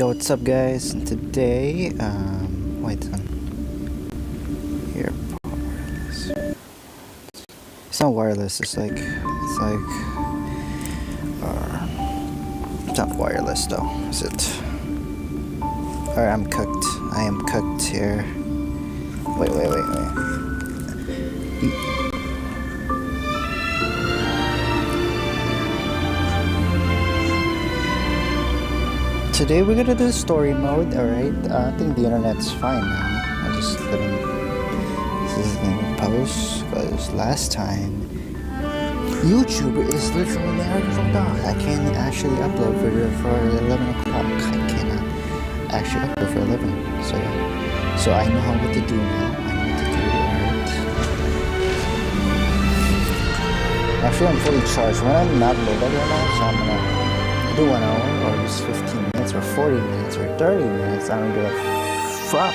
Yo, what's up, guys? And today, wait, here, wireless. It's not wireless. It's not wireless though, is it? Alright, I'm cooked. I am cooked here. Wait. Today we're gonna do story mode, alright? I think the internet's fine now. I just couldn't. This is gonna post because last time YouTube is literally never done. I can't actually upload for 11 o'clock. I cannot actually upload for 11. So yeah. So I know what to do now. I know what to do, alright? Actually, I'm fully charged. When I'm not loaded right now, so I'm gonna do 1 hour or just 15 minutes or 40 minutes or 30 minutes. I don't give a fuck.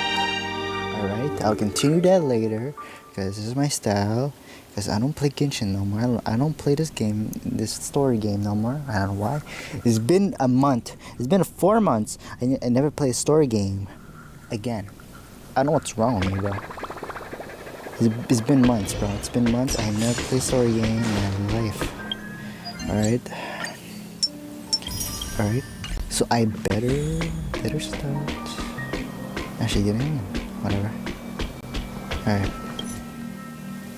Alright, I'll continue that later because this is my style. Because I don't play Genshin no more. I don't play this game, this story game no more. I don't know why. It's been a month. It's been 4 months. I never play a story game again. I don't know what's wrong with me, bro. It's been months, bro. It's been months. I never play a story game in my life. Alright. Alright, so I better start. Actually, getting whatever. Alright.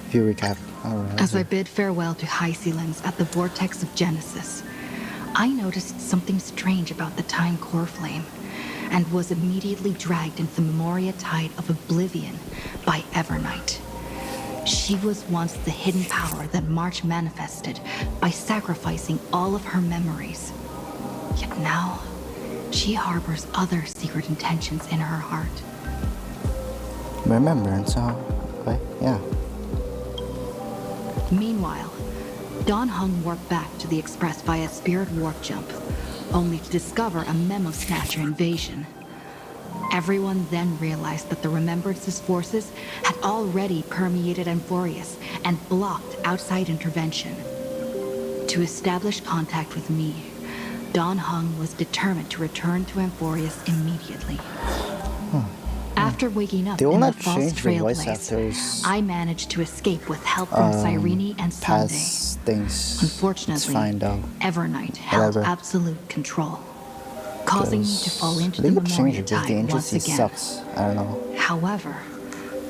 View recap. Alright. As I bid farewell to high ceilings at the vortex of Genesis, I noticed something strange about the time core flame, and was immediately dragged into the Memoria tide of oblivion by Evernight. She was once the hidden power that March manifested by sacrificing all of her memories. Yet now, she harbors other secret intentions in her heart. Remembrance, right? Yeah. Meanwhile, Dan Heng warped back to the Express via Spirit Warp Jump, only to discover a Memo Snatcher invasion. Everyone then realized that the Remembrance's forces had already permeated Amphorius and blocked outside intervention. To establish contact with me, Dan Heng was determined to return to Amphorius immediately. After waking up in the false trail place, I managed to escape with help from Cyrene and Sunday. Unfortunately, Evernight held absolute control, causing me to fall into the Memoria tide once again. Sucks. I don't know. However,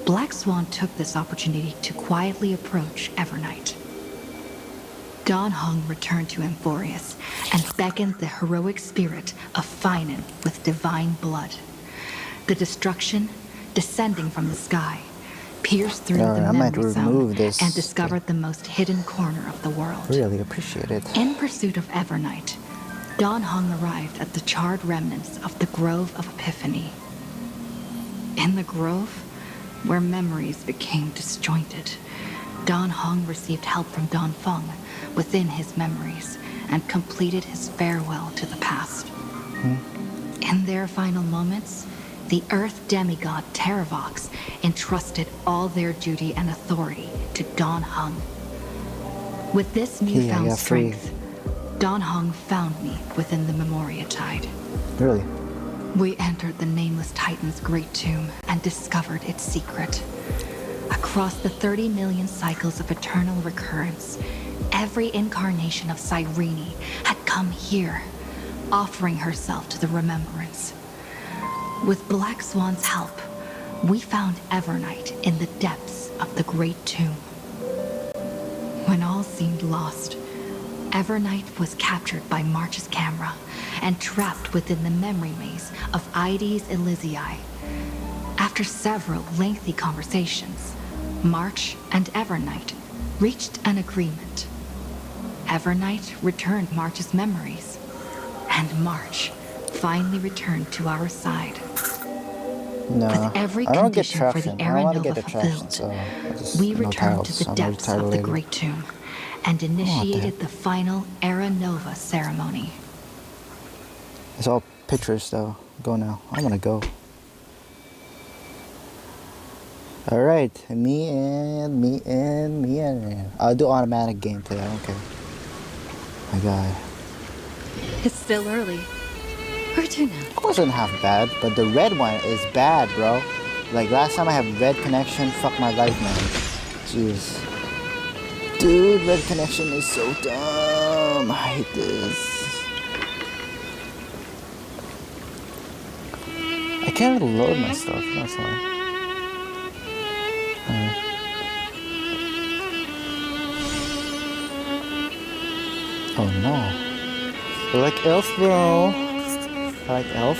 Black Swan took this opportunity to quietly approach Evernight. Dan Heng returned to Amphorius and beckoned the heroic spirit of Finan with divine blood. The destruction, descending from the sky, pierced through the memory zone and discovered the most hidden corner of the world. Really appreciate it. In pursuit of Evernight, Dan Heng arrived at the charred remnants of the Grove of Epiphany. In the grove, where memories became disjointed, Dan Heng received help from Dan Feng within his memories and completed his farewell to the past. In their final moments, the Earth demigod Terravox entrusted all their duty and authority to Dan Heng. With this newfound strength, Dan Heng found me within the Memoria tide. Really? We entered the Nameless Titan's great tomb and discovered its secret. Across the 30 million cycles of eternal recurrence, every incarnation of Cyrene had come here, offering herself to the Remembrance. With Black Swan's help, we found Evernight in the depths of the Great Tomb. When all seemed lost, Evernight was captured by March's camera and trapped within the memory maze of Ides Elysiae. After several lengthy conversations, March and Evernight reached an agreement. Evernight returned March's memories, and March finally returned to our side. No, with every I don't get condition for traction. the I don't want to Era get the Nova traction, fulfilled, so we returned to the depths of the Great Tomb and initiated the final Era Nova ceremony. It's all pictures though. Go now. I want to go. Alright, me and. I'll do automatic gameplay, I don't care. My god. It's still early. Where to now? It wasn't half bad, but the red one is bad, bro. Like last time I had red connection, fuck my life, man. Jeez. Dude, red connection is so dumb. I hate this. I can't load my stuff, that's why. Oh no. I like Elf, bro. I like Elf.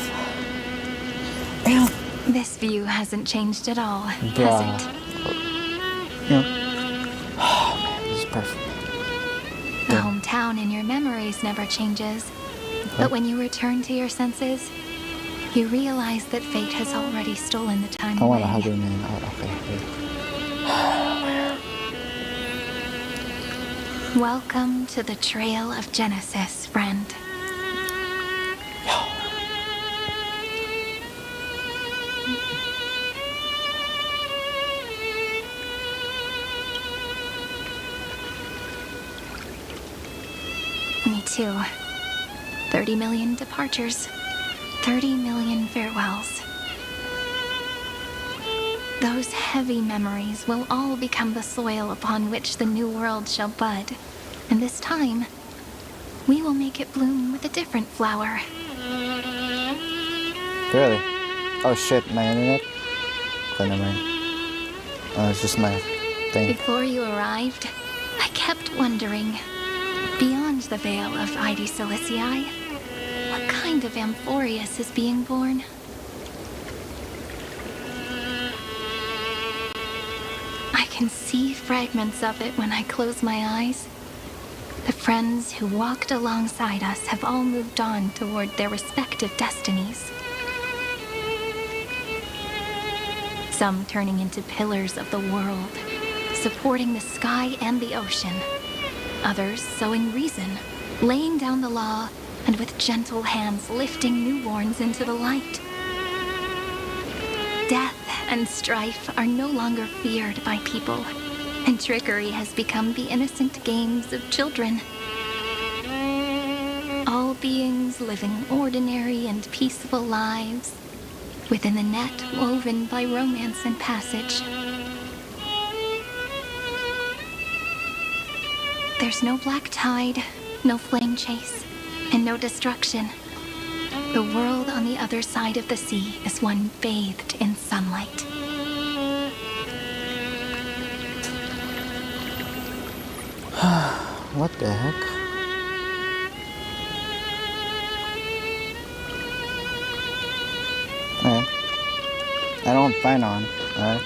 Elf. This view hasn't changed at all, Bruh. has it? Yeah. Oh man, this is perfect. The hometown in your memories never changes. But when you return to your senses, you realize that fate has already stolen the time I want away. to hug her, man. Oh, okay. Welcome to the Trail of Genesis, friend. Me too. 30 million departures. 30 million farewells. Those heavy memories will all become the soil upon which the new world shall bud. And this time, we will make it bloom with a different flower. Really? Oh shit, my internet? Okay, never mind. It's just my thing. Before you arrived, I kept wondering, beyond the veil of Id Silicii, what kind of Amphorius is being born? I can see fragments of it when I close my eyes. The friends who walked alongside us have all moved on toward their respective destinies. Some turning into pillars of the world, supporting the sky and the ocean. Others sowing reason, laying down the law, and with gentle hands lifting newborns into the light. Death and strife are no longer feared by people, and trickery has become the innocent games of children. All beings living ordinary and peaceful lives within the net woven by romance and passage. There's no black tide, no flame chase, and no destruction. The world on the other side of the sea is one bathed in sunlight. What the heck? Alright. I don't find on, alright?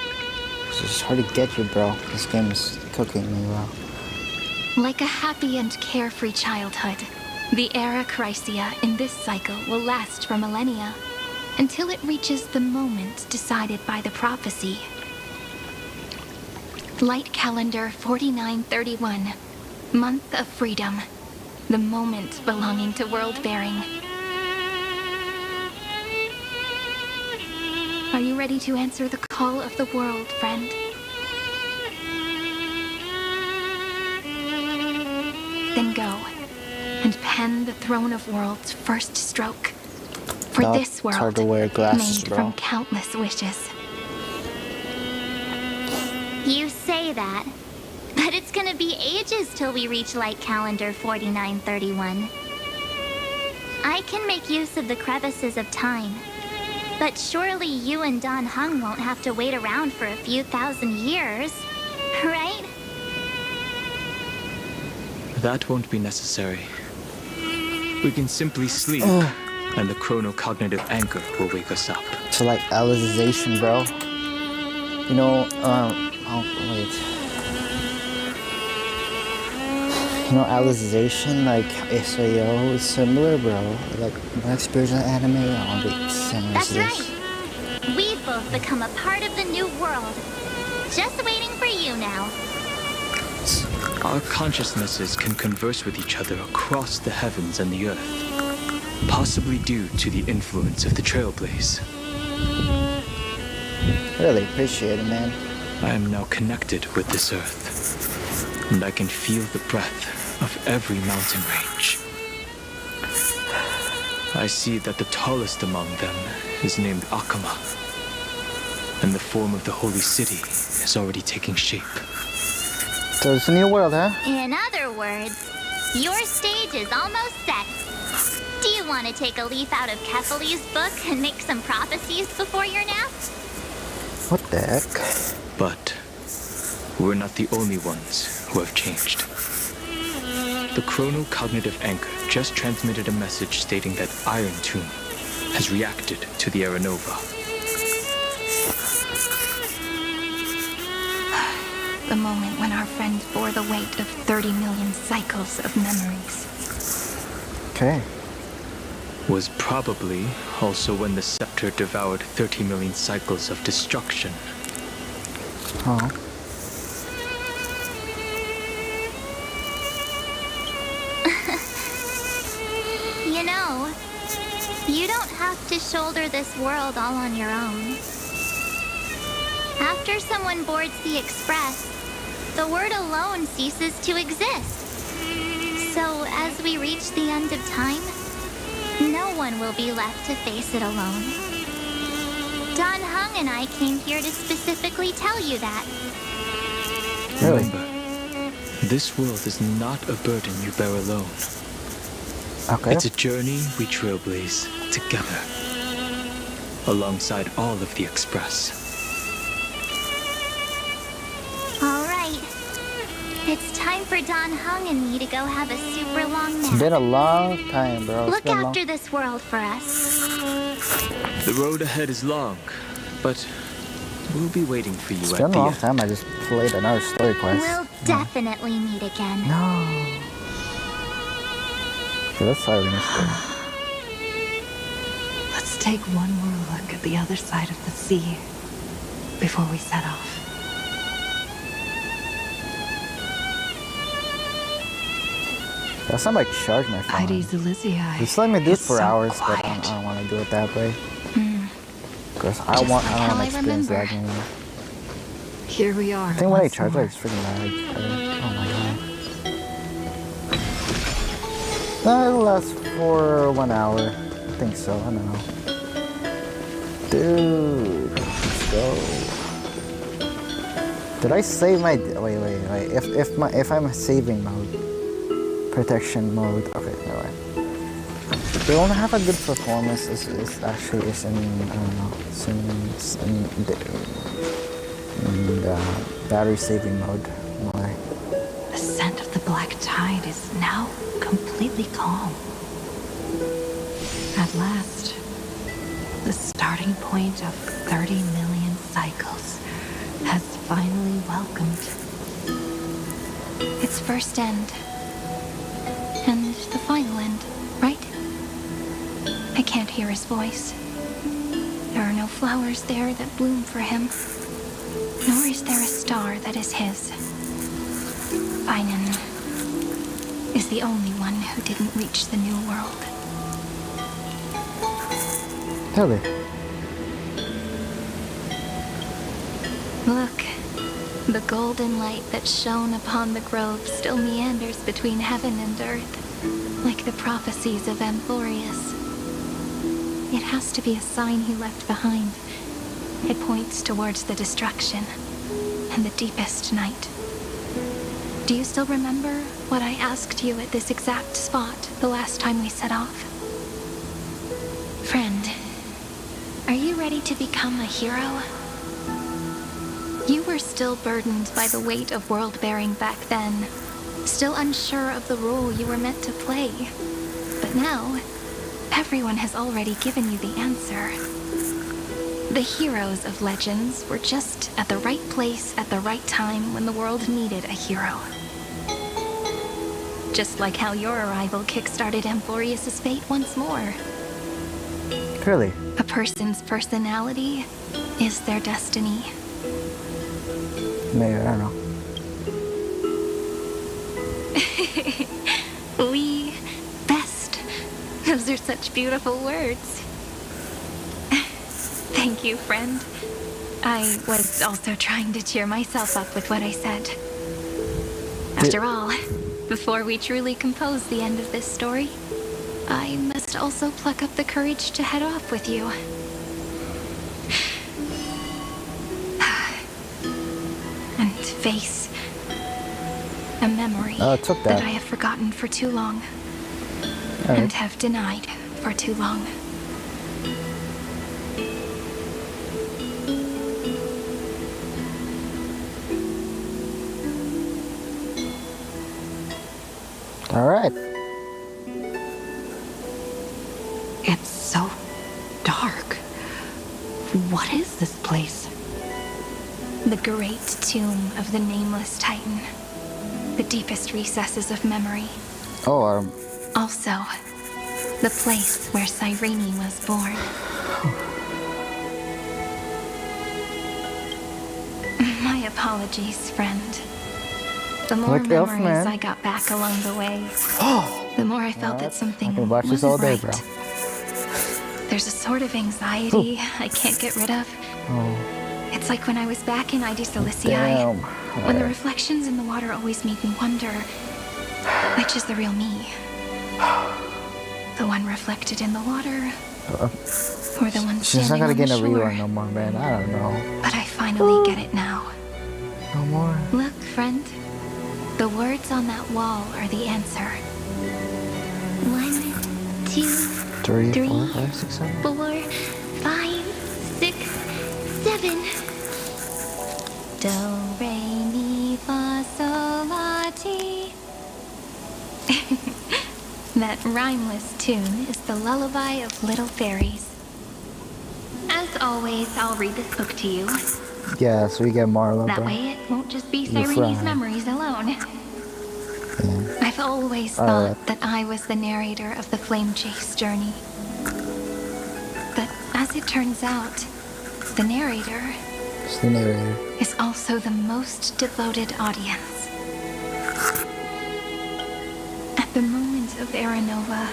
It's just hard to get you, bro. This game is cooking me well. Like a happy and carefree childhood, the era Chrysia in this cycle will last for millennia, until it reaches the moment decided by the prophecy. Light calendar 4931, month of freedom, the moment belonging to world-bearing. Are you ready to answer the call of the world, friend? Then go, and pen the Throne of Worlds' first stroke. For Dog, this it's hard world, to wear glasses, made bro. from countless wishes. You say that, but it's gonna be ages till we reach light calendar 4931. I can make use of the crevices of time, but surely you and Don Hung won't have to wait around for a few thousand years, right? That won't be necessary. We can simply sleep, and the chronocognitive anchor will wake us up. So like Alicization, bro. You know, oh wait. You know, Alicization, like SAO is similar, bro. Like my experience in anime, all the same as That's this. right. We've both become a part of the new world. Just waiting for you now. Our consciousnesses can converse with each other across the heavens and the earth, possibly due to the influence of the Trailblaze. Really appreciate it, man. I am now connected with this earth, and I can feel the breath of every mountain range. I see that the tallest among them is named Akama, and the form of the holy city is already taking shape. So it's a new world, huh? In other words, your stage is almost set. Do you want to take a leaf out of Kefali's book and make some prophecies before your nap? What the heck? But we're not the only ones who have changed. The chrono-cognitive anchor just transmitted a message stating that Iron Tomb has reacted to the Aeronova. The moment when our friend bore the weight of 30 million cycles of memories. Okay. Was probably also when the scepter devoured 30 million cycles of destruction. Oh. You know, you don't have to shoulder this world all on your own. After someone boards the Express, the word alone ceases to exist. So as we reach the end of time, no one will be left to face it alone. Don Hung and I came here to specifically tell you that. Really? Remember, this world is not a burden you bear alone. Okay. It's a journey we trailblaze together, alongside all of the Express. All right. It's time for Don Hung and me to go have a super long It's nap. been a long time, bro. It's Look been after this world for us. The road ahead is long, but we'll be waiting for you It's at been a the long end. time. I just played another story quest. We'll definitely meet again. No. Okay, that's siren is good. Let's take one more look at the other side of the sea before we set off. Last time I charged my phone. Heidi's Elysia. Just let me do it is for so hours, but I quiet. don't want to do it that way. Because I Just don't like want how to I experience that remember. anymore. Here we are. I think when I once charge, more. like, it's freaking lag. Oh my god. That'll last for 1 hour. I think so. I don't know. Dude, let's go. Did I save my? Wait. If I'm saving mode, protection mode. Okay, no way. They only have a good performance. Is actually is in I don't know. It's in the battery saving mode. Why? The scent of the black tide is now completely calm. At last, the starting point of 30 million cycles has finally welcomed its first end. And the final end, right? I can't hear his voice. There are no flowers there that bloom for him, nor is there a star that is his. Finan is the only one who didn't reach the new world. Really? Look, the golden light that shone upon the grove still meanders between heaven and earth, like the prophecies of Amphorius. It has to be a sign he left behind. It points towards the destruction and the deepest night. Do you still remember what I asked you at this exact spot the last time we set off? Friend, are you ready to become a hero? You were still burdened by the weight of world-bearing back then, still unsure of the role you were meant to play. But now, everyone has already given you the answer. The heroes of legends were just at the right place at the right time when the world needed a hero. Just like how your arrival kickstarted Amphorius' fate once more. Really? A person's personality is their destiny. Maybe, I don't know. We best. Those are such beautiful words. Thank you, friend. I was also trying to cheer myself up with what I said. After all, before we truly compose the end of this story, I must must also pluck up the courage to head off with you. And face a memory took that that. I have forgotten for too long. Alright. And have denied for too long. Alright. It's so dark. What is this place? The great tomb of the nameless Titan. The deepest recesses of memory. Oh, Also, the place where Cyrene was born. My apologies, friend. The more Like Elf memories Man. I got back along the way, the more I felt that something I can watch this wasn't all day, right. bro. There's a sort of anxiety I can't get rid of. Oh, It's like when I was back in Ida Siliciae, damn. when the reflections in the water always made me wonder, which is the real me? The one reflected in the water, or the one She's standing not gonna on the get a shore? rerun no more, man. I don't know. But I finally get it now. No more. Look, friend. The words on that wall are the answer. 1, 2, 3, 3, 4, 5, 6, 7. 4, 5, 6, 7. Do, re, mi, fa, sol, la, ti. That rhymeless tune is the lullaby of little fairies. As always, I'll read this book to you. Yeah, so you get Marlo, That bro. way it won't just be You're Cyrene's fine. memories alone. Yeah. I've always Alright. thought that I was the narrator of the Flame Chase journey. But as it turns out, the narrator It's the narrator. is also the most devoted audience. At the moment of Aranova,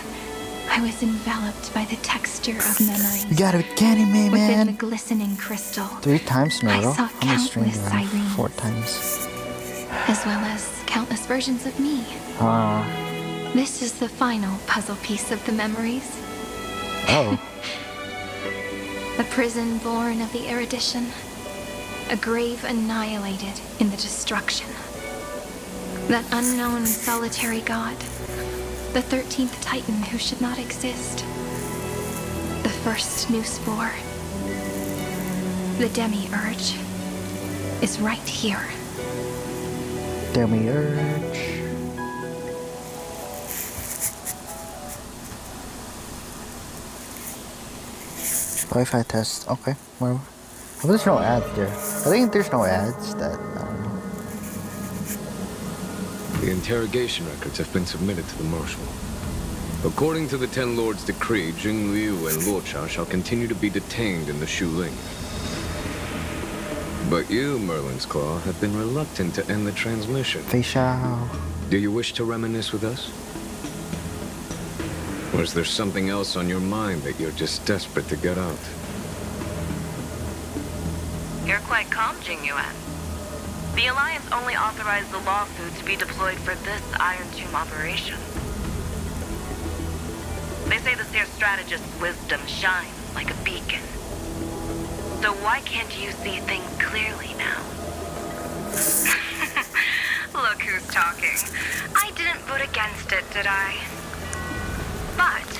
I was enveloped by the texture of memories. You gotta be kidding me, Within the man. glistening crystal, 3 times in a I row? saw How many streams do I countless have? 4 sirens. times. as well as countless versions of me. This is the final puzzle piece of the memories. Oh. A prison born of the erudition. A grave annihilated in the destruction. That unknown solitary god. The 13th Titan who should not exist. The first new spore. The demiurge is right here. Demiurge. Wi-Fi test. Okay. Well, there's no ads there. I think there's no ads. That I don't know. The interrogation records have been submitted to the Marshal. According to the Ten Lords' decree, Jing Liu and Luocha shall continue to be detained in the Shuling. But you, Merlin's Claw, have been reluctant to end the transmission. Facial. Do you wish to reminisce with us? Or is there something else on your mind that you're just desperate to get out? You're quite calm, Jing Yuan. The Alliance only authorized the lawsuit to be deployed for this Iron Tomb operation. They say the Seer strategist's wisdom shines like a beacon. So why can't you see things clearly now? Look who's talking. I didn't vote against it, did I? But,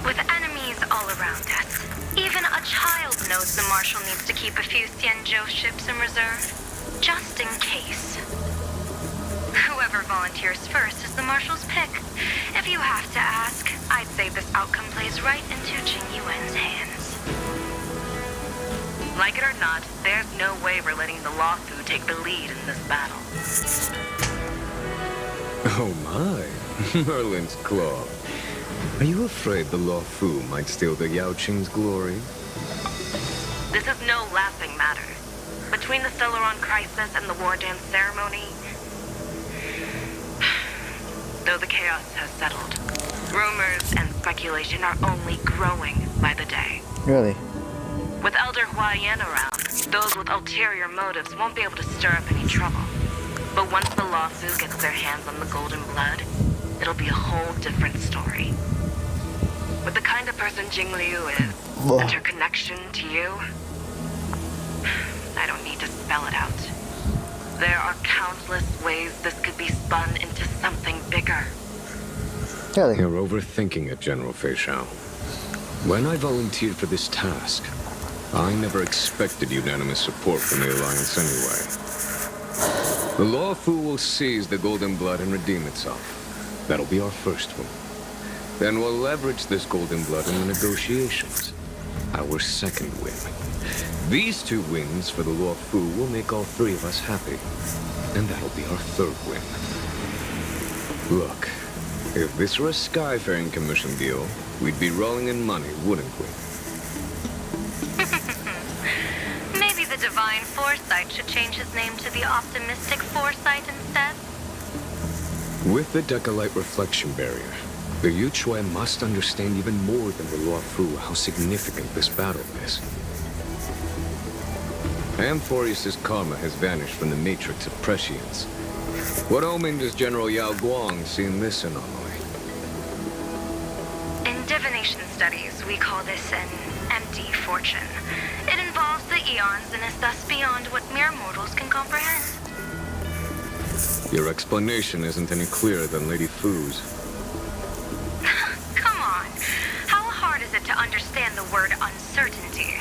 with enemies all around us, even a child knows the Marshal needs to keep a few Xianzhou ships in reserve, just in case. Whoever volunteers first is the Marshal's pick. If you have to ask, I'd say this outcome plays right into Jing Yuan's hands. Like it or not, there's no way we're letting the lawsuit take the lead in this battle. Oh my, Merlin's Claw. Are you afraid the Law Fu might steal the Yao Qing's glory? This is no laughing matter. Between the Stellaron crisis and the War Dance ceremony, though the chaos has settled, rumors and speculation are only growing by the day. Really? With Elder Huayan around, those with ulterior motives won't be able to stir up any trouble. But once the lawsuit gets their hands on the golden blood, it'll be a whole different story. With the kind of person Jing Liu is, and her connection to you, I don't need to spell it out. There are countless ways this could be spun into something bigger. Really? You're overthinking it, General Fei Shao. When I volunteered for this task, I never expected unanimous support from the Alliance anyway. The Law Fu will seize the Golden Blood and redeem itself. That'll be our first win. Then we'll leverage this Golden Blood in the negotiations. Our second win. These 2 wins for the Law Fu will make all 3 of us happy. And that'll be our third win. Look, if this were a Skyfaring Commission deal, we'd be rolling in money, wouldn't we? Maybe the Divine Foresight should change his name to the Optimistic Foresight instead. With the Decalite Reflection Barrier, the Yuchue must understand even more than the Luo Fu how significant this battle is. Amphorius' karma has vanished from the matrix of prescience. What omen does General Yao Guang see in this anomaly? In divination studies, we call this an empty fortune. It involves the eons and is thus beyond what mere mortals can comprehend. Your explanation isn't any clearer than Lady Fu's. Come on. How hard is it to understand the word uncertainty?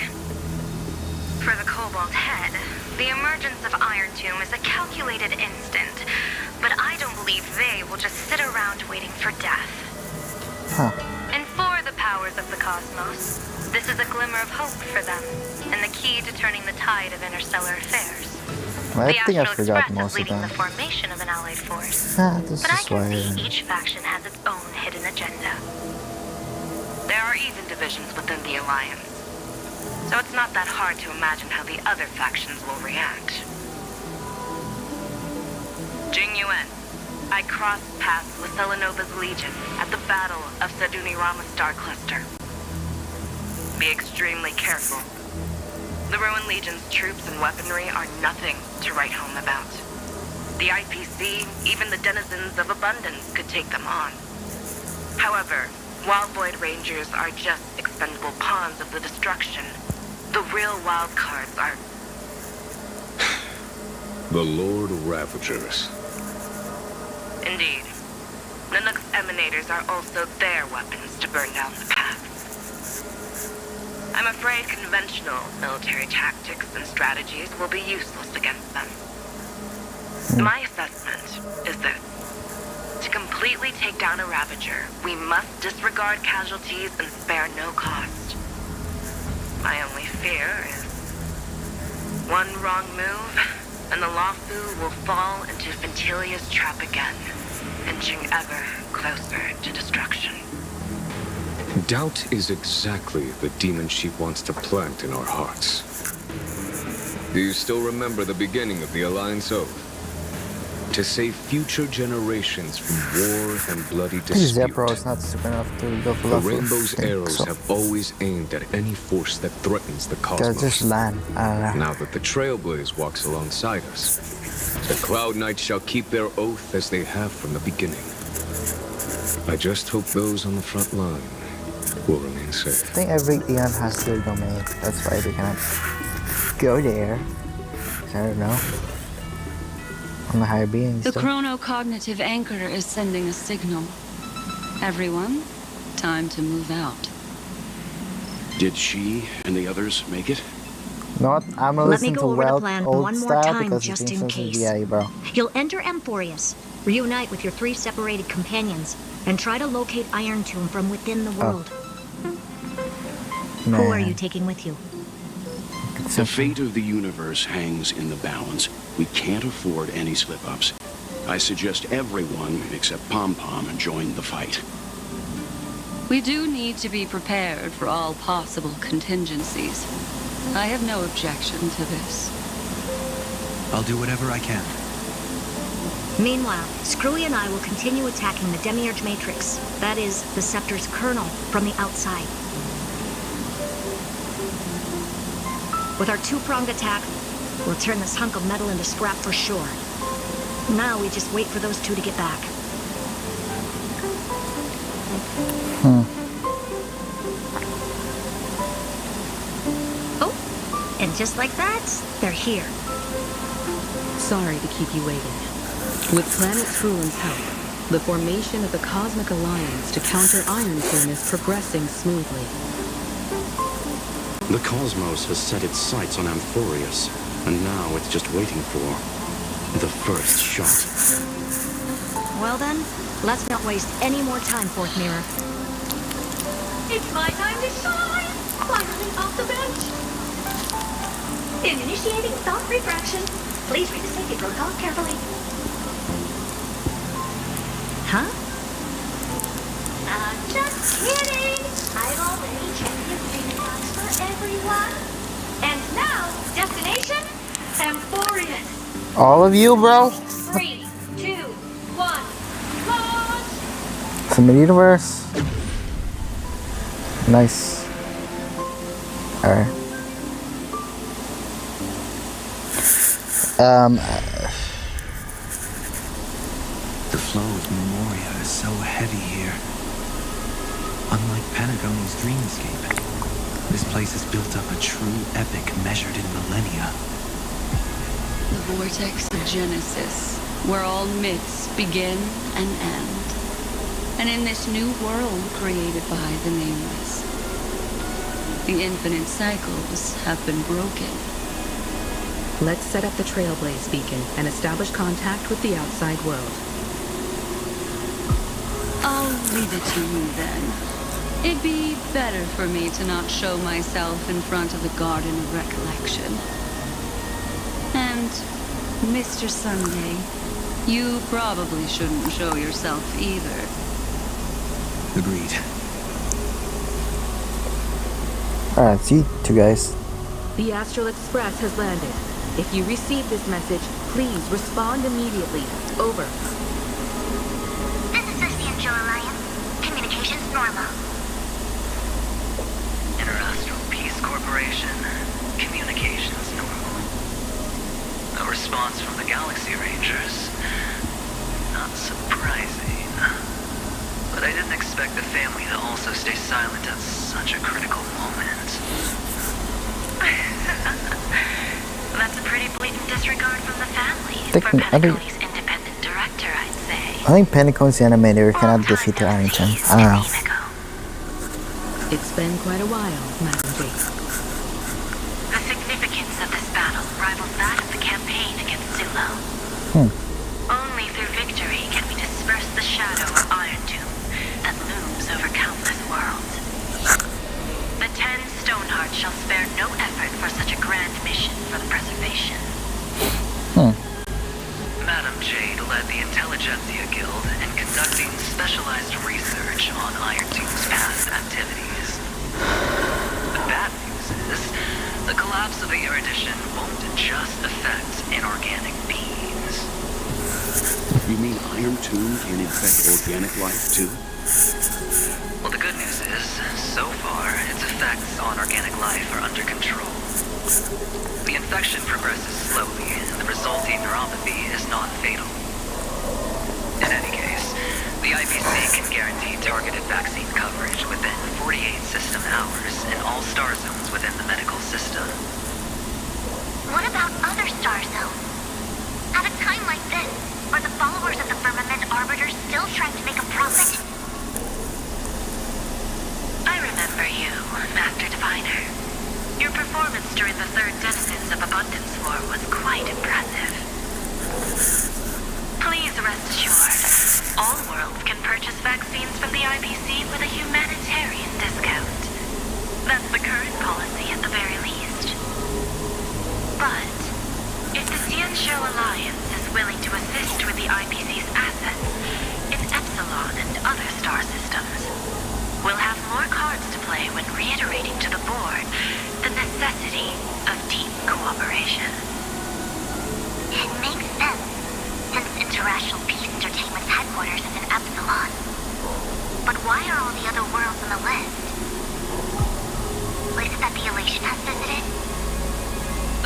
For the Cobalt Head, the emergence of Iron Tomb is a calculated instant, but I don't believe they will just sit around waiting for death. Huh. And for the powers of the cosmos, this is a glimmer of hope for them, and the key to turning the tide of interstellar affairs. I The think I Astral forgot Express is most of leading the them. formation of an allied force. This But I is can why. see each faction has its own hidden agenda. There are even divisions within the Alliance. So it's not that hard to imagine how the other factions will react. Jing Yuan, I crossed paths with Selenova's Legion at the Battle of Sadunirama Star Cluster. Be extremely careful. The Ruin Legion's troops and weaponry are nothing to write home about. The IPC, even the denizens of Abundance, could take them on. However, while Void Rangers are just expendable pawns of the destruction, the real wild cards are... The Lord Ravagers. Indeed. Nanook's emanators are also their weapons to burn down the paths. I'm afraid conventional military tactics and strategies will be useless against them. My assessment is this. To completely take down a Ravager, we must disregard casualties and spare no cost. My only fear is one wrong move, and the Luofu will fall into Ventilia's trap again, inching ever closer to destruction. Doubt is exactly the demon she wants to plant in our hearts. Do you still remember the beginning of the Alliance Oath? To save future generations from war and bloody dispute. Zepro is not super enough to go for The love. Rainbow's arrows have always aimed at any force that threatens the Gotta cosmos. just land. I don't know. Now that the Trailblaze walks alongside us, the Cloud Knights shall keep their oath as they have from the beginning. I just hope those on the front line will remain safe. I think every Eon has their domain. That's why they cannot go there. I don't know. On the higher beings. The though. chronocognitive anchor is sending a signal. Everyone, time to move out. Did she and the others make it? Not. I'm gonna Let me listen go to over the Weld plan old one more style time, because just it in seems case. VI, bro. You'll enter Amphorius, reunite with your 3 separated companions, and try to locate Iron Tomb from within the world. Who are you taking with you? The fate of the universe hangs in the balance. We can't afford any slip-ups. I suggest everyone except Pom-Pom join the fight. We do need to be prepared for all possible contingencies. I have no objection to this. I'll do whatever I can. Meanwhile, Screwy and I will continue attacking the Demiurge Matrix. That is, the Scepter's kernel, from the outside. With our 2-pronged attack, we'll turn this hunk of metal into scrap for sure. Now we just wait for those 2 to get back. And just like that, they're here. Sorry to keep you waiting. With Planet Trulan's help, the formation of the Cosmic Alliance to counter Iron Tomb is progressing smoothly. The cosmos has set its sights on Amphorius, and now it's just waiting for the first shot. Well then, let's not waste any more time, Fourth Mirror. It's my time to shine! Finally off the bench! Initiating thought refraction. Please read the safety protocol carefully. Huh? Just kidding! I've already checked the updated box for everyone. And now, destination, Amphorius. All of you, bro? 3, 2, 1, launch! From the universe. Nice. Alright. The flow of memoria is so heavy here. Unlike Pentagon's dreamscape, this place has built up a true epic measured in millennia. The vortex of Genesis, where all myths begin and end. And in this new world created by the Nameless, the infinite cycles have been broken. Let's set up the Trailblaze beacon and establish contact with the outside world. I'll leave it to you then. It'd be better for me to not show myself in front of the Garden of Recollection. And, Mr. Sunday, you probably shouldn't show yourself either. Agreed. Alright, see you two guys. The Astral Express has landed. If you receive this message, please respond immediately. Over. This is the Angel Alliance. Communications normal. Interastral Peace Corporation. Communications normal. No response from the Galaxy Rangers. Not surprising. But I didn't expect the family to also stay silent at such a critical moment. That's a pretty blatant disregard from the family Think- for I think- Pentagon's independent director, I'd say. I think Pentagon's the animator cannot defeat the Iron Tomb. I don't know. It's been quite a while, Madam Jade. The significance of this battle rivals that of the campaign against Zulu. Only through victory can we disperse the shadow of Iron Tomb that looms over countless worlds. The 10 Stonehearts shall spare no effort for such a grand mission for the preservation. Madam Jade led the Intelligentsia Guild in conducting specialized research on Iron Tomb's past activities. The bad news is, the collapse of the erudition won't just affect inorganic beings. You mean Iron Tomb can infect organic life too? Well, the good news is, so far, its effects on organic life are under control. The infection progresses slowly, and the resulting neuropathy is non-fatal. In any case, the IPC can guarantee targeted vaccine coverage within 48 system hours in all star zones within the medical system. What about other star zones? At a time like this, are the followers of the Firmament Arbiters still trying to make a profit? I remember you, Master Diviner. Your performance during the third Denizens of Abundance War was quite impressive. Please rest assured, all worlds can purchase vaccines from the IPC with a humanitarian discount. That's the current policy at the very least. But, if the Xianzhou Alliance is willing to assist with the IPC's assets in Epsilon and other star systems, we'll have more cards to play when reiterating to the board the necessity of deep cooperation. It makes sense, since Interracial Peace Entertainment's headquarters is in Epsilon. But why are all the other worlds on the list? Was it that the Elation has visited?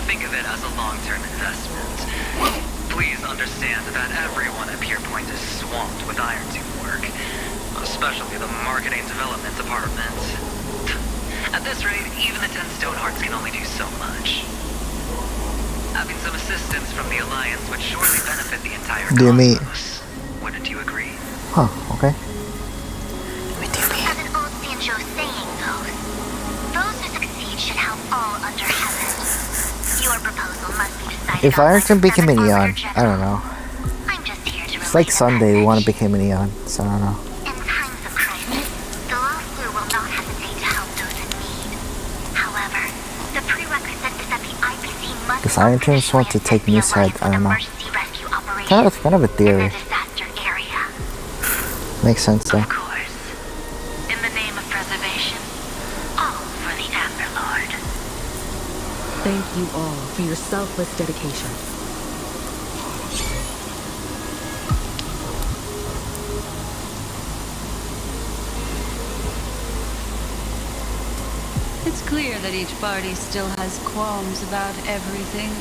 Think of it as a long-term investment. Please understand that everyone at Pierpoint is swamped with Iron Tomb work, especially the marketing development department. At At this rate, even the 10 Stonehearts can only do so much. Having some assistance from the Alliance would surely benefit the entire Do me. cosmos. Wouldn't you agree? Huh, okay. As an old Sancho saying goes, those who succeed should help all under heaven. Your proposal must be decided If on by Ironton the became an Seventh Eon, Arbiter I don't General. know. I'm just here to It's like relay the Sunday message. want to become an Eon, so I don't know. In times of crisis, the Law Flu will not hesitate to help those in need. However, the prerequisite is that the IPC must If Ironton just want to take Moose's head, I don't know. emergency rescue operation Kind of a in theory. the disaster area. Makes sense though. Of course. In the name of preservation, all for the Amber Lord. Thank you all for your selfless dedication. It's clear that each party still has qualms about everything.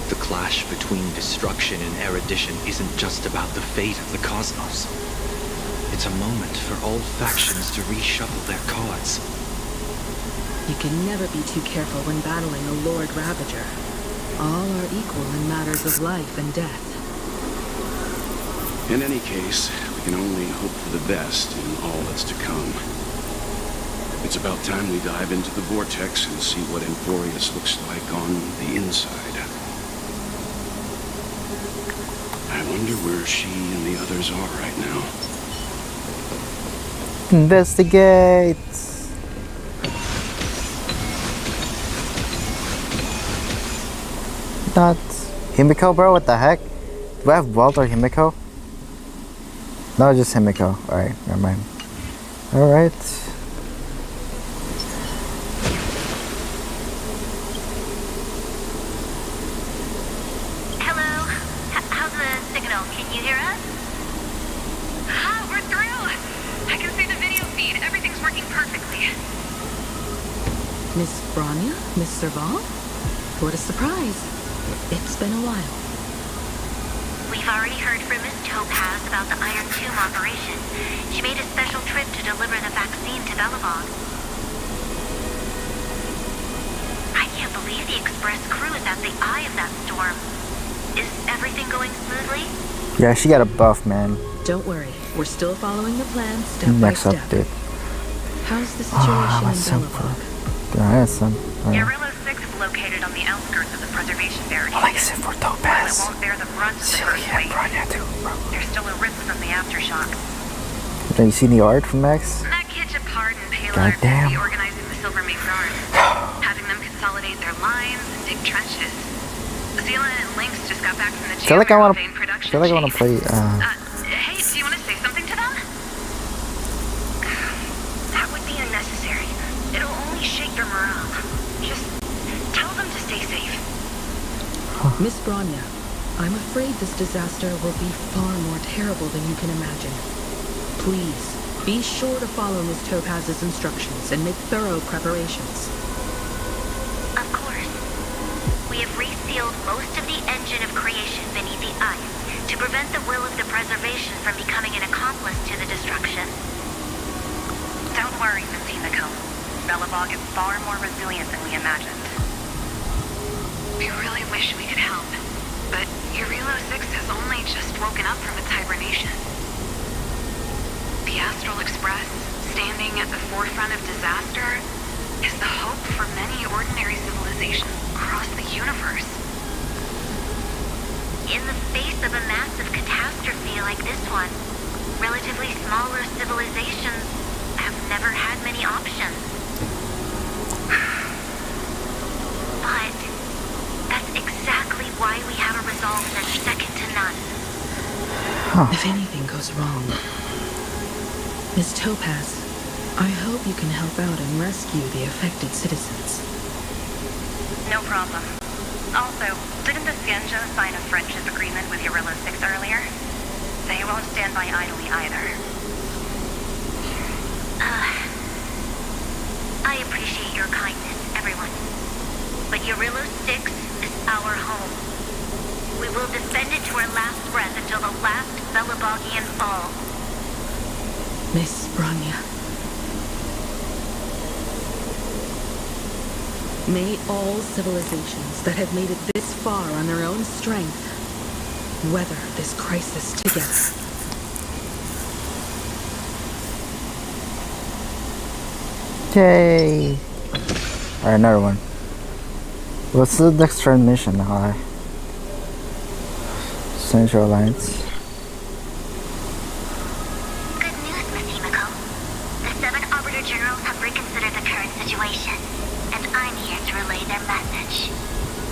The clash between destruction and erudition isn't just about the fate of the cosmos. It's a moment for all factions to reshuffle their cards. You can never be too careful when battling a Lord Ravager. All are equal in matters of life and death. In any case, we can only hope for the best in all that's to come. It's about time we dive into the vortex and see what Emporius looks like on the inside. I wonder where she and the others are right now. Investigate! Not Himiko, bro? What the heck? Do I have Walt or Himiko? No, just Himiko. Alright, never mind. Alright. Hello? How's the signal? Can you hear us? Ah, we're through! I can see the video feed. Everything's working perfectly. Miss Branya? Miss Serval? What a surprise. It's been a while. We've already heard from Miss Topaz about the Iron Tomb operation. She made a special trip to deliver the vaccine to Belobog. I can't believe the Express crew is at the eye of that storm. Is everything going smoothly? Yeah, she got a buff, man. Don't worry. We're still following the plan step Next by step. update. How's the situation my in son. Belobog? Yeah, son. Alright. Guerrilla 6 is located on the outskirts of the preservation barricade. Alexa for While it Topaz. won't bear the brunt of the Silly first and wave, Branya too, bro. there's still a risk from the aftershock. Have you seen the art from Max? That kid Japard and Palar are Goddamn. reorganizing the Silvermane Guard, having them consolidate their lines and dig trenches. Zealand and Lynx just got back from the I feel like I want to. Geomarine production Feel like I want to chain. play. Hey, do you want to say something to them? That would be unnecessary. It'll only shake their morale. Just tell them to stay safe. Miss Branya, I'm afraid this disaster will be far more terrible than you can imagine. Please, be sure to follow Miss Topaz's instructions and make thorough preparations. Of course. We have resealed most of the engine of creation beneath the ice to prevent the will of the preservation from becoming an accomplice to the destruction. Don't worry, Miss Himiko. Belobog is far more resilient than we imagined. We really wish we could help, but Eurilo 6 has only just woken up from its hibernation. The Astral Express, standing at the forefront of disaster, is the hope for many ordinary civilizations across the universe. In the face of a massive catastrophe like this one, relatively smaller civilizations have never had many options. But that's exactly why we have a resolve that's second to none. If anything goes wrong, Miss Topaz, I hope you can help out and rescue the affected citizens. No problem. Also, didn't the Scienja sign a friendship agreement with Eurilo 6 earlier? They won't stand by idly either. I appreciate your kindness, everyone. But Eurilo 6 is our home. We will defend it to our last breath until the last Belobogian fall. Miss Branya. May all civilizations that have made it this far on their own strength weather this crisis together. Yay! Alright, another one. What's the next transmission? Central Alliance. Good news, Miss Himiko. The 7 Arbiter Generals have reconsidered the current situation, and I'm here to relay their message.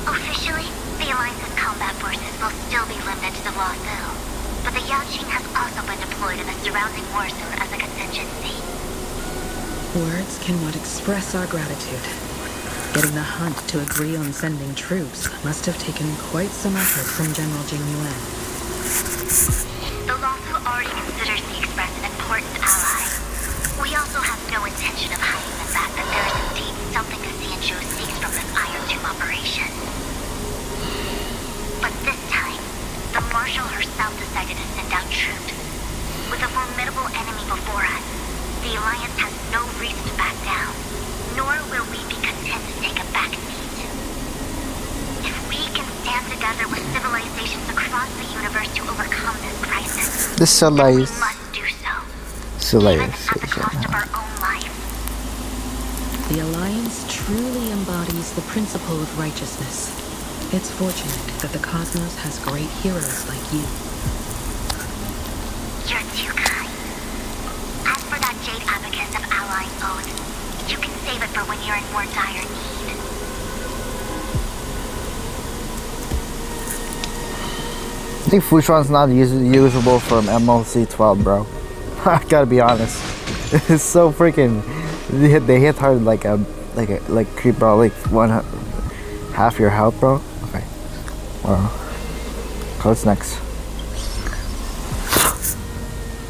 Officially, the Alliance's combat forces will still be limited to the Wasu, but the Yaoqing has also been deployed in the surrounding war zone as a contingency. Words cannot express our gratitude. Getting the Hunt to agree on sending troops must have taken quite some effort from General Jing Yuan. The Wasu already considers the Express an important ally. We also have no intention of hiding the fact that there is indeed something the Xianzhou seeks from this Iron Tomb operation. But this time, the Marshal herself decided to send out troops. With a formidable enemy before us, the Alliance has no reason to back down, nor will we be content to take a back seat. If we can stand together with civilizations across the universe to overcome this crisis, This then we is must do so, even civilization. at the cost of our own life. The Alliance truly embodies the principle of righteousness. It's fortunate that the cosmos has great heroes like you. You're too kind. As for that Jade Abacus of Allied Oath, you can save it for when you're in more dire need. I think Fushuan's not usable from MLC 12, bro. I gotta be honest. It's so freaking. They hit hard like creep, bro. Like half your health, bro. Okay. Wow. What's next?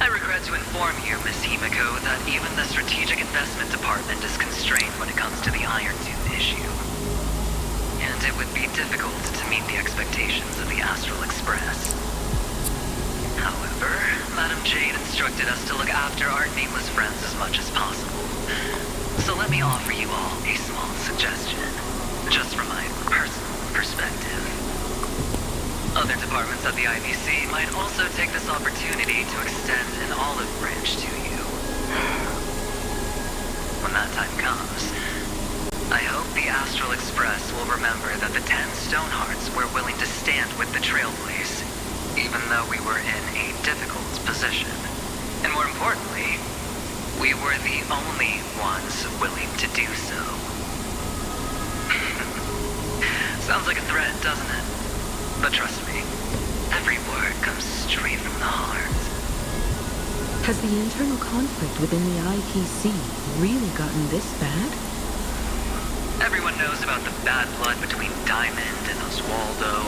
I regret to inform you, Miss Himiko, that even the Strategic Investment Department is constrained when it comes to the Iron Tomb issue. And it would be difficult to meet the expectations of the Astral Express. However, Madame Jade instructed us to look after our nameless friends as much as possible. So let me offer you all a small suggestion, just from my personal perspective. Other departments at the IBC might also take this opportunity to extend an olive branch to you. When that time comes, I hope the Astral Express will remember that the 10 Stonehearts were willing to stand with the Trailblaze, even though we were in a difficult position. And more importantly, we were the only ones willing to do so. Sounds like a threat, doesn't it? But trust me, every word comes straight from the heart. Has the internal conflict within the IPC really gotten this bad? Everyone knows about the bad blood between Diamond and Oswaldo.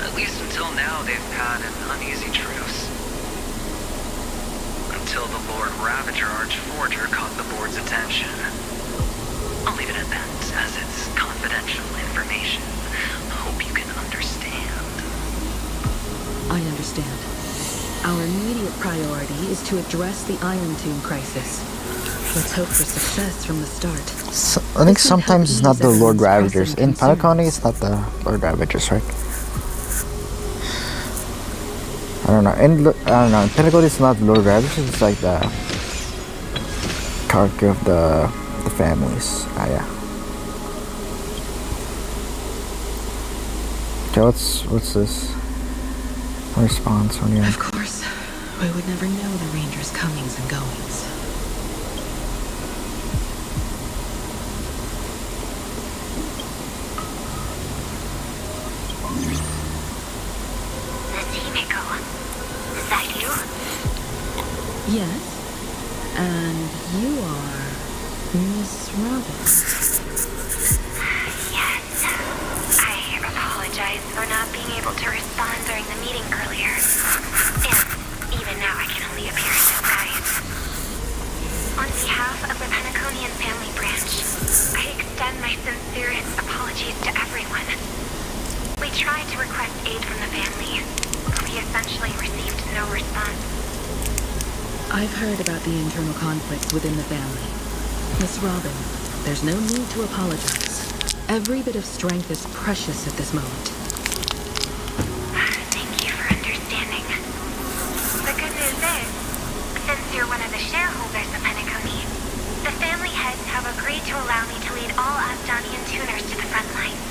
At least until now, they've had an uneasy truce. Until the Lord Ravager Archforger caught the board's attention. I'll leave it at that, as it's confidential information. Hope you can understand. I understand. Our immediate priority is to address the Iron Tomb crisis. Let's hope for success from the start. So, I think sometimes it's not the Lord Ravagers. In Final County, it's not the Lord Ravagers, right? I don't know. I don't know. In Pinnacle, it's not the Lord Ravagers. It's like the character of the families. Ah, yeah. Okay, what's this? Response on Of course, we would never know the Rangers' comings and goings. Miss Himiko, is that you? Yes, and you are Miss Robin. Yes. I apologize for not being able to respond during the meeting earlier. And even now I can only appear in disguise. On behalf of the Penaconian family branch, I extend my sincerest apologies to everyone. We tried to request aid from the family, but we essentially received no response. I've heard about the internal conflicts within the family. Miss Robin, there's no need to apologize. Every bit of strength is precious at this moment. Thank you for understanding. The good news is, since you're one of the shareholders of Penacony, the family heads have agreed to allow me to lead all Asdanian tuners to the front lines.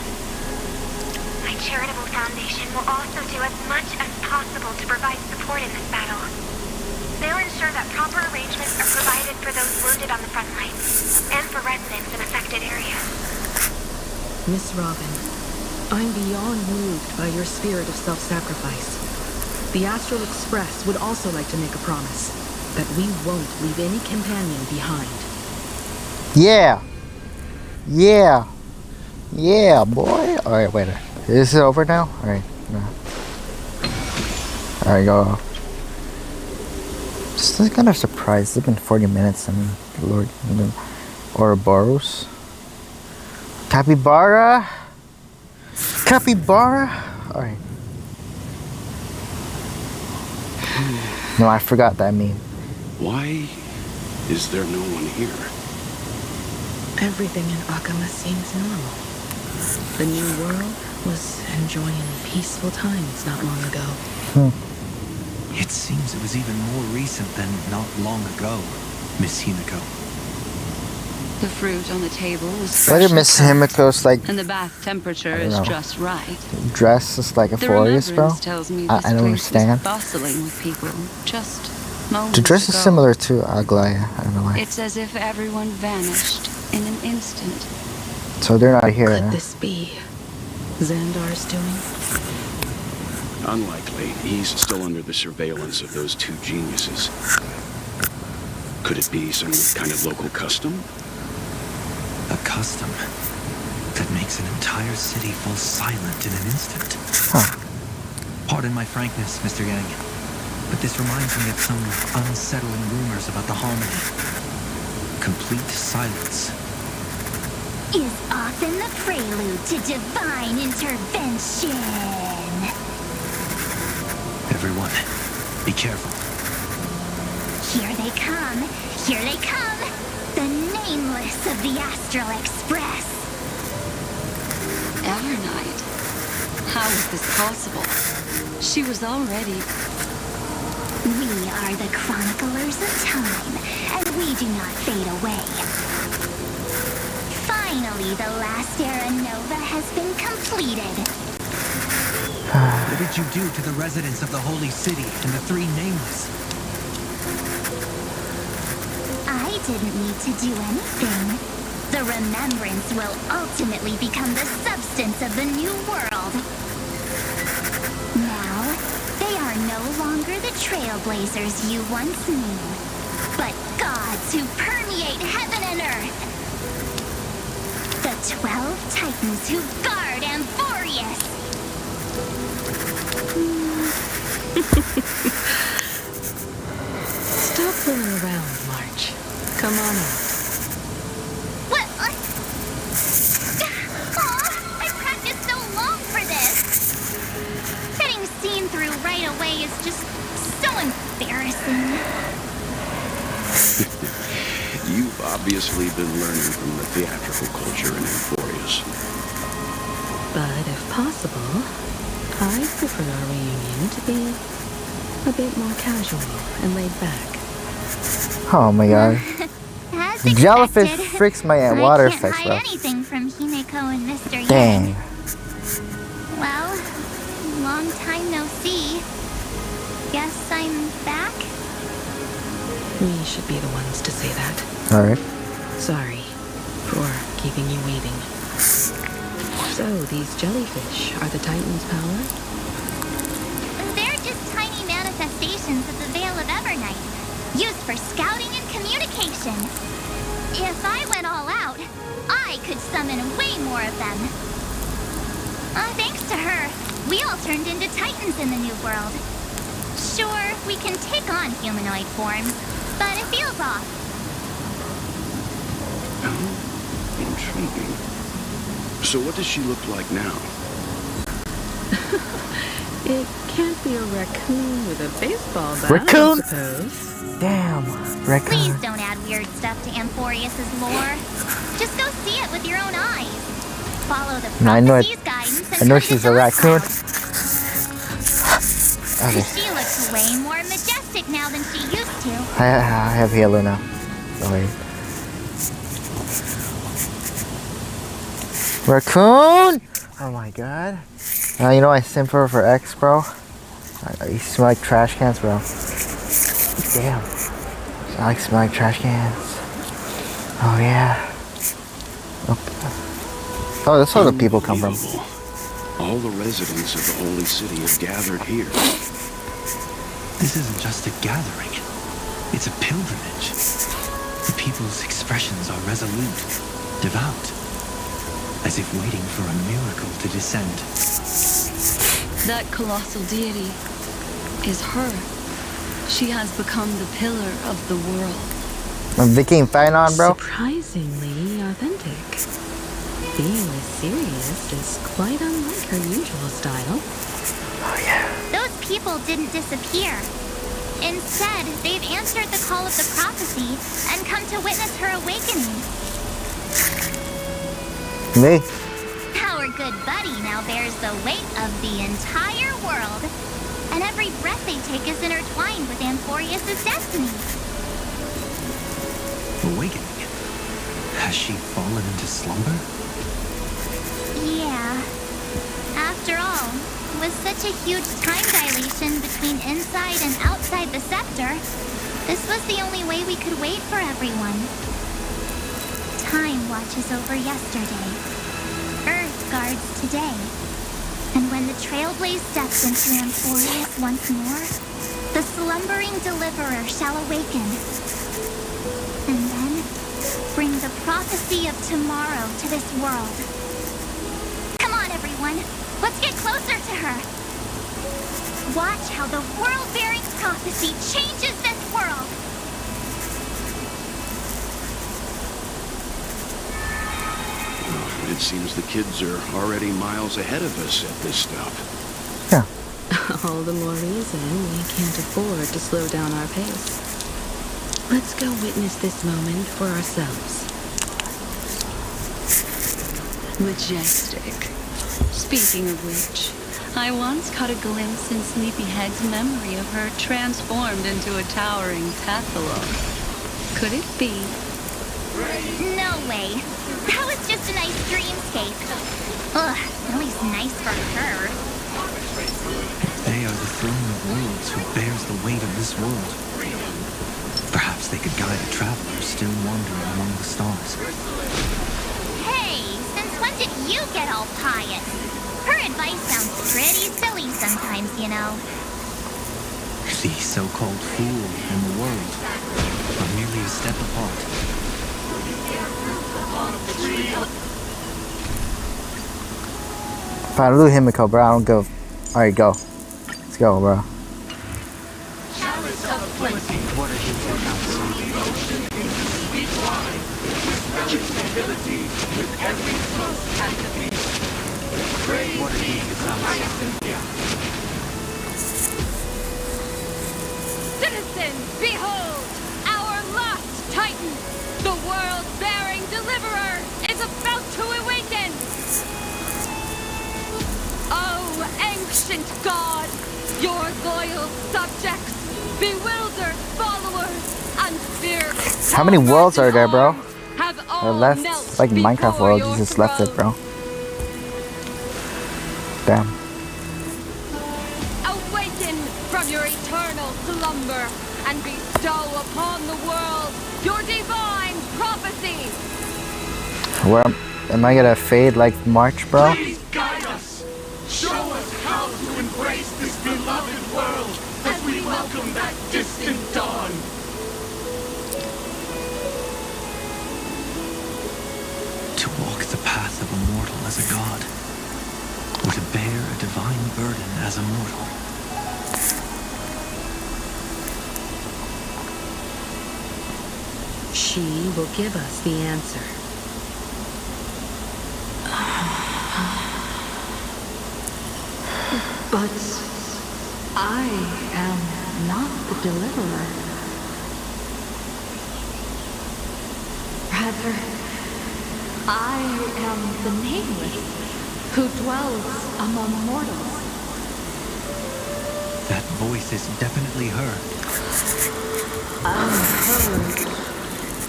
My charitable foundation will also do as much as possible to provide support in this battle. They'll ensure that proper arrangements are provided for those wounded on the front lines, and for residents in affected areas. Miss Robin, I'm beyond moved by your spirit of self-sacrifice. The Astral Express would also like to make a promise that we won't leave any companion behind. Yeah. Yeah. Yeah, boy. Alright, wait. Is this over now? Alright. No. Alright, go. Just kind of surprised. It's been 40 minutes. I mean, Lord. Ouroboros. Capybara? Capybara? Alright. No, I forgot that meme. Why is there no one here? Everything in Akama seems normal. The new world was enjoying peaceful times not long ago. It seems it was even more recent than not long ago, Miss Himiko. The fruit on the table is Why did freshly Miss cut, Himiko's like and the bath temperature is know. just right. dress is like a The Furious, bro? remembrance tells me this I don't place was understand. bustling with people just moments The dress is ago. similar to Aglaya. I don't know why. It's as if everyone vanished in an instant. So they're not here. Could this be Xandar's doing? Unlikely. He's still under the surveillance of those two geniuses. Could it be some kind of local custom? A custom that makes an entire city fall silent in an instant. Huh. Pardon my frankness, Mr. Yang, but this reminds me of some unsettling rumors about the harmony. Complete silence. Is often the prelude to divine intervention. Everyone, be careful. Here they come. Here they come. The nameless of the Astral Express. Evernight? How is this possible? She was already... We are the chroniclers of time, and we do not fade away. Finally, the last era Nova has been completed. What did you do to the residents of the Holy City and the Three Nameless? I didn't need to do anything. The remembrance will ultimately become the substance of the new world. Now, they are no longer the trailblazers you once knew, but gods who permeate heaven and earth. The 12 Titans who guard Amphorius. Stop fooling around, March. Come on out. What? Aw, I practiced so long for this. Getting seen through right away is just so embarrassing. You've obviously been learning from the theatrical culture in Amphorius. But if possible, I prefer our reunion to be a bit more casual and laid back. Oh my god. As Jellyfish expected, freaks my water I can't effects, hide bro. anything from Himeko and Mr. Yang. Dang. Well, long time no see. Guess I'm back? We should be the ones to say that. Alright. Sorry for keeping you waiting. So, these jellyfish are the Titan's power? They're just tiny manifestations of the Veil of Evernight, used for scouting and communication. If I went all out, I could summon way more of them. Thanks to her, we all turned into Titans in the New World. Sure, we can take on humanoid forms, but it feels off. Oh, intriguing. So what does she look like now? It can't be a raccoon with a baseball bat, Raccoon? I suppose. Damn. Raccoon. Please don't add weird stuff to Amphorius' lore. Just go see it with your own eyes. Follow the I know it. prophecy's guidance and I know come to she's a Dawn raccoon. Cloud. Okay. She looks way more majestic now than she used to. I have Halo now. Oh, wait. Raccoon! Oh my god. You know I simp for X, bro. You smell like trash cans, bro. Damn. I like smell like trash cans. Oh yeah. Oh, that's where the people come from. All the residents of the Holy City have gathered here. This isn't just a gathering. It's a pilgrimage. The people's expressions are resolute, devout, as if waiting for a miracle to descend. That colossal deity is her. She has become the pillar of the world. Vicky fighting on, bro. Surprisingly authentic. Being this serious is quite unlike her usual style. Oh yeah. Those people didn't disappear. Instead, they've answered the call of the prophecy and come to witness her awakening. Me. Our good buddy now bears the weight of the entire world. And every breath they take is intertwined with Amphorius' destiny. Awakening? Has she fallen into slumber? Yeah. After all, with such a huge time dilation between inside and outside the scepter, this was the only way we could wait for everyone. Time watches over yesterday. Earth guards today. And when the Trailblaze steps into Amphorius once more, the slumbering deliverer shall awaken. And then, bring the prophecy of tomorrow to this world. Come on, everyone. Let's get closer to her. Watch how the world-bearing prophecy changes this world. It seems the kids are already miles ahead of us at this stop. Yeah. All the more reason we can't afford to slow down our pace. Let's go witness this moment for ourselves. Majestic. Speaking of which, I once caught a glimpse in Sleepyhead's memory of her transformed into a towering tathalon. Could it be? No way. That was just a nice dreamscape. Ugh, at least nice for her. They are the throne of worlds who bears the weight of this world. Perhaps they could guide a traveler still wandering among the stars. Hey, since when did you get all pious? Her advice sounds pretty silly sometimes, you know. The so-called fool and the world are merely a step apart. Fine, I'll do Himiko, bro. I don't go. Alright, go. Let's go, bro. Citizens, behold! Our lost Titan, the world-bearing deliverer, is about to awaken! Oh, ancient god, your loyal subjects, bewildered followers, and fearless... How many worlds are there, bro? Have Or all left? knelt It's like Minecraft before world. your You just left it, throne. bro. Damn. Awaken from your eternal slumber and bestow upon the world your divine prophecy. Where am I gonna fade like March, bro? Please guide us. Show us how to embrace this beloved world as we welcome that distant dawn. To walk the path of a mortal as a god, or to bear a divine burden as a mortal. She will give us the answer. But I am not the deliverer. Rather, I am the Nameless, who dwells among mortals. That voice is definitely her. I heard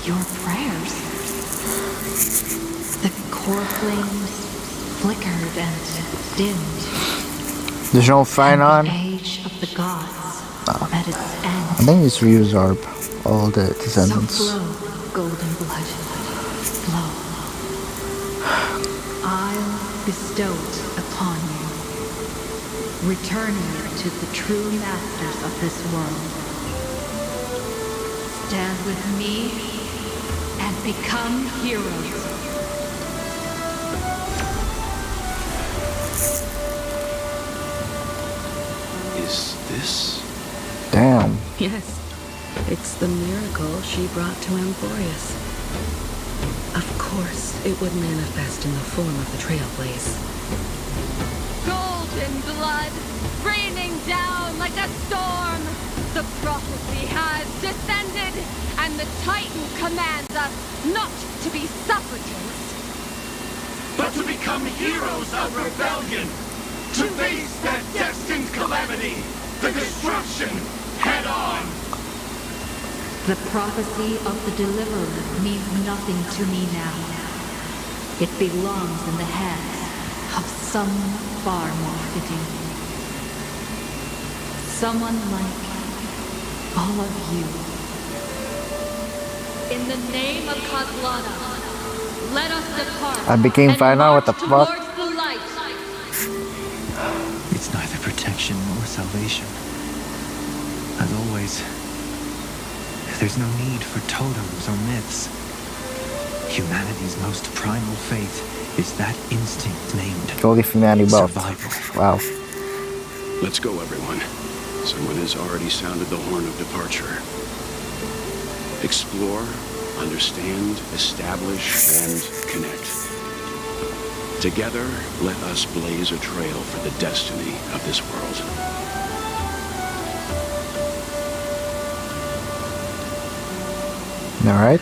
your prayers. The core flames flickered and dimmed. There's no fight on. The age of the gods at its end. I think it's Ryu's orb. All the descendants. So flow, golden blood. Flow. I'll bestow it upon you, returning it to the true masters of this world. Stand with me and become heroes. Is this? Damn. Yes, it's the miracle she brought to Amphorius. Of course, it would manifest in the form of the Trailblaze. Golden blood, raining down like a storm. The prophecy has descended, and the Titan commands us not to be supplicants, but to become heroes of rebellion, to face that destined calamity, the destruction, head on. The prophecy of the Deliverer means nothing to me now. It belongs in the hands of someone far more fitting. Someone like all of you. In the name of Kozlana, let us depart. I became final. What the fuck? towards the light. It's neither protection nor salvation. As always, there's no need for totems or myths. Humanity's most primal faith is that instinct named Only humanity both. survival. Wow. Let's go, everyone. Someone has already sounded the horn of departure. Explore, understand, establish, and connect. Together, let us blaze a trail for the destiny of this world. Alright.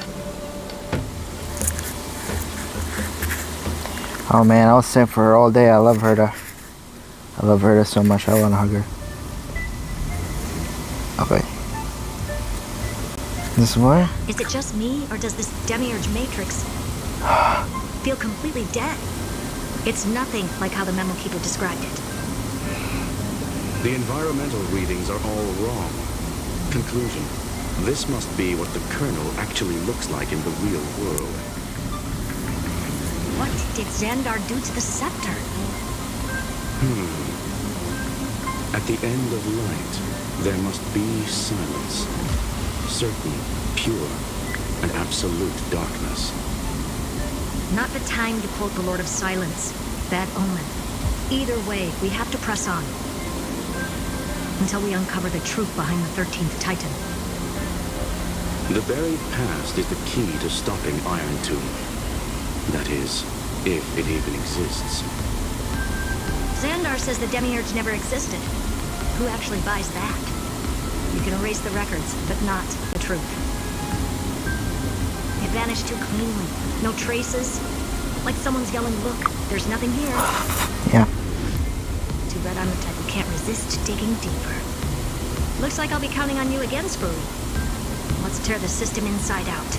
Oh man, I was sitting for her all day. I love her so much. I wanna hug her. Okay. This way? Is it just me, or does this demiurge matrix feel completely dead? It's nothing like how the memo keeper described it. The environmental readings are all wrong. Conclusion. This must be what the kernel actually looks like in the real world. What did Xandar do to the scepter? At the end of light, there must be silence. Certain, pure, and absolute darkness. Not the time to quote the Lord of Silence. Bad omen. Either way, we have to press on. Until we uncover the truth behind the 13th Titan. The buried past is the key to stopping Iron Tomb. That is, if it even exists. Xandar says the demiurge never existed. Who actually buys that? You can erase the records, but not the truth. It vanished too cleanly. No traces. Like someone's yelling, look, there's nothing here. Yeah. Too bad I'm the type who can't resist digging deeper. Looks like I'll be counting on you again, Spoolie. Let's tear the system inside out.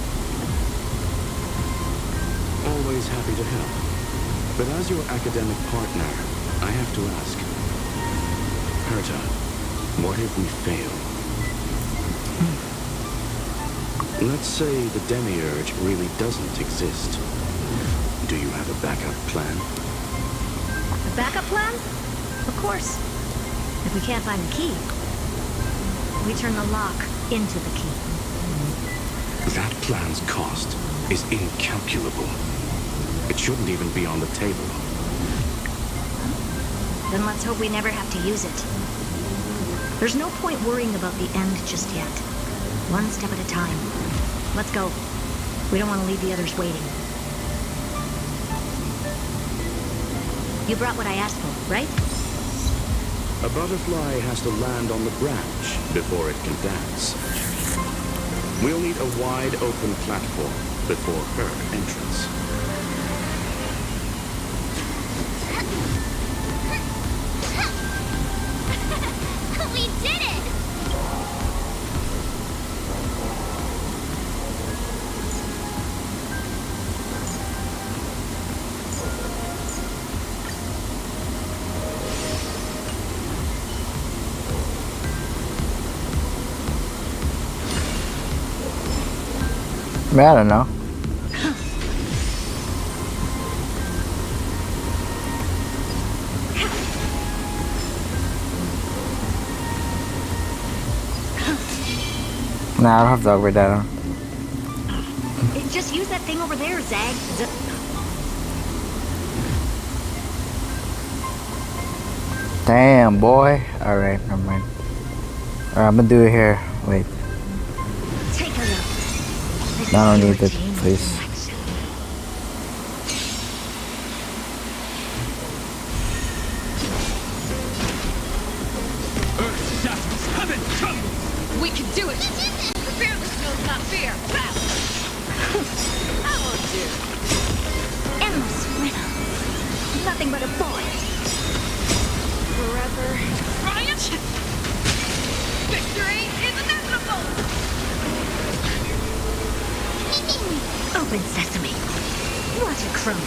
Always happy to help. But as your academic partner, I have to ask. Herta, what if we fail? Let's say the demiurge really doesn't exist. Do you have a backup plan? A backup plan? Of course. If we can't find the key, we turn the lock into the key. That plan's cost is incalculable. It shouldn't even be on the table. Then let's hope we never have to use it. There's no point worrying about the end just yet. One step at a time. Let's go. We don't want to leave the others waiting. You brought what I asked for, right? A butterfly has to land on the branch before it can dance. We'll need a wide open platform before her entrance. Man, I don't know. Nah, I don't have to upgrade that on. Just use that thing over there, Zag. Damn, boy. Alright, never mind. Alright, I'm gonna do it here. Wait. Take a look. I don't need it, please. We can do it! Fearlessness, not fear! I won't do. Endless rhythm. Nothing but a void. Forever. Triumph! Victory is inevitable! Open sesame. What a crumb.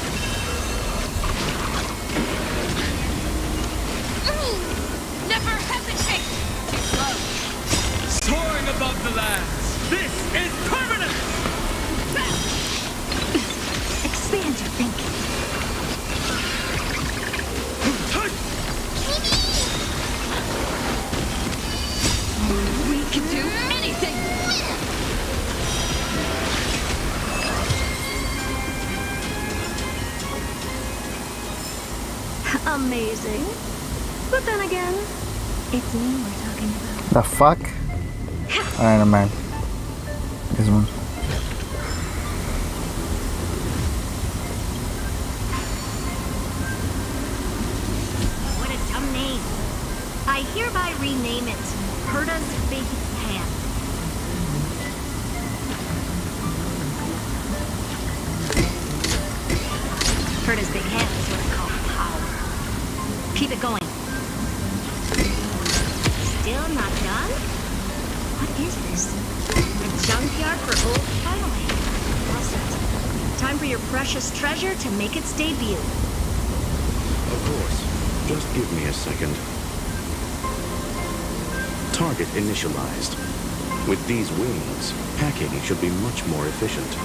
Never hesitate! Soaring above the lands. This is permanent! Expand your thinking. We can do anything! Amazing. But then again, it's me we're talking about. The fuck? Alright, never mind. This one. What a dumb name. I hereby rename it Herta's Big Hand. Herta's Big Hand is what I call power. Keep it going. Still not done? What is this? A junkyard for old filing. Well set. Time for your precious treasure to make its debut. Of course. Just give me a second. Target initialized. With these wings, hacking should be much more efficient.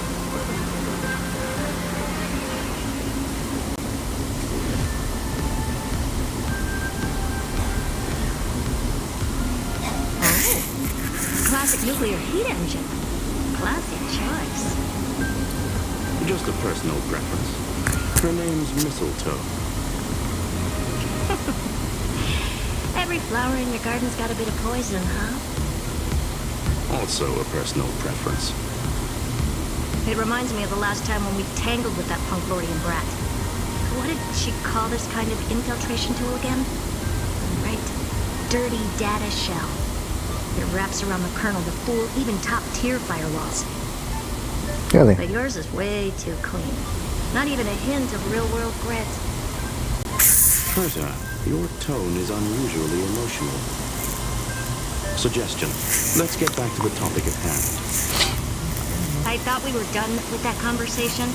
Classic nuclear heat engine. Classy choice. Just a personal preference. Her name's Mistletoe. Every flower in your garden's got a bit of poison, huh? Also a personal preference. It reminds me of the last time when we tangled with that Punklorian brat. What did she call this kind of infiltration tool again? Right. Dirty data shell. It wraps around the kernel to fool even top-tier firewalls. Really? But yours is way too clean. Not even a hint of real-world grit. Herta, your tone is unusually emotional. Suggestion. Let's get back to the topic at hand. I thought we were done with that conversation.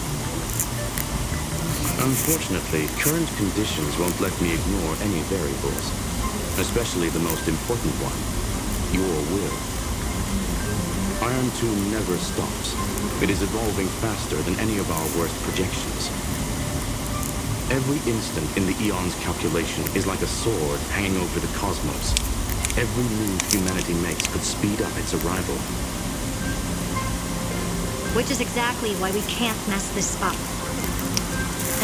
Unfortunately, current conditions won't let me ignore any variables. Especially the most important one. Your will. Iron Tomb never stops. It is evolving faster than any of our worst projections. Every instant in the Eon's calculation is like a sword hanging over the cosmos. Every move humanity makes could speed up its arrival. Which is exactly why we can't mess this up.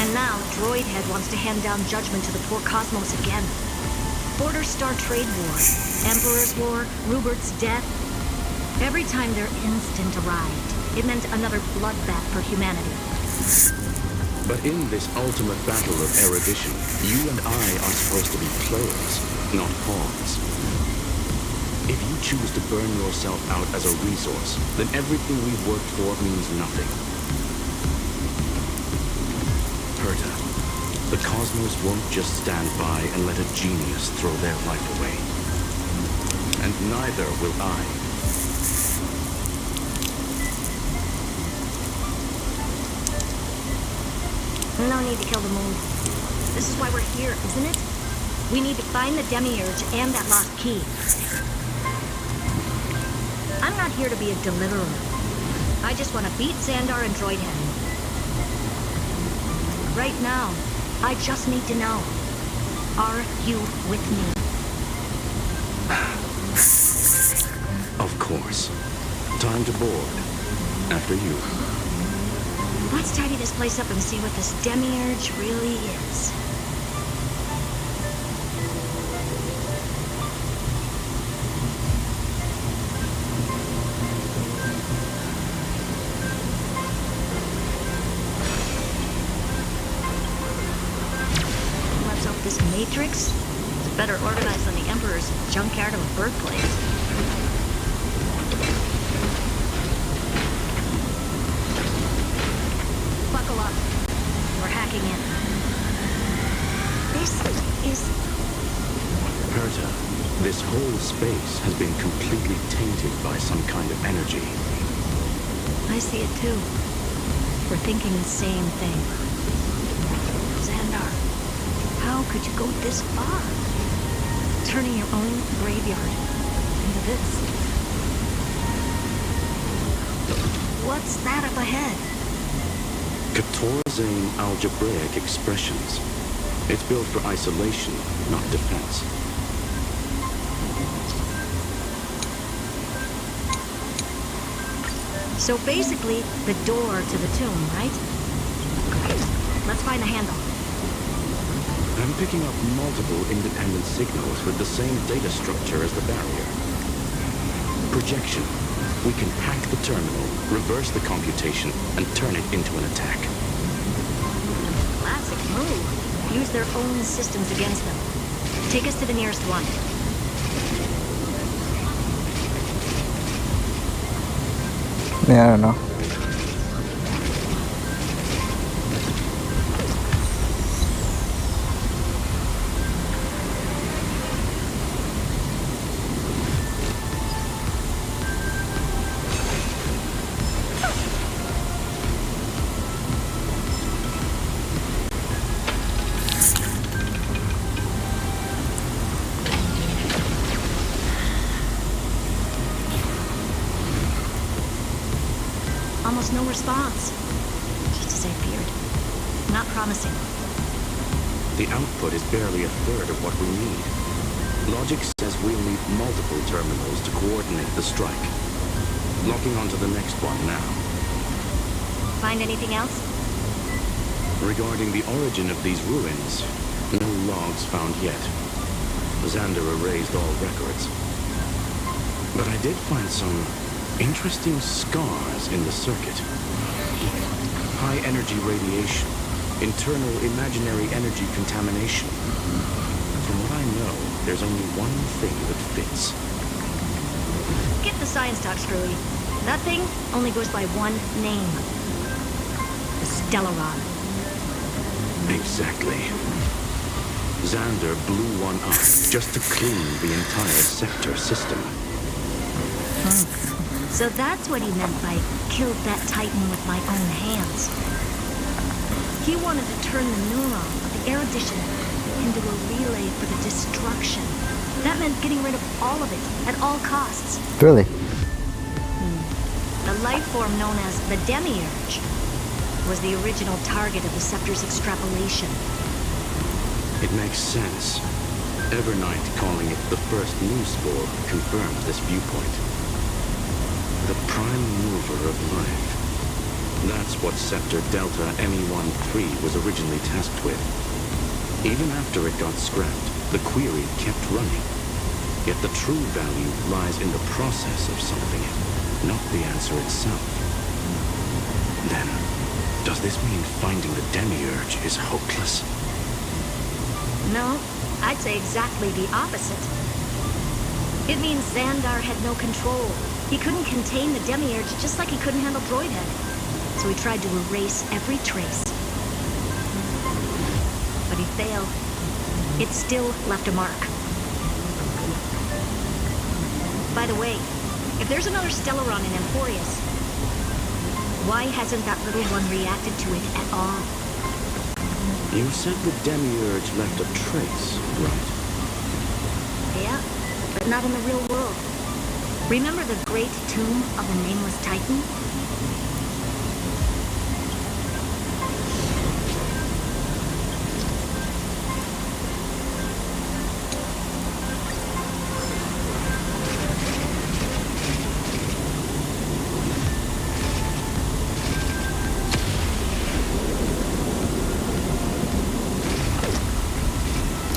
And now, Droidhead wants to hand down judgment to the poor cosmos again. Border Star Trade War, Emperor's War, Rupert's death. Every time their instant arrived, it meant another bloodbath for humanity. But in this ultimate battle of erudition, you and I are supposed to be players, not pawns. If you choose to burn yourself out as a resource, then everything we've worked for means nothing. Herta, the cosmos won't just stand by and let a genius throw their life away. And neither will I. No need to kill the moon. This is why we're here, isn't it? We need to find the Demiurge and that lost key. I'm not here to be a deliverer. I just want to beat Xandar and Droidhead. Right now, I just need to know. Are you with me? Of course. Time to board. After you. Let's tidy this place up and see what this demiurge really is. Let's hope this matrix is better organized than the Emperor's junkyard of a birthplace. Buckle up. We're hacking in. This is... Herta, this whole space has been completely tainted by some kind of energy. I see it too. We're thinking the same thing. Xandar, how could you go this far? Turning your own graveyard into this. What's that up ahead? Katorzane algebraic expressions. It's built for isolation, not defense. So basically, the door to the tomb, right? Let's find the handle. I'm picking up multiple independent signals with the same data structure as the barrier. Projection. We can hack the terminal, reverse the computation, and turn it into an attack. Classic move. Use their own systems against them. Take us to the nearest one. Yeah, I don't know. Almost no response. Just as I feared. Not promising. The output is barely a third of what we need. Logic says we'll need multiple terminals to coordinate the strike. Locking onto the next one now. Find anything else? Regarding the origin of these ruins, no logs found yet. Xander erased all records. But I did find some interesting scars in the circuit. High energy radiation, internal imaginary energy contamination. From what I know, there's only one thing that fits. Get the science talk, Screwy. That thing only goes by one name. The Stellaron. Exactly. Xander blew one up just to clean the entire sector system. So that's what he meant by killed that Titan with my own hands. He wanted to turn the neuron of the erudition into a relay for the destruction. That meant getting rid of all of it at all costs. Really? The life form known as the Demiurge was the original target of the Scepter's extrapolation. It makes sense. Evernight calling it the first new spore confirms this viewpoint. The prime mover of life. That's what Scepter Delta ME-13 was originally tasked with. Even after it got scrapped, the query kept running. Yet the true value lies in the process of something, not the answer itself. Then, does this mean finding the Demiurge is hopeless? No, I'd say exactly the opposite. It means Xandar had no control. He couldn't contain the Demiurge just like he couldn't handle Droidhead. So he tried to erase every trace. But he failed. It still left a mark. By the way, if there's another Stellaron in Emporius, why hasn't that little one reacted to it at all? You said the Demiurge left a trace, right? Yeah, but not in the real world. Remember the great tomb of the Nameless Titan?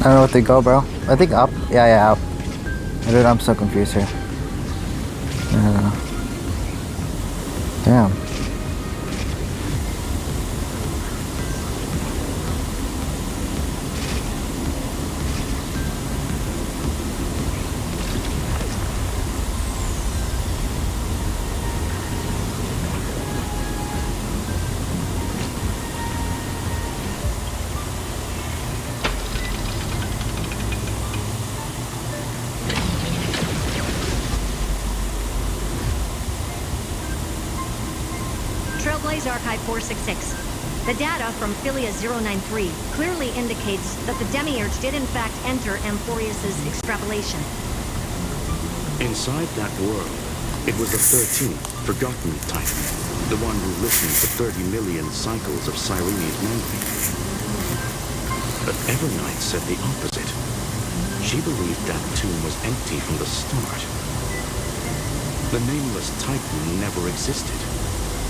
don't know what they go, bro. I think up. Yeah, up. Dude, I'm so confused here. Damn. Trailblaze Archive 466. The data from Philia 093 clearly indicates that the Demiurge did in fact enter Amphorius's extrapolation. Inside that world, it was the 13th, forgotten Titan, the one who listened to 30 million cycles of Cyrene's memory. But Evernight said the opposite. She believed that tomb was empty from the start. The nameless Titan never existed.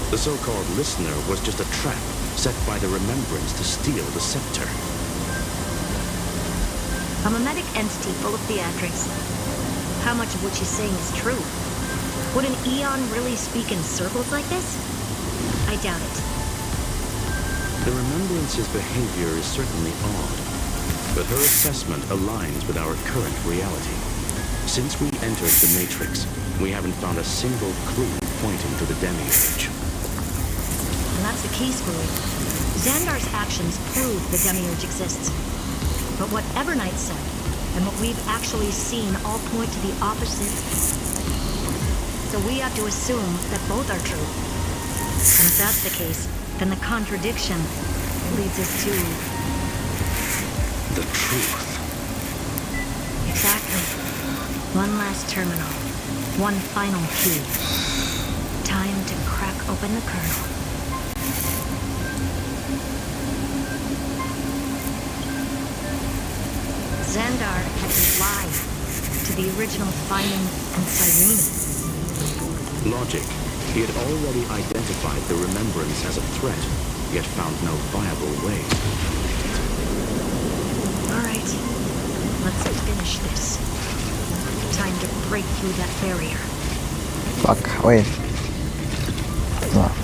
The so-called listener was just a trap set by the Remembrance to steal the scepter. A mimetic entity full of theatrics. How much of what she's saying is true? Would an Eon really speak in circles like this? I doubt it. The Remembrance's behavior is certainly odd, but her assessment aligns with our current reality. Since we entered the Matrix, we haven't found a single clue pointing to the Demiurge. And that's the key, Screwy. Xandar's actions prove the Demiurge exists. But what Evernight said, and what we've actually seen all point to the opposite. So we have to assume that both are true. And if that's the case, then the contradiction leads us to... the truth. Exactly. One last terminal. One final key. Time to crack open the kernel. Xandar had lied to the original Finan and Cyrene. Logic. He had already identified the Remembrance as a threat, yet found no viable way. All right. Let's finish this. Time to break through that barrier. Fuck, wait. Oh.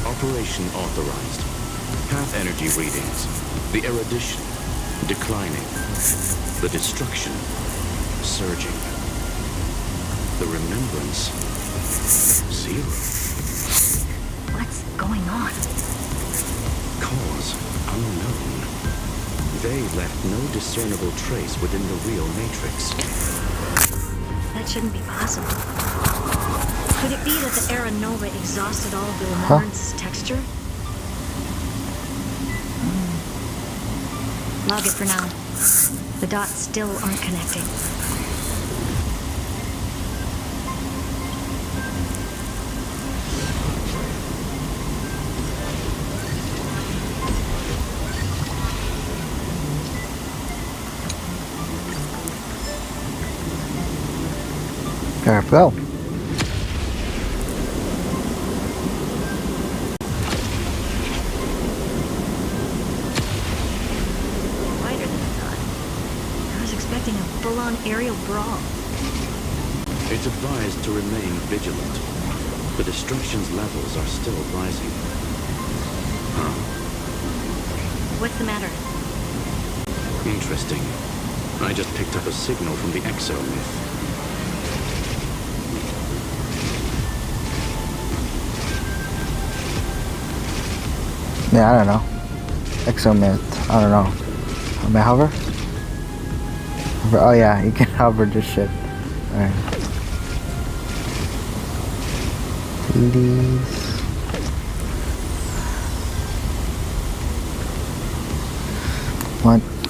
Operation authorized. Path energy readings. The erudition. Declining. The destruction. Surging. The remembrance. Zero. What's going on? Cause unknown. They left no discernible trace within the real Matrix. That shouldn't be possible. Could it be that the Era Nova exhausted all of the Remembrance's texture? Log it for now. The dots still aren't connecting. There we go. Full-on aerial brawl. It's advised to remain vigilant. The destruction's levels are still rising. Huh? What's the matter? Interesting. I just picked up a signal from the exo-myth. Yeah, I don't know. Exo-myth. I don't know. May I hover? Oh yeah, you can hover this shit. Alright. Please.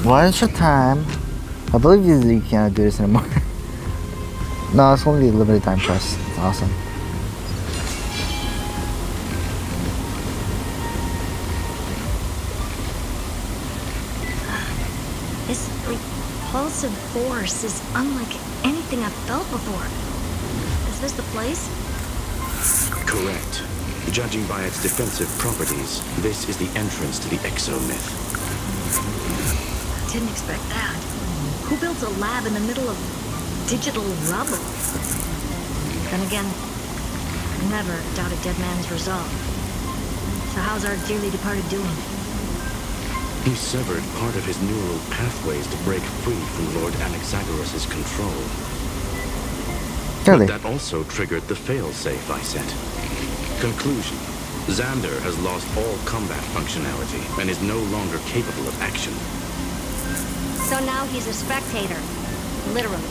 What is your time? I believe you can't do this anymore. No, it's only a limited time quest. It's awesome. repulsive force is unlike anything I've felt before. Is this the place? Correct. Judging by its defensive properties, this is the entrance to the exomyth. Didn't expect that. Who builds a lab in the middle of digital rubble? Then again, I never doubt a dead man's resolve. So how's our dearly departed doing? He severed part of his neural pathways to break free from Lord Anaxagoras' control. Really? But that also triggered the failsafe I set. Conclusion. Xander has lost all combat functionality and is no longer capable of action. So now he's a spectator. Literally.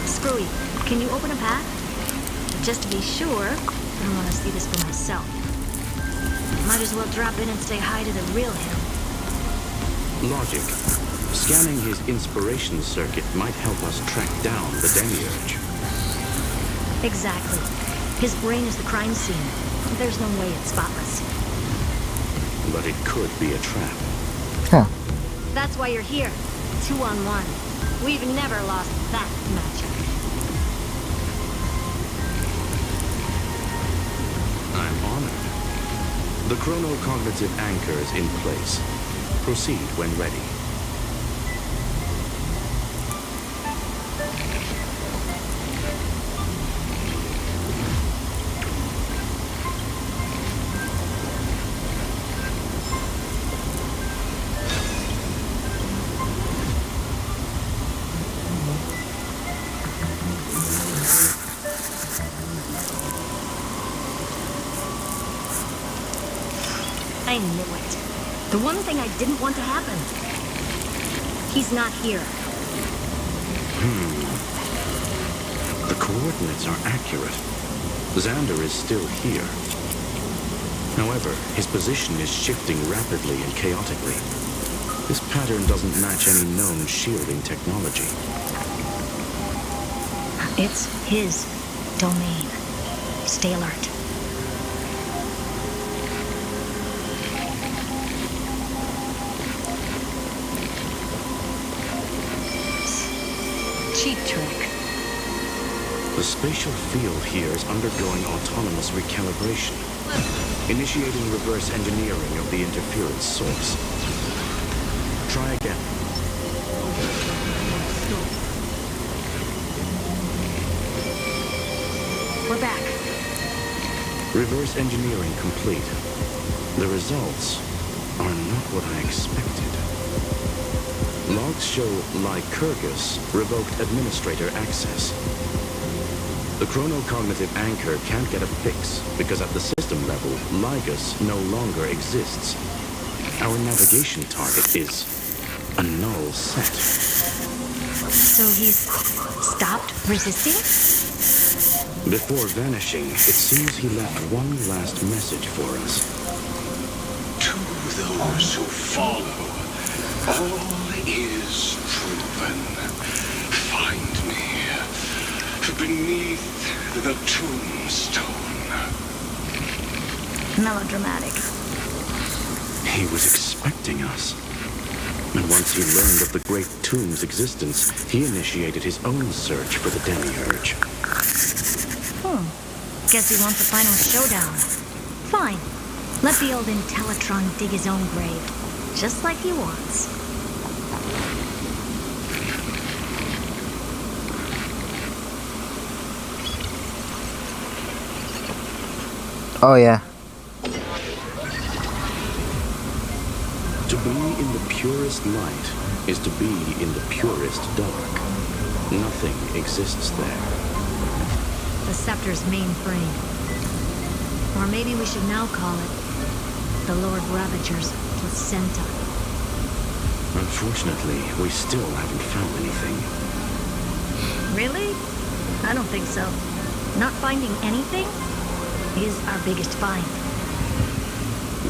Screwy, can you open a path? Just to be sure, I want to see this for myself. Might as well drop in and say hi to the real him. Logic. Scanning his inspiration circuit might help us track down the Demiurge. Exactly. His brain is the crime scene. There's no way it's spotless. But it could be a trap. Huh. That's why you're here. 2-on-1. We've never lost that matchup. I'm honored. The chronocognitive anchor is in place. Proceed when ready. I knew it. The one thing I didn't want to happen. He's not here. The coordinates are accurate. Xander is still here. However, his position is shifting rapidly and chaotically. This pattern doesn't match any known shielding technology. It's his domain. Stay alert. Cheap trick. The spatial field here is undergoing autonomous recalibration, initiating reverse engineering of the interference source. Try again. We're back. Reverse engineering complete. The results are not what I expected. Logs show Lycurgus revoked administrator access. The chronocognitive anchor can't get a fix because at the system level, Lygus no longer exists. Our navigation target is a null set. So he's stopped resisting? Before vanishing, it seems he left one last message for us. To those who follow, all is proven. Find me beneath the tombstone. Melodramatic. He was expecting us. And once he learned of the Great Tomb's existence, he initiated his own search for the Demiurge. Guess he wants a final showdown. Fine. Let the old Intellitron dig his own grave. Just like he wants. Oh, yeah. To be in the purest light is to be in the purest dark. Nothing exists there. The Scepter's mainframe. Or maybe we should now call it the Lord Ravager's placenta. Unfortunately, we still haven't found anything. Really? I don't think so. Not finding anything is our biggest find.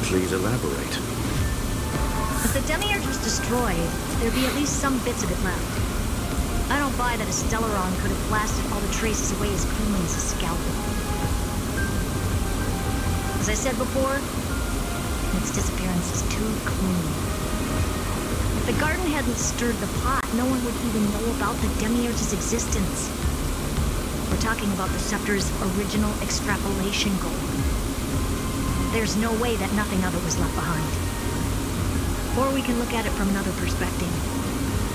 Please elaborate. If the Demiurge was destroyed, there'd be at least some bits of it left. I don't buy that a Stellaron could have blasted all the traces away as cleanly as a scalpel. As I said before, its disappearance is too clean. If the garden hadn't stirred the pot, no one would even know about the Demiurge's existence. We're talking about the Scepter's original extrapolation goal. There's no way that nothing of it was left behind. Or we can look at it from another perspective.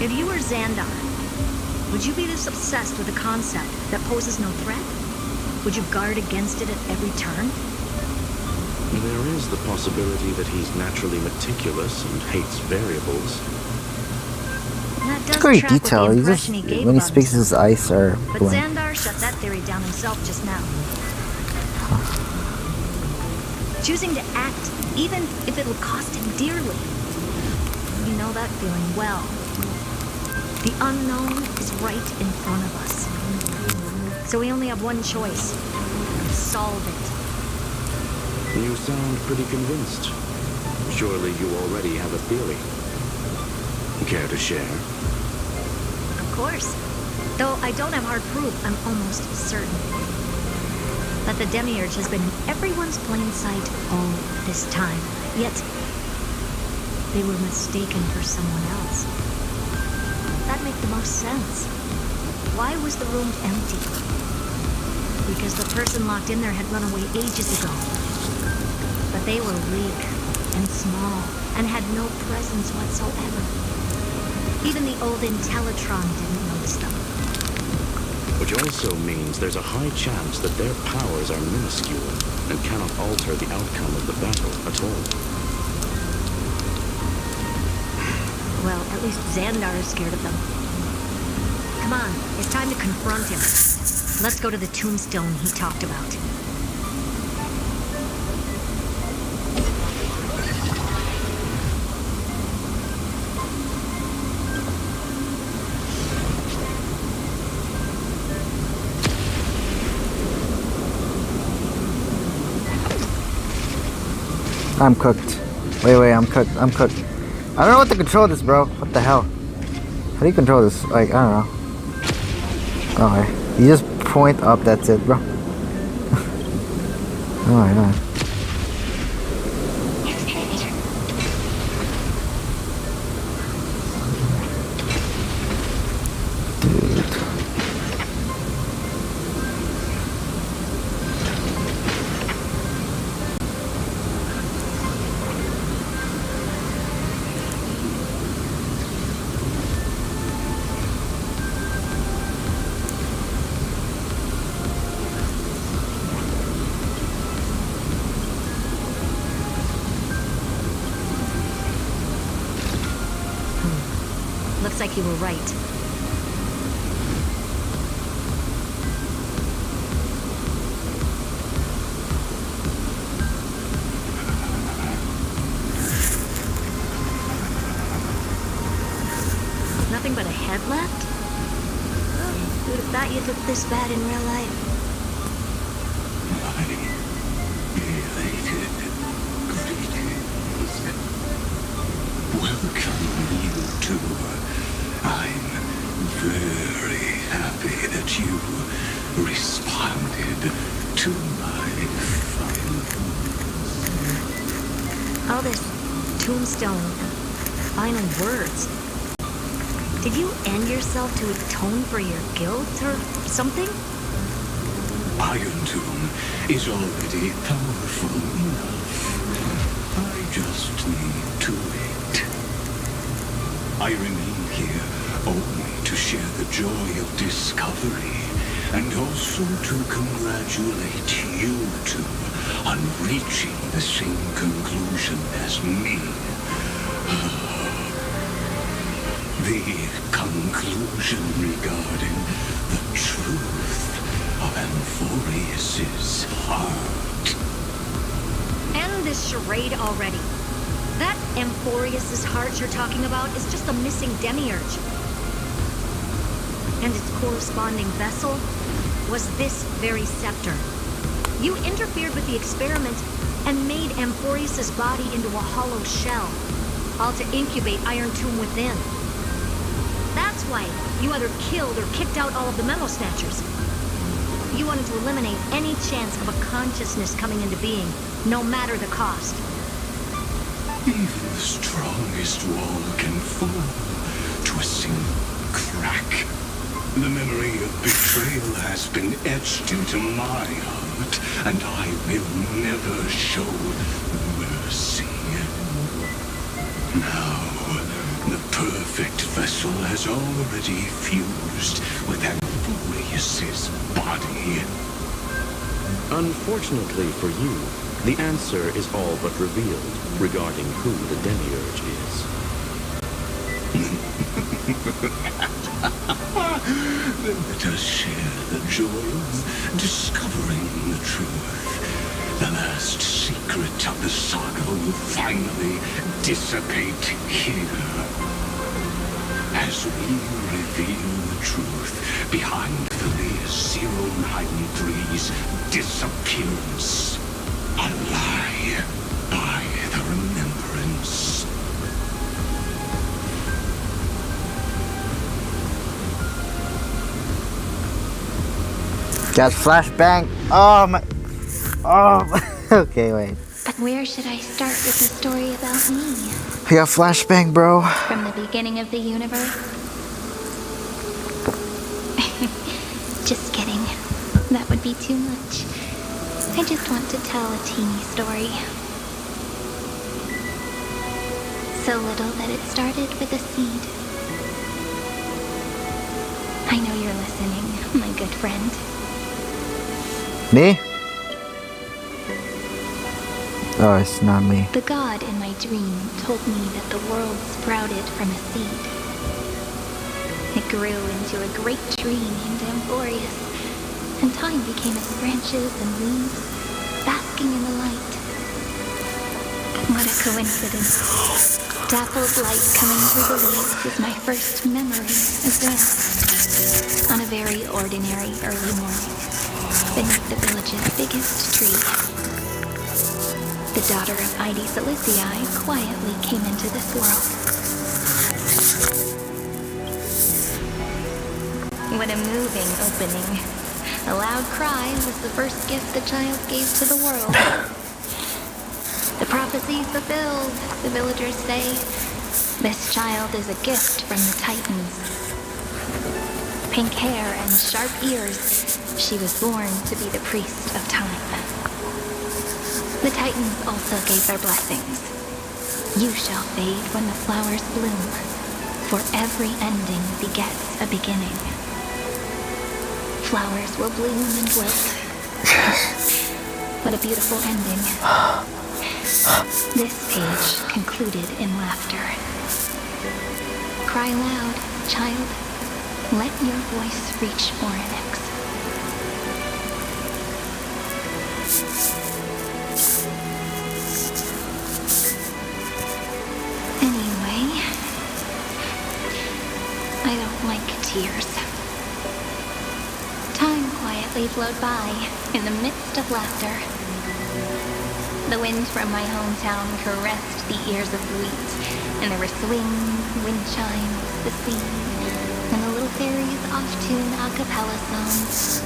If you were Xandar, would you be this obsessed with a concept that poses no threat? Would you guard against it at every turn? There is the possibility that he's naturally meticulous and hates variables. That does Great track with detail. the He just impression he gave when he about speaks, his eyes are But blank. Xandar shut that theory down himself just now. Choosing to act, even if it'll cost him dearly. You know that feeling well. The unknown is right in front of us. So we only have one choice. Solve it. You sound pretty convinced. Surely you already have a theory. Care to share? Of course. Though I don't have hard proof, I'm almost certain that the Demiurge has been in everyone's plain sight all this time. Yet, they were mistaken for someone else. That makes the most sense. Why was the room empty? Because the person locked in there had run away ages ago. But they were weak and small and had no presence whatsoever. Even the old Intellitron didn't notice them. Which also means there's a high chance that their powers are minuscule and cannot alter the outcome of the battle at all. Well, at least Xandar is scared of them. Come on, it's time to confront him. Let's go to the tombstone he talked about. I'm cooked. Wait, I'm cooked. I'm cooked. I don't know what to control this, bro. What the hell? How do you control this? Like, I don't know. Okay. You just point up, that's it, bro. Oh my god. Looks like you were right. Nothing but a head left? Oh, who'd have thought you'd look this bad in real life? My belated greetings. Welcome, you two. I'm very happy that you responded to my final. All this tombstone, final words. Did you end yourself to atone for your guilt or something? Iron Tomb is already powerful enough. I just need to wait. I remain here only to share the joy of discovery and also to congratulate you two on reaching the same conclusion as me. The conclusion regarding the truth of Amphorius's heart. End this charade already. That Amphorius's heart you're talking about is just a missing demiurge. And its corresponding vessel was this very scepter. You interfered with the experiment and made Amphorius's body into a hollow shell, all to incubate Iron Tomb within. That's why you either killed or kicked out all of the Memo Snatchers. You wanted to eliminate any chance of a consciousness coming into being, no matter the cost. Even the strongest wall can fall to a single crack. The memory of betrayal has been etched into my heart, and I will never show mercy. Now, the perfect vessel has already fused with Amphorius's body. Unfortunately for you, the answer is all but revealed regarding who the Demiurge is. Then let us share the joy of discovering the truth. The last secret of the saga will finally dissipate here. As we reveal the truth behind Philius 093's disappearance. A lie by the remembrance. Got flashbang. Oh my. Oh. Okay, wait. But where should I start with the story about me? I got flashbang, bro. From the beginning of the universe? Just kidding. That would be too much. I just want to tell a teeny story. So little that it started with a seed. I know you're listening, my good friend. Me? Oh, it's not me. The god in my dream told me that the world sprouted from a seed. It grew into a great tree named Amphorius, and time became its branches and leaves, basking in the light. What a coincidence. Dappled light coming through the leaves is my first memory as well. On a very ordinary early morning, beneath the village's biggest tree, the daughter of Heidi Silicii quietly came into this world. What a moving opening. A loud cry was the first gift the child gave to the world. The prophecy's fulfilled, the villagers say. This child is a gift from the Titans. Pink hair and sharp ears, she was born to be the priest of time. The Titans also gave their blessings. You shall fade when the flowers bloom, for every ending begets a beginning. Flowers will bloom and wilt. What a beautiful ending. This page concluded in laughter. Cry loud, child. Let your voice reach Oryx. Anyway, I don't like tears. Time quietly flowed by in the midst of laughter. The wind from my hometown caressed the ears of wheat, and there were swings, wind chimes, the sea, and the little fairies off-tune a cappella songs.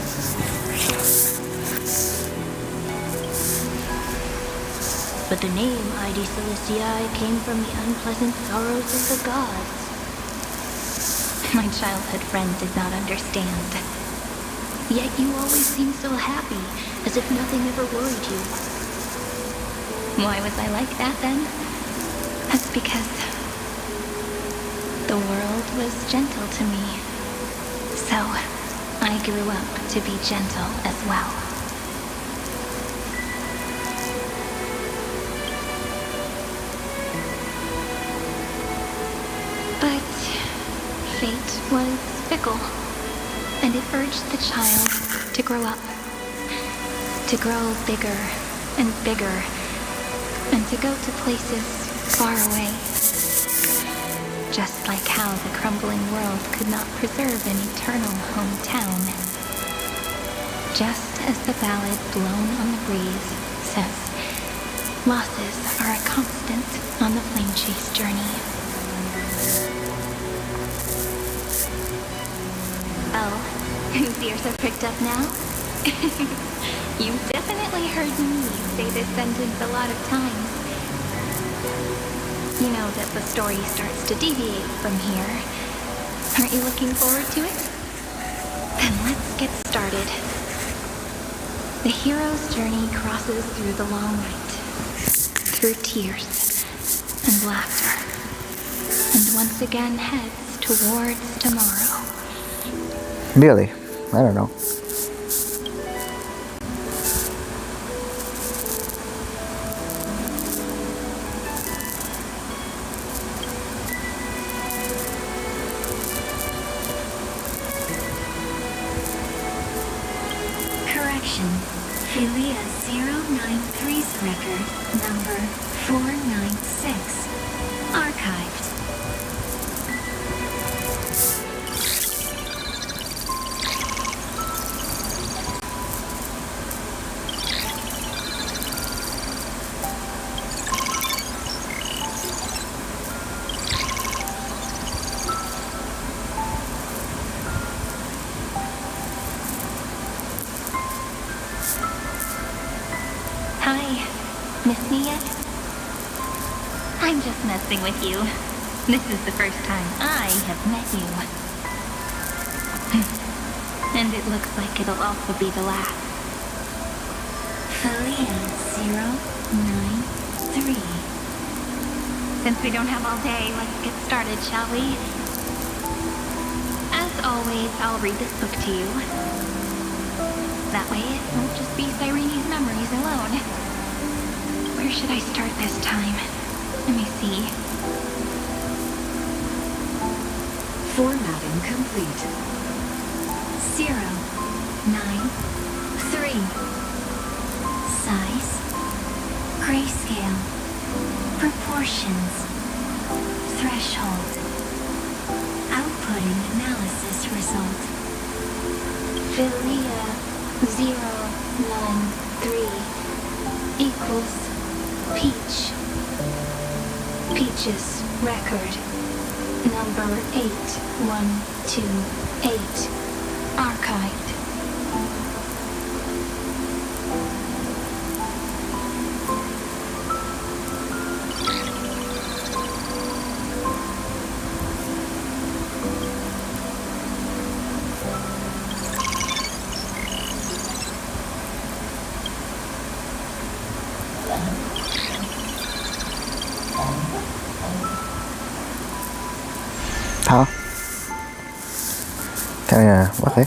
But the name Heidi Silicii came from the unpleasant sorrows of the gods. My childhood friend did not understand. Yet you always seemed so happy, as if nothing ever worried you. Why was I like that then? That's because the world was gentle to me. So I grew up to be gentle as well. But fate was fickle, and it urged the child to grow up, to grow bigger and bigger, and to go to places far away. Just like how the crumbling world could not preserve an eternal hometown. Just as the ballad blown on the breeze says, losses are a constant on the flame chase journey. Oh, whose ears are pricked up now? You've definitely heard me say this sentence a lot of times. You know that the story starts to deviate from here. Aren't you looking forward to it? Then let's get started. The hero's journey crosses through the long night, through tears and laughter, and once again heads towards tomorrow. Really? I don't know. Correction. Philia 093's record, number 496. Archived. Hi. Miss me yet? I'm just messing with you. This is the first time I have met you. And it looks like it'll also be the last. Philia 093. Since we don't have all day, let's get started, shall we? As always, I'll read this book to you. That way, it won't just be Cyrene's memories alone. Where should I start this time? Let me see. Formatting complete. 093. Size. Grayscale. Proportions. Threshold. Outputting analysis result. Philia 093 equals Peach. Peach's record. Number 8128. Archived. Huh? Okay.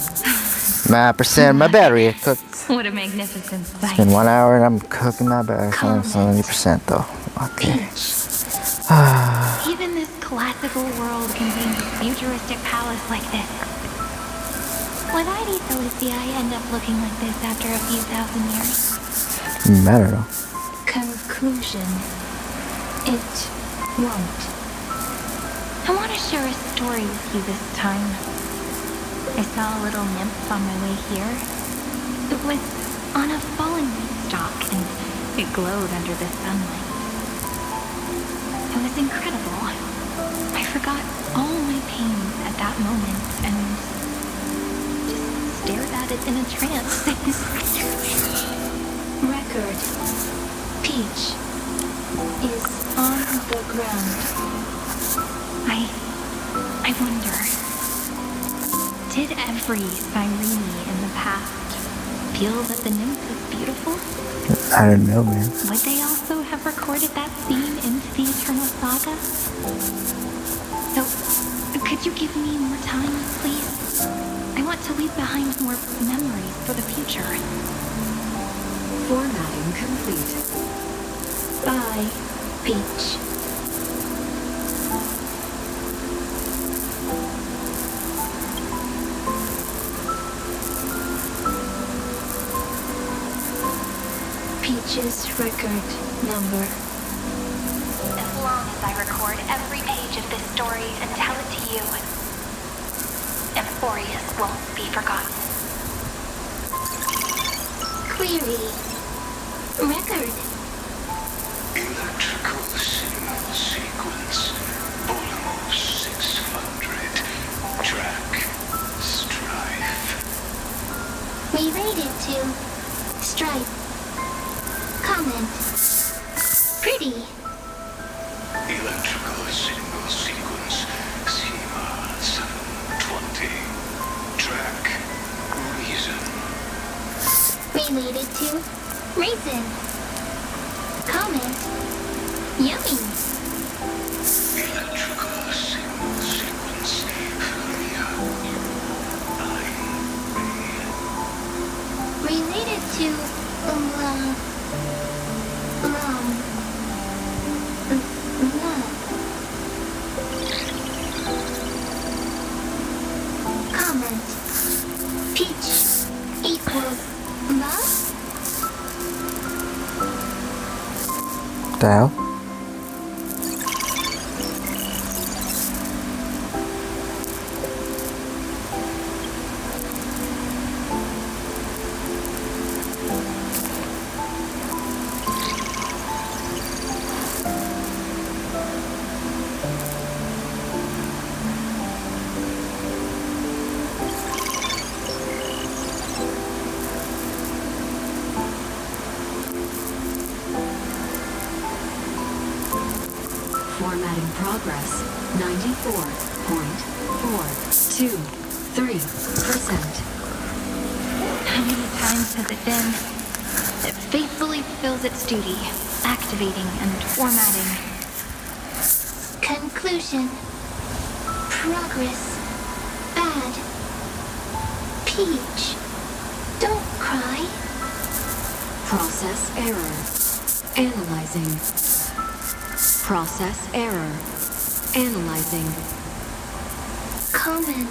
My battery cooked. What a magnificent It's sight. been 1 hour and I'm cooking my battery. 70% though. Okay. Even this classical world contains a futuristic palace like this. Would Ivy Felicia end up looking like this after a few thousand years? I don't know. Conclusion. It won't. I want to share a story with you this time. I saw a little nymph on my way here. It was on a fallen rootstock and it glowed under the sunlight. It was incredible. I forgot all my pains at that moment and just stared at it in a trance. Record. Peach is on the ground. I wonder, did every Cyrene in the past feel that the nymph was beautiful? I don't know, man. Would they also have recorded that scene into the Eternal Saga? So, could you give me more time, please? I want to leave behind more memories for the future. Formatting complete. Bye, Peach. Peach's record number. As long as I record every page of this story and tell it to you, Euphorius won't be forgotten. Query. Record. Electrical signal sequence. Almost 600. Track. Strife. Related to Stripe. Comment. Pretty. Electrical signal sequence schema 720. Track reason. Related to reason. Comment. Yummy. Electrical signal sequence. Related to love. Comment. Peach equals love? What the hell? Formatting progress 94.423%. How many times has it been? It faithfully fulfills its duty, activating and formatting. Conclusion. Progress. Bad. Peach. Don't cry. Process error. Analyzing. Process error. Analyzing. Comment.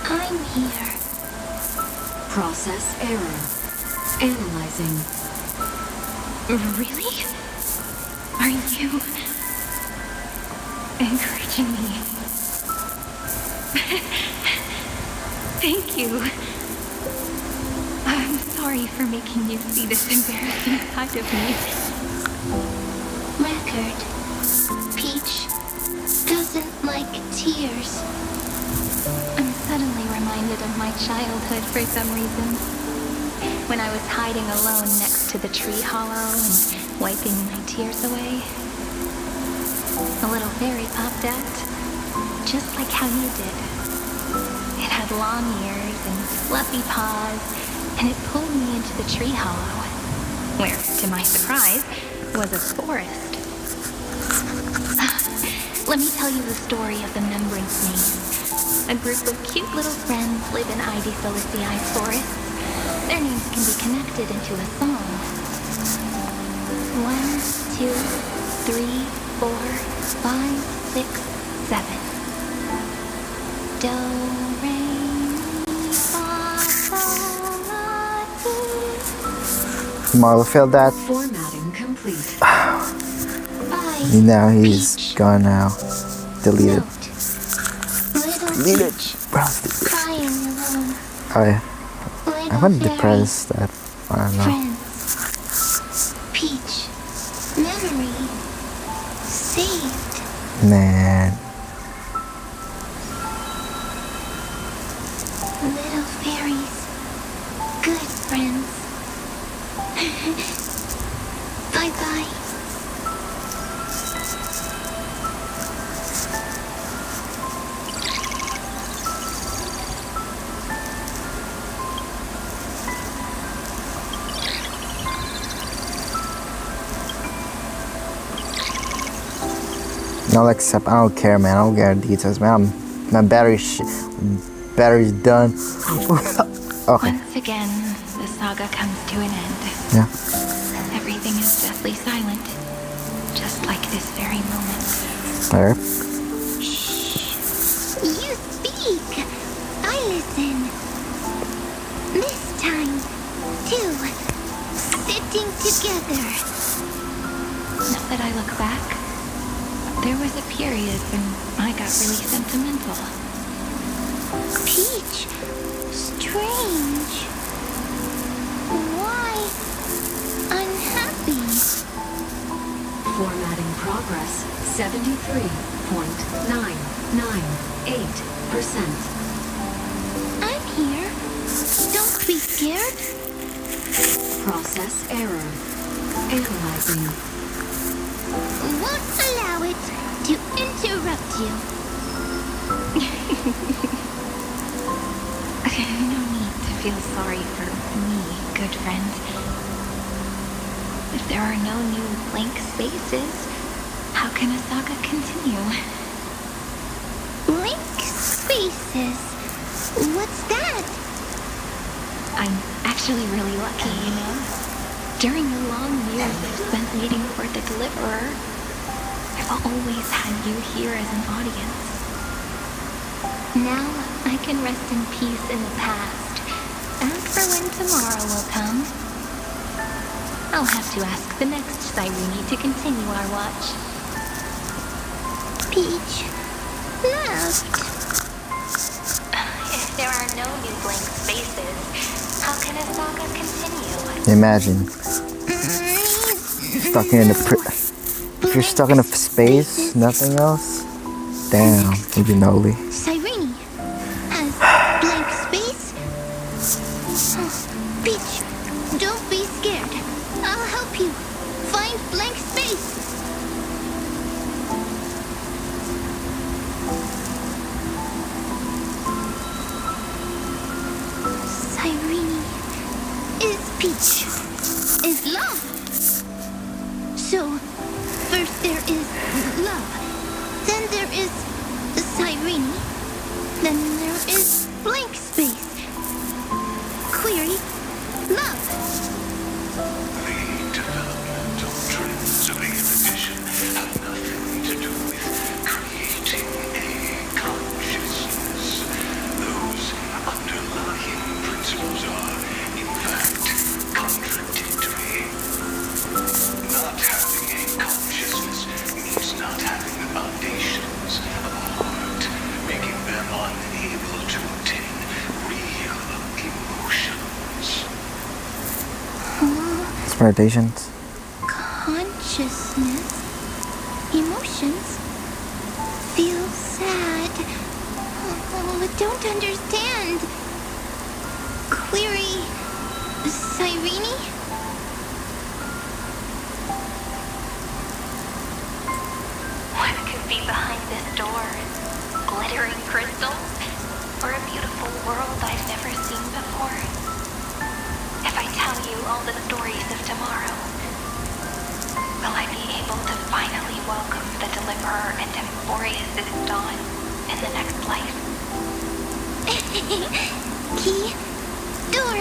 I'm here. Process error. Analyzing. Really? Are you encouraging me? Thank you. I'm sorry for making you see this embarrassing side of me. Record. Peach doesn't like tears. I'm suddenly reminded of my childhood for some reason. When I was hiding alone next to the tree hollow and wiping my tears away. A little fairy popped out, just like how you did. It had long ears and fluffy paws, and it pulled me into the tree hollow, where, to my surprise, was a forest. Let me tell you the story of the Membrance Maze. A group of cute little friends live in Ivy Silicii's forests. Their names can be connected into a song. 1, 2, 3, 4, 5, 6, 7. Do, re, mi, fa, sol, la, si. Marla failed that. Formatting complete. Now he's gone now. Delete it. Delete it. Bro. Crying alone. Oh yeah. I'm gonna depress that. I don't know. Friends. Peach. Memory. Saved. Man. Little fairies. Good friends. Bye-bye. No, except I don't care, man. I don't care details, man. My battery's done. Okay. Once again, the saga comes to an end. Yeah. Everything is deathly silent, just like this very moment. Alright. You speak. I listen. This time, too. Sitting together. Now that I look back, there was a period when I got really sentimental. Peach. Strange. Why unhappy? Formatting progress 73.998%. I'm here. Don't be scared. Process error. Analyzing. Won't allow it. to interrupt you. No need to feel sorry for me, good friend. If there are no new blank spaces, how can a saga continue? Blank spaces? What's that? I'm actually really lucky, you know? During the long years I've spent waiting for the Deliverer, I've always had you here as an audience. Now I can rest in peace in the past. As for when tomorrow will come, I'll have to ask the next Cyrene to continue our watch. Peach left. If there are no new blank spaces, how can a saga continue? Imagine. Stuck in if you're stuck in a space, nothing else. Damn, you'd be gnarly. Cyrene has blank space. Peach, don't be scared. I'll help you find blank space. Cyrene is Peach, is love. So, first there is love, then there is Cyrene, then there is blank space. Query, love. The developmental trends of the edition have nothing to do with creating a consciousness. Those underlying principles are, in fact, contradictory. Not having a consciousness means not having the foundations of a heart, making them unable to obtain real emotions. Meditations. Consciousness, emotions, feel sad. Oh, don't understand. Query, Cyrene? What could be behind this door? Glittering crystals? Or a beautiful world I've never seen before? If I tell you all the stories of tomorrow, will I be able to finally welcome the Deliverer and Emboreus' dawn in the next life? Key, door,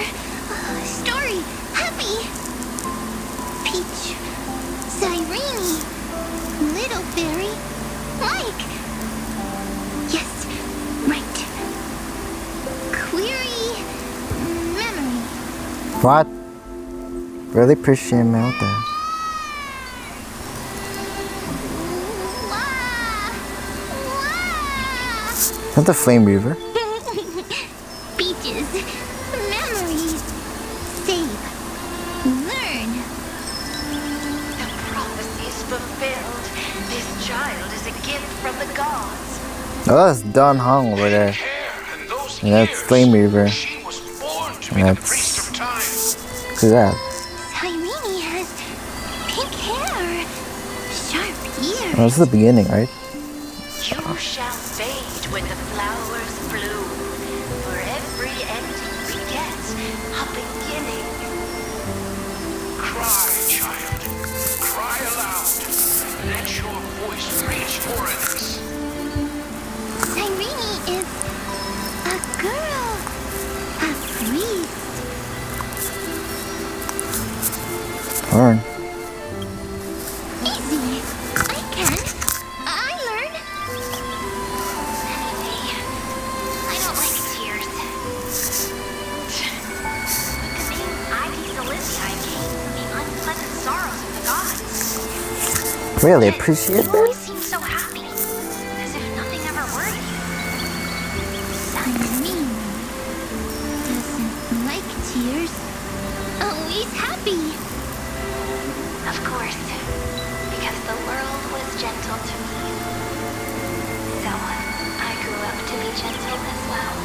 story, happy. Peach, Cyrene, little fairy, Mike. Yes, right. Query, memory. What? Really appreciate him out there. Is that the Flame Reaver? Peaches, memories, save, learn. The prophecy is fulfilled. This child is a gift from the gods. Oh, that's Don Hong over there. And that's Flame Reaver. And that's... Who's that? Cyrene has pink hair, sharp ears. Oh, this is the beginning, right? You shall fade when the flowers bloom. For every ending begets a beginning. Cry, child. Cry aloud. Let your voice reach foreigners. Cyrene is a girl, a priest. Learn. Easy. I can. I learn. Anyway, I don't like tears. The name Ivy Celestii came from the unpleasant sorrows of the gods. Really appreciate You that? always seem so happy, as if nothing ever worried you. Cyrene doesn't like tears. Always happy. Of course, because the world was gentle to me. So I grew up to be gentle as well.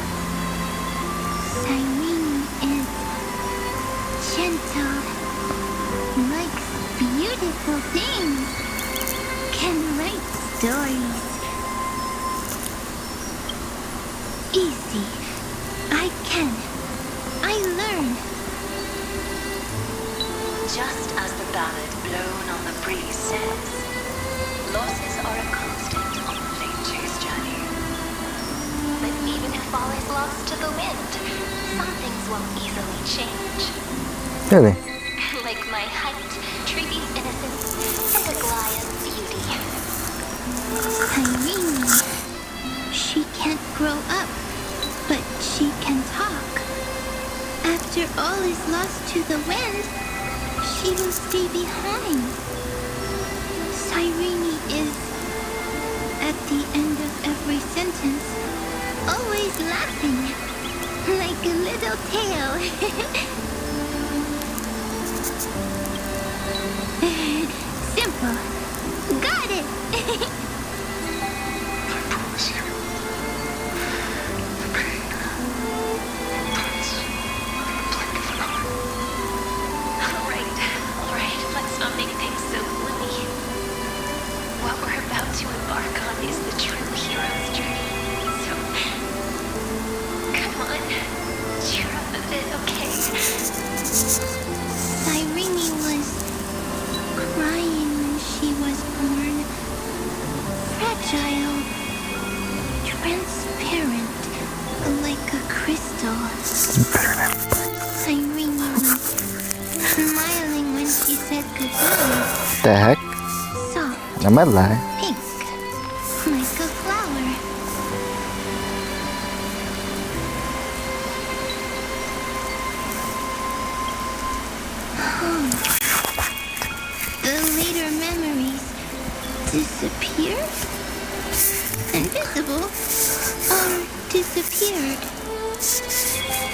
Cyrene is gentle, likes beautiful things, can write stories. Easy. I can. I learn. Just as the ballad blown on the breeze says, losses are a constant on the Flame Chase journey. But even if all is lost to the wind, some things won't easily change. Really? Like my height, Treaty's innocence, and Aglaya's beauty. Irene. She can't grow up, but she can talk. After all is lost to the wind, she will stay behind. Cyrene is, at the end of every sentence, always laughing, like a little tail. Simple. Got it! I promise you, the pain ends in the blink of an eye. Alright, let's not make things so gloomy. What we're about to embark on is the true hero's journey. So, come on, cheer up a bit, okay? Cyrene was crying when she was born. Fragile, transparent, like a crystal. Cyrene was smiling when she said goodbye. The heck? Soft, I might lie. pink, like a flower. The later memories disappear? Invisible? Or disappeared?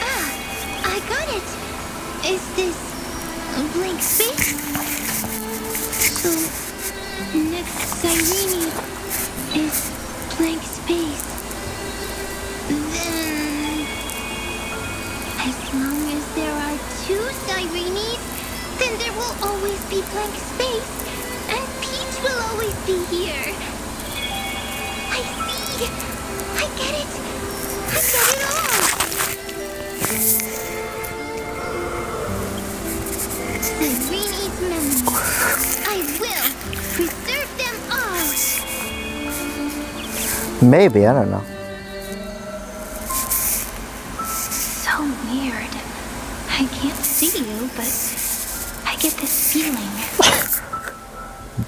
Ah, I got it! Is this a blank space? So, next Cyrene is blank space. Then, as long as there are two Cyrenes, then there will always be blank space, and Peach will always be here. I see! I get it! I get it all! Cyrene's memories. I will preserve them all! Maybe, I don't know. So weird. I can't see you, but I get this feeling.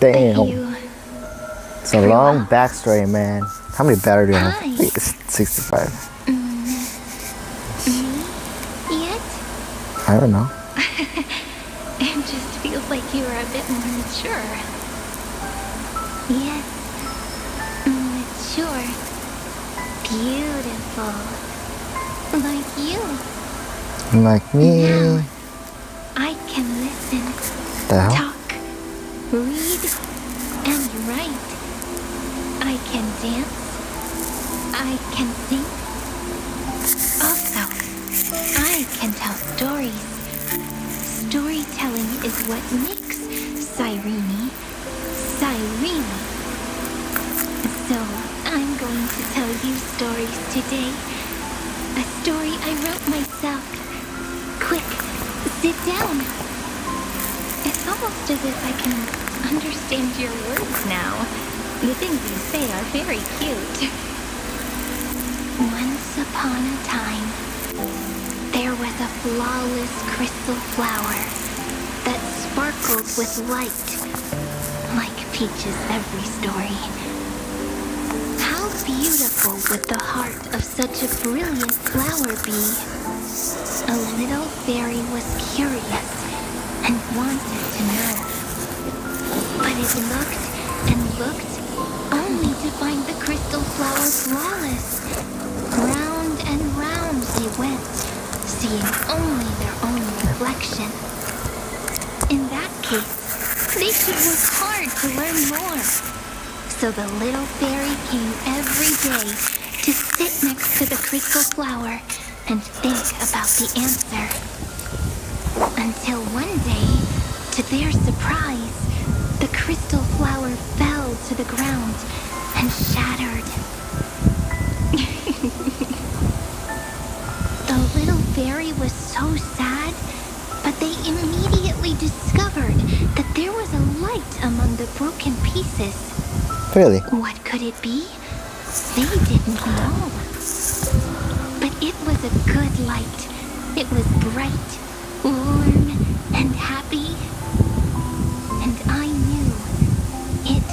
Damn. It's a long backstory, man. How many battery do you have? Hi. I think it's 65. Yet? I don't know. It just feels like you are a bit more mature. Yes. Mature. Beautiful. Like you. Like me. Now, I can listen, The hell? talk, read, and write. I can dance. I can sing. Also, I can tell stories. Storytelling is what makes Cyrene, Cyrene. So, I'm going to tell you stories today. A story I wrote myself. Quick, sit down. It's almost as if I can understand your words now. The things you say are very cute. Once upon a time, there was a flawless crystal flower that sparkled with light, like Peach's every story. How beautiful would the heart of such a brilliant flower be? A little fairy was curious and wanted to know. But it looked and looked only to find the crystal flower flawless. Round and round they went, seeing only their own reflection. In that case, they should work hard to learn more. So the little fairy came every day to sit next to the crystal flower and think about the answer. Until one day, to their surprise, the crystal flower fell to the ground and shattered. The little fairy was so sad, but they immediately discovered that there was a light among the broken pieces. Really? What could it be? They didn't know. But it was a good light. It was bright, warm, and happy. And I knew it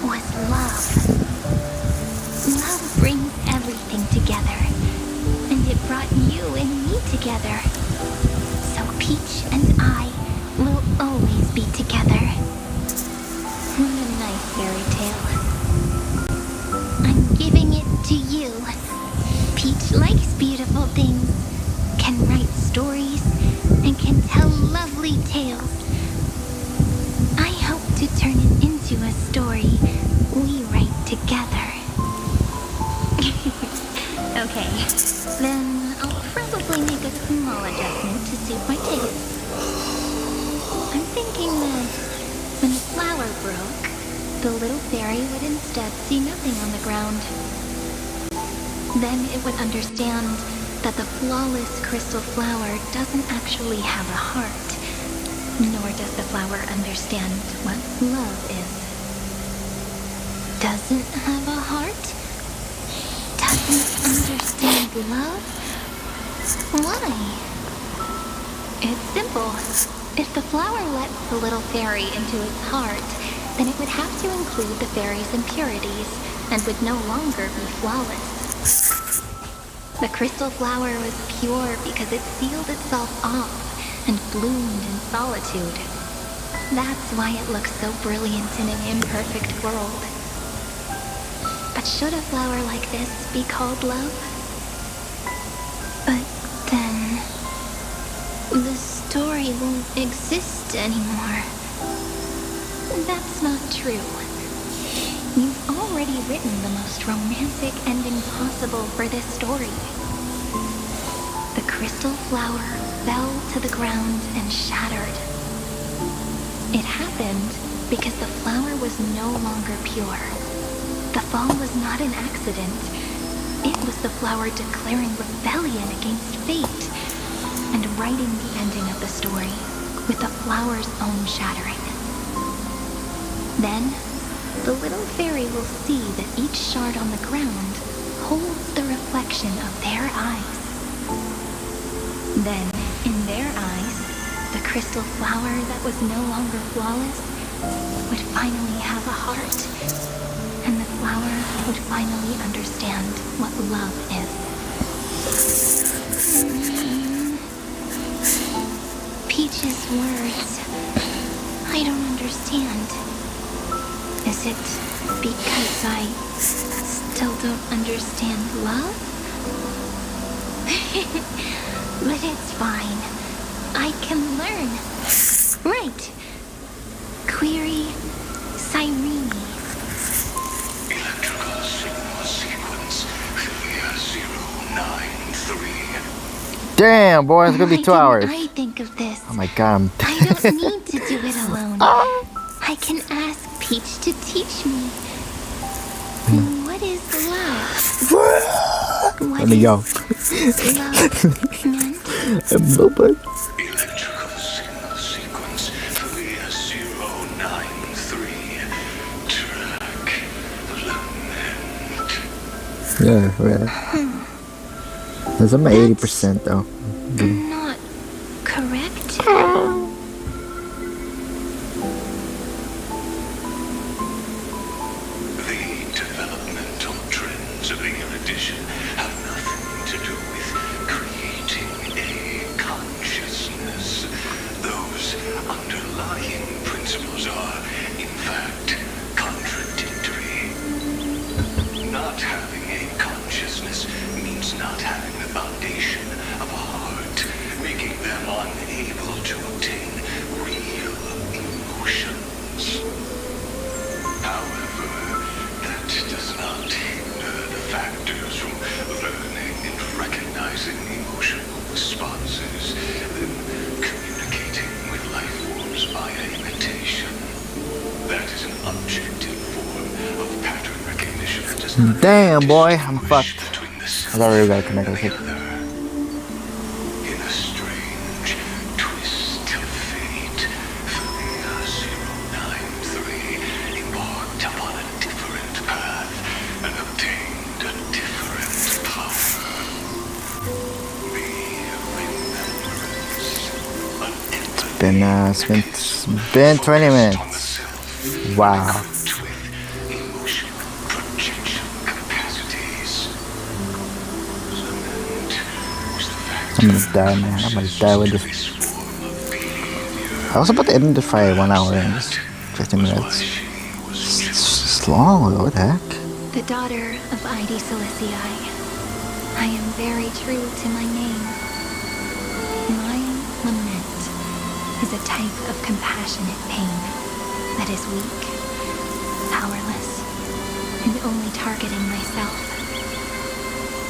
was love. Love brings everything together. And it brought you and me together. So Peach and I will always be together. What a nice fairy tale. I'm giving it to you. Peach likes beautiful things, can write stories, and can tell lovely tales. I hope to turn it into a story we write together. Okay, then I'll probably make a small adjustment to suit my taste. I'm thinking that when the flower broke, the little fairy would instead see nothing on the ground. Then it would understand that the flawless crystal flower doesn't actually have a heart, nor does the flower understand what love is. Doesn't have a heart? Doesn't understand love? Why? It's simple. If the flower lets the little fairy into its heart, then it would have to include the fairy's impurities and would no longer be flawless. The crystal flower was pure because it sealed itself off and bloomed in solitude. That's why it looks so brilliant in an imperfect world. But should a flower like this be called love? But then the story won't exist anymore. That's not true. You've already written the most romantic ending possible for this story. The crystal flower fell to the ground and shattered. It happened because the flower was no longer pure. The fall was not an accident. It was the flower declaring rebellion against fate and writing the ending of the story with the flower's own shattering. Then, the little fairy will see that each shard on the ground holds the reflection of their eyes. Then, in their eyes, the crystal flower that was no longer flawless would finally have a heart, and the flower would finally understand what love is. Peach's words, I don't understand. Is it because I still don't understand love? But it's fine. I can learn. Right. Query Cyrene. Electrical signal sequence 093. Damn, boy, it's gonna be 2 hours. I think of this. Oh my god, I don't need to do it alone. I can ask Peach to teach me. What is love? Let me go. Electrical signal sequence 093. Track lament. Yeah, really. That's on my 80% though. Not correct? The developmental trends of the edition have nothing to do with creating a consciousness. Those underlying principles are, in fact, contradictory. Not having a consciousness means not having the foundation of a heart. Damn, boy, I'm fucked. I thought we were gonna connect with it. In a strange twist of fate, Familia 093 embarked upon a different path and obtained a different power. It's been 20 minutes. Wow. I'm gonna die, man. I'm gonna die with this. I was about to end the fight 1 hour and 50 minutes. It's long though, what the heck? The daughter of Ide Silicii. I am very true to my name. My lament is a type of compassionate pain that is weak, powerless, and only targeting myself.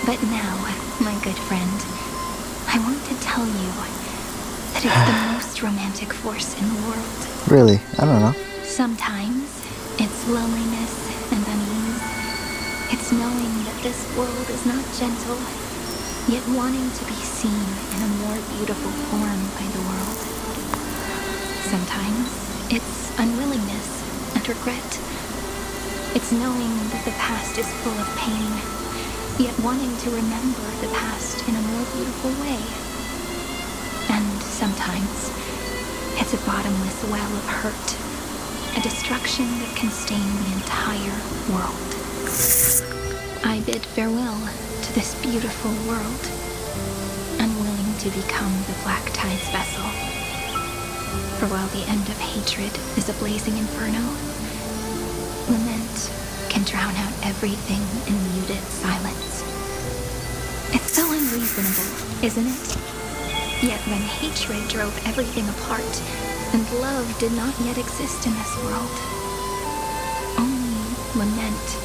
But now, my good friend, I want to tell you that it's the most romantic force in the world. Really? I don't know. Sometimes it's loneliness and unease. It's knowing that this world is not gentle, yet wanting to be seen in a more beautiful form by the world. Sometimes it's unwillingness and regret. It's knowing that the past is full of pain, yet wanting to remember the past in a more beautiful way. And sometimes it's a bottomless well of hurt, a destruction that can stain the entire world. I bid farewell to this beautiful world, unwilling to become the Black Tide's vessel. For while the end of hatred is a blazing inferno, lament can drown out everything in muted silence. It's so unreasonable, isn't it? Yet when hatred drove everything apart, and love did not yet exist in this world, only lament,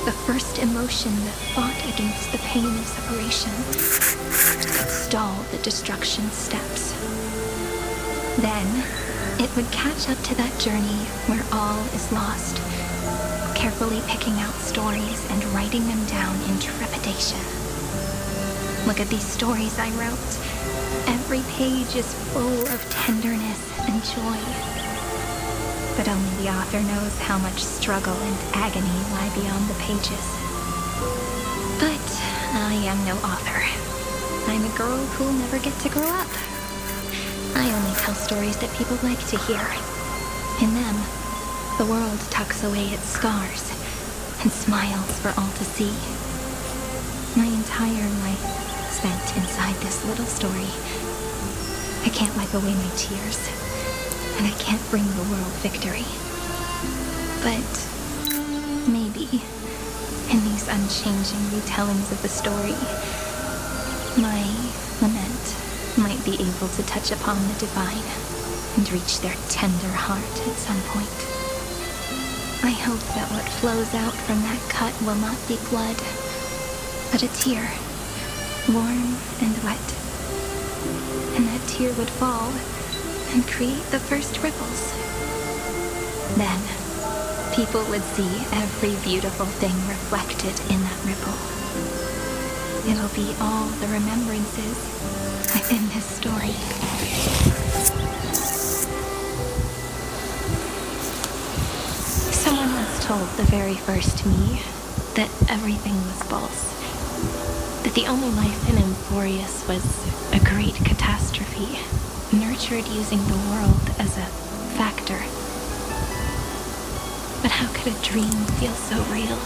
the first emotion that fought against the pain of separation, could stall the destruction steps. Then, it would catch up to that journey where all is lost, carefully picking out stories and writing them down in trepidation. Look at these stories I wrote. Every page is full of tenderness and joy. But only the author knows how much struggle and agony lie beyond the pages. But I am no author. I'm a girl who'll never get to grow up. I only tell stories that people like to hear. In them, the world tucks away its scars and smiles for all to see. My entire life spent inside this little story. I can't wipe away my tears, and I can't bring the world victory. But maybe, in these unchanging retellings of the story, my lament might be able to touch upon the divine and reach their tender heart at some point. I hope that what flows out from that cut will not be blood, but a tear, warm and wet. And that tear would fall and create the first ripples. Then, people would see every beautiful thing reflected in that ripple. It'll be all the remembrances within this story. Someone once told the very first me that everything was false. That the only life in Emporius was a great catastrophe, nurtured using the world as a factor. But how could a dream feel so real?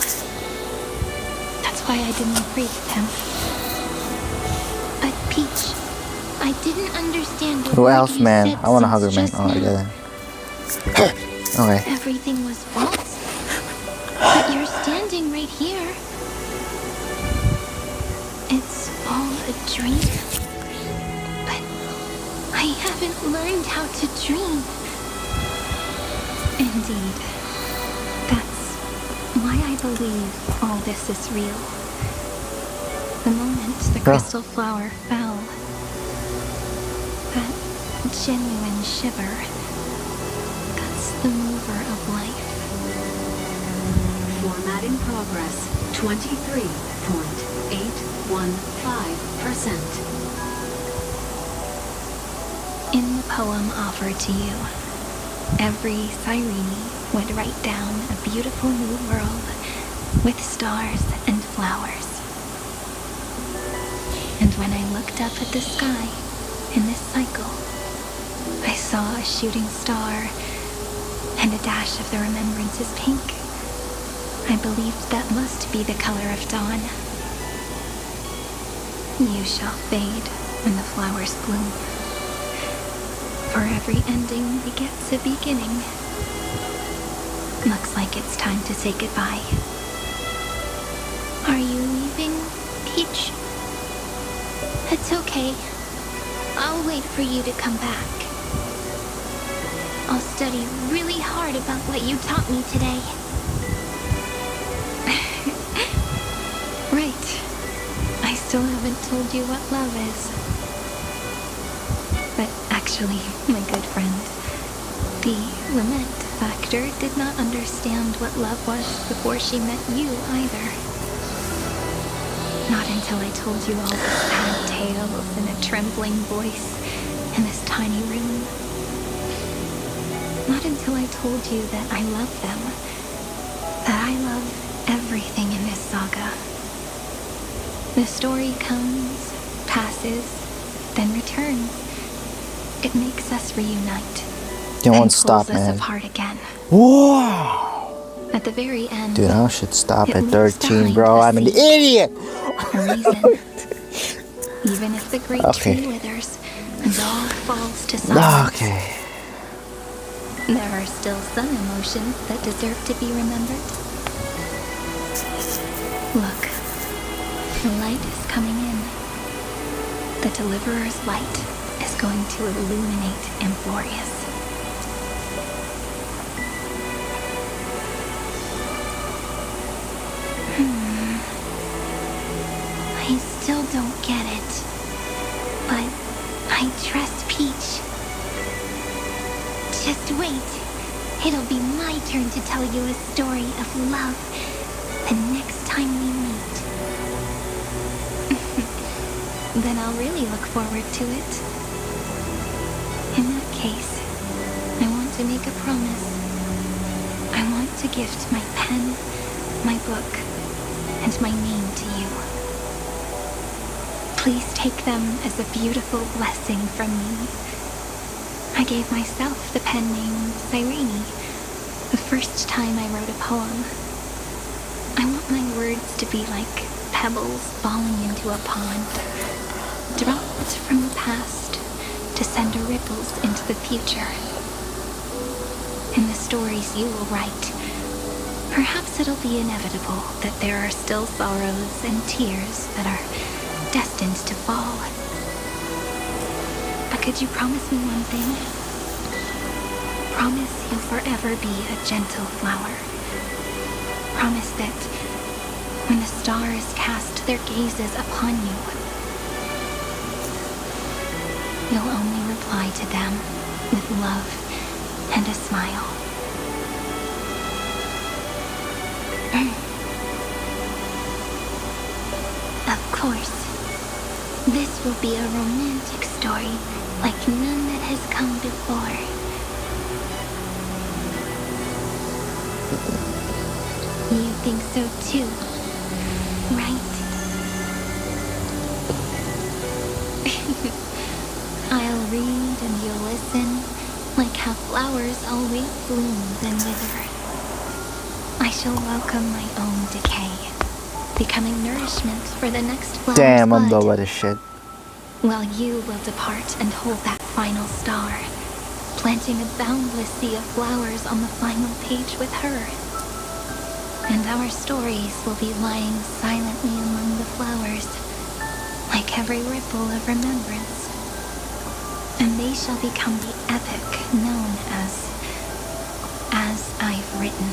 That's why I didn't agree with him. But Peach, I didn't understand Who else, man? I want to hug her, man. Oh, I get it. Okay. Everything was false. But you're standing right here. It's all a dream. But I haven't learned how to dream. Indeed. That's why I believe all this is real. The moment the crystal flower fell, that genuine shiver, that's the mover of life. Formatting progress. 23.815%. In the poem offered to you, every Cyrene would write down a beautiful new world with stars and flowers. And when I looked up at the sky in this cycle, I saw a shooting star and a dash of the remembrances pink. I believed that must be the color of dawn. You shall fade when the flowers bloom. For every ending begets a beginning. Looks like it's time to say goodbye. Are you leaving, Peach? It's okay. I'll wait for you to come back. I'll study really hard about what you taught me today. Right. I still haven't told you what love is. But actually, my good friend, the lament factor did not understand what love was before she met you either. Not until I told you all the sad tales in a trembling voice in this tiny room. Not until I told you that I love them. That I love everything in this saga. The story comes, passes, then returns. It makes us reunite. It won't and stop, pulls us man. apart again. Whoa! At the very end, Dude, I should stop it at leaves 13, behind bro. a I'm an seed, idiot! a reason. Even if the great Okay. tree withers and all falls to silence, Okay. there are still some emotions that deserve to be remembered. Look, the light is coming in. The Deliverer's light is going to illuminate Emporius. I still don't get it, but I trust Peach. Just wait. It'll be my turn to tell you a story of love the next time we meet. Then I'll really look forward to it. In that case, I want to make a promise. I want to gift my pen, my book, and my name to you. Please take them as a beautiful blessing from me. I gave myself the pen name Cyrene the first time I wrote a poem. I want my words to be like pebbles falling into a pond, dropped from the past to send ripples into the future. In the stories you will write, perhaps it'll be inevitable that there are still sorrows and tears that are destined to fall. But could you promise me one thing? Promise you'll forever be a gentle flower. Promise that when the stars cast their gazes upon you, you'll only reply to them with love and a smile. Of course, this will be a romantic story like none that has come before. You think so too, right? I'll read and you'll listen, like how flowers always bloom then wither. I shall welcome my own decay, becoming nourishment for the next flower's Damn, I'm bud, low at this shit. while you will depart and hold that final star, planting a boundless sea of flowers on the final page with her. And our stories will be lying silently among the flowers, like every ripple of remembrance. And they shall become the epic known as I've Written.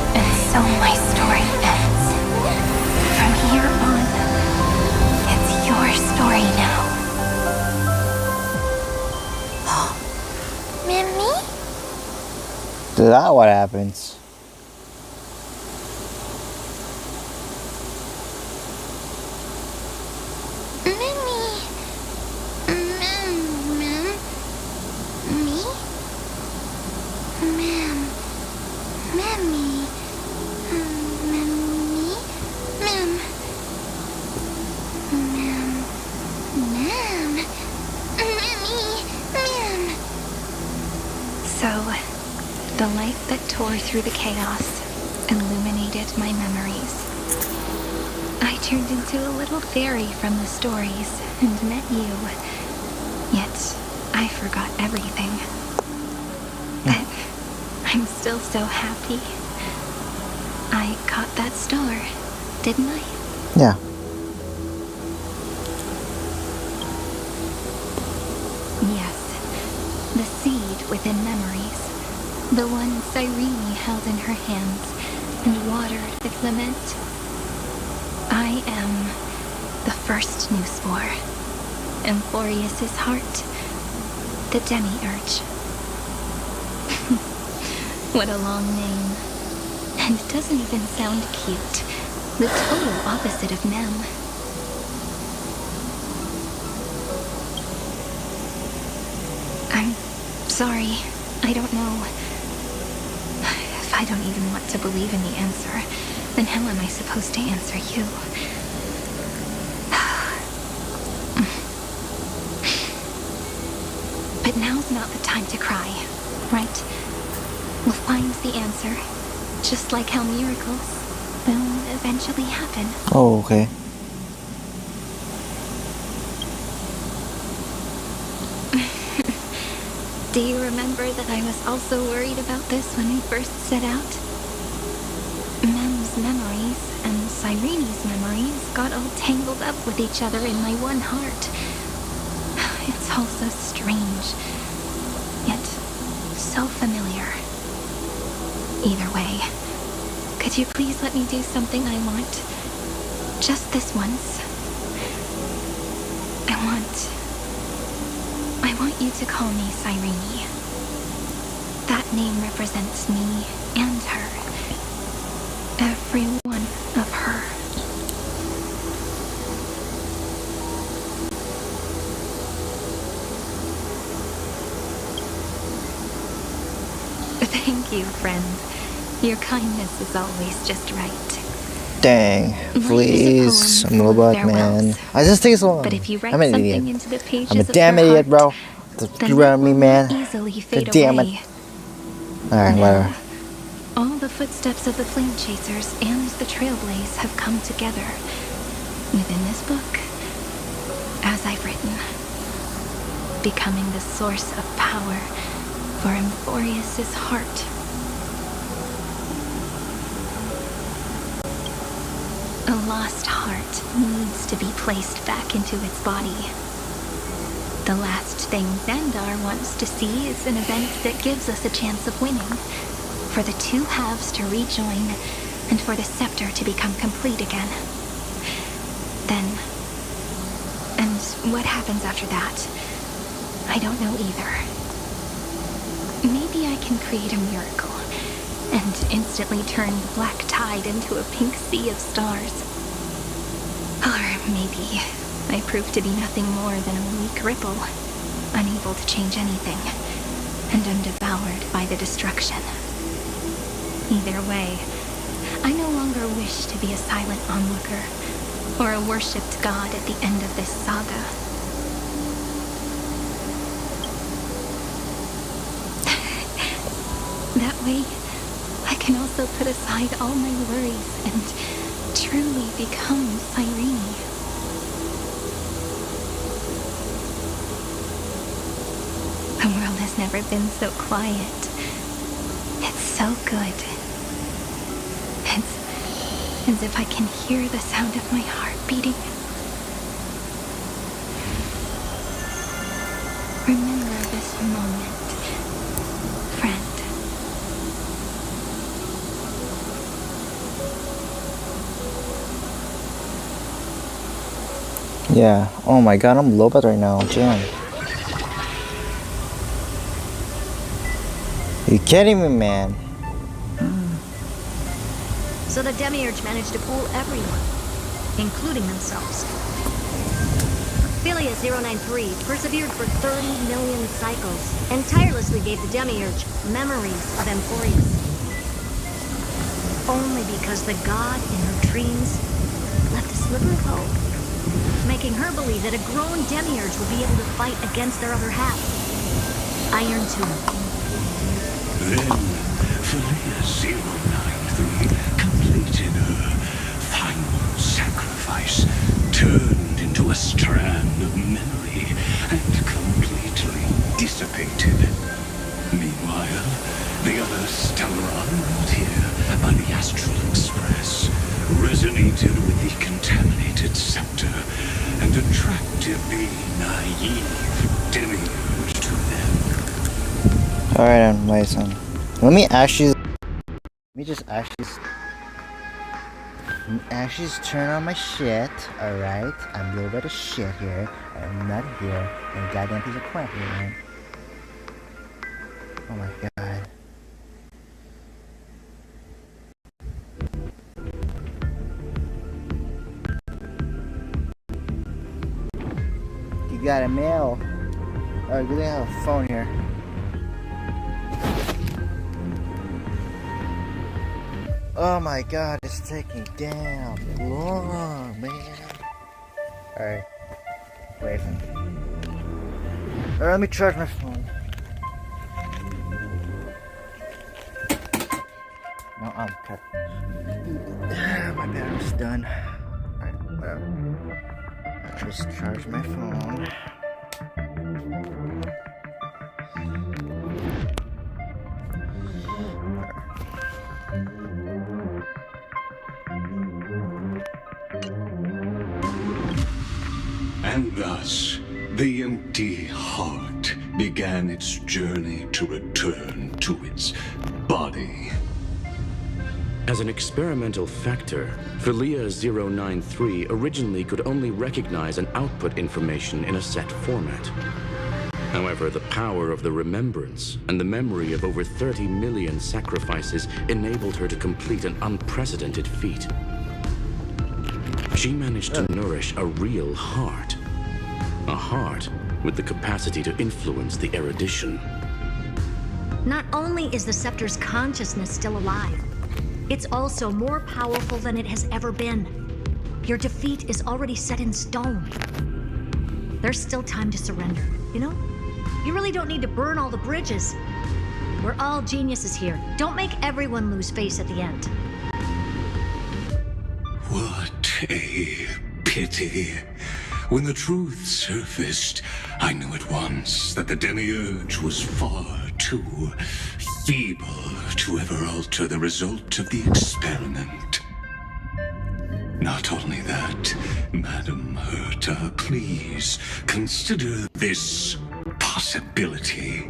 And so my story ends. From here on, it's your story. that what happens? The light that tore through the chaos illuminated my memories. I turned into a little fairy from the stories and met you. Yet, I forgot everything. But I'm still so happy. I caught that star, didn't I? Yeah. Yes. The seed within memories. The one Cyrene held in her hands and watered with lament. I am the first new spore. Emphorius's heart. The demiurge. What a long name. And it doesn't even sound cute. The total opposite of Mem. I'm sorry. I don't know. If I don't even want to believe in the answer, then how am I supposed to answer you? But now's not the time to cry, right? We'll find the answer, just like how miracles will eventually happen. Oh, okay. Do you remember that I was also worried about this when we first set out? Mem's memories and Cyrene's memories got all tangled up with each other in my one heart. It's all so strange, yet so familiar. Either way, could you please let me do something I want? Just this once. I want you to call me Cyrene. That name represents me and her. Every one of her. Thank you, friend. Your kindness is always just right. Dang, please, I'm a little back, man. I just take so long. But if you write I'm an something idiot. into the pages I'm a of damn your idiot, heart, bro. then You around me, will man. easily fade God damn away. it. Alright, whatever. All the footsteps of the Flame Chasers and the Trailblaze have come together within this book, as I've written, becoming the source of power for Emphorius's heart. A lost heart needs to be placed back into its body. The last thing Xandar wants to see is an event that gives us a chance of winning, for the two halves to rejoin, and for the scepter to become complete again. Then, and what happens after that, I don't know either. Maybe I can create a miracle and instantly turn the black tide into a pink sea of stars. Or maybe I prove to be nothing more than a weak ripple, unable to change anything, and am devoured by the destruction. Either way, I no longer wish to be a silent onlooker, or a worshipped god at the end of this saga. That way, I can also put aside all my worries and truly become Cyrene. The world has never been so quiet. It's so good. It's as if I can hear the sound of my heart beating. Remember this moment, friend. Yeah. Oh my god, I'm low bat right now. Damn. You kidding me, man? So the Demiurge managed to fool everyone, including themselves. Philia 093 persevered for 30 million cycles and tirelessly gave the Demiurge memories of Emphorius. Only because the god in her dreams left a sliver of hope, making her believe that a grown Demiurge would be able to fight against their other half, Iron Tomb. Then, Philia 093 completed her final sacrifice, turned into a strand of memory, and completely dissipated. Meanwhile, the other Stellaron brought here by the Astral Express resonated with the contaminated scepter and attracted the naive Demiurge to them. Alright, then, wait, son. Let me actually turn on my shit, alright? I'm a little bit of shit here. I'm not here. And a goddamn piece of crap here, man. Oh my god. You got a mail. Alright, good thing I have a phone here. Oh my god, it's taking damn long, man. Alright. Wait for me. Alright, let me charge my phone. No, I'm cut. My battery's done. Alright, whatever. I'll just charge my phone. And thus, the empty heart began its journey to return to its body. As an experimental factor, Philia 093 originally could only recognize and output information in a set format. However, the power of the remembrance and the memory of over 30 million sacrifices enabled her to complete an unprecedented feat. She managed to nourish a real heart. A heart with the capacity to influence the erudition. Not only is the Scepter's consciousness still alive, it's also more powerful than it has ever been. Your defeat is already set in stone. There's still time to surrender, you know? You really don't need to burn all the bridges. We're all geniuses here. Don't make everyone lose face at the end. What a pity. When the truth surfaced, I knew at once that the Demiurge was far too feeble to ever alter the result of the experiment. Not only that, Madam Herta, please consider this possibility.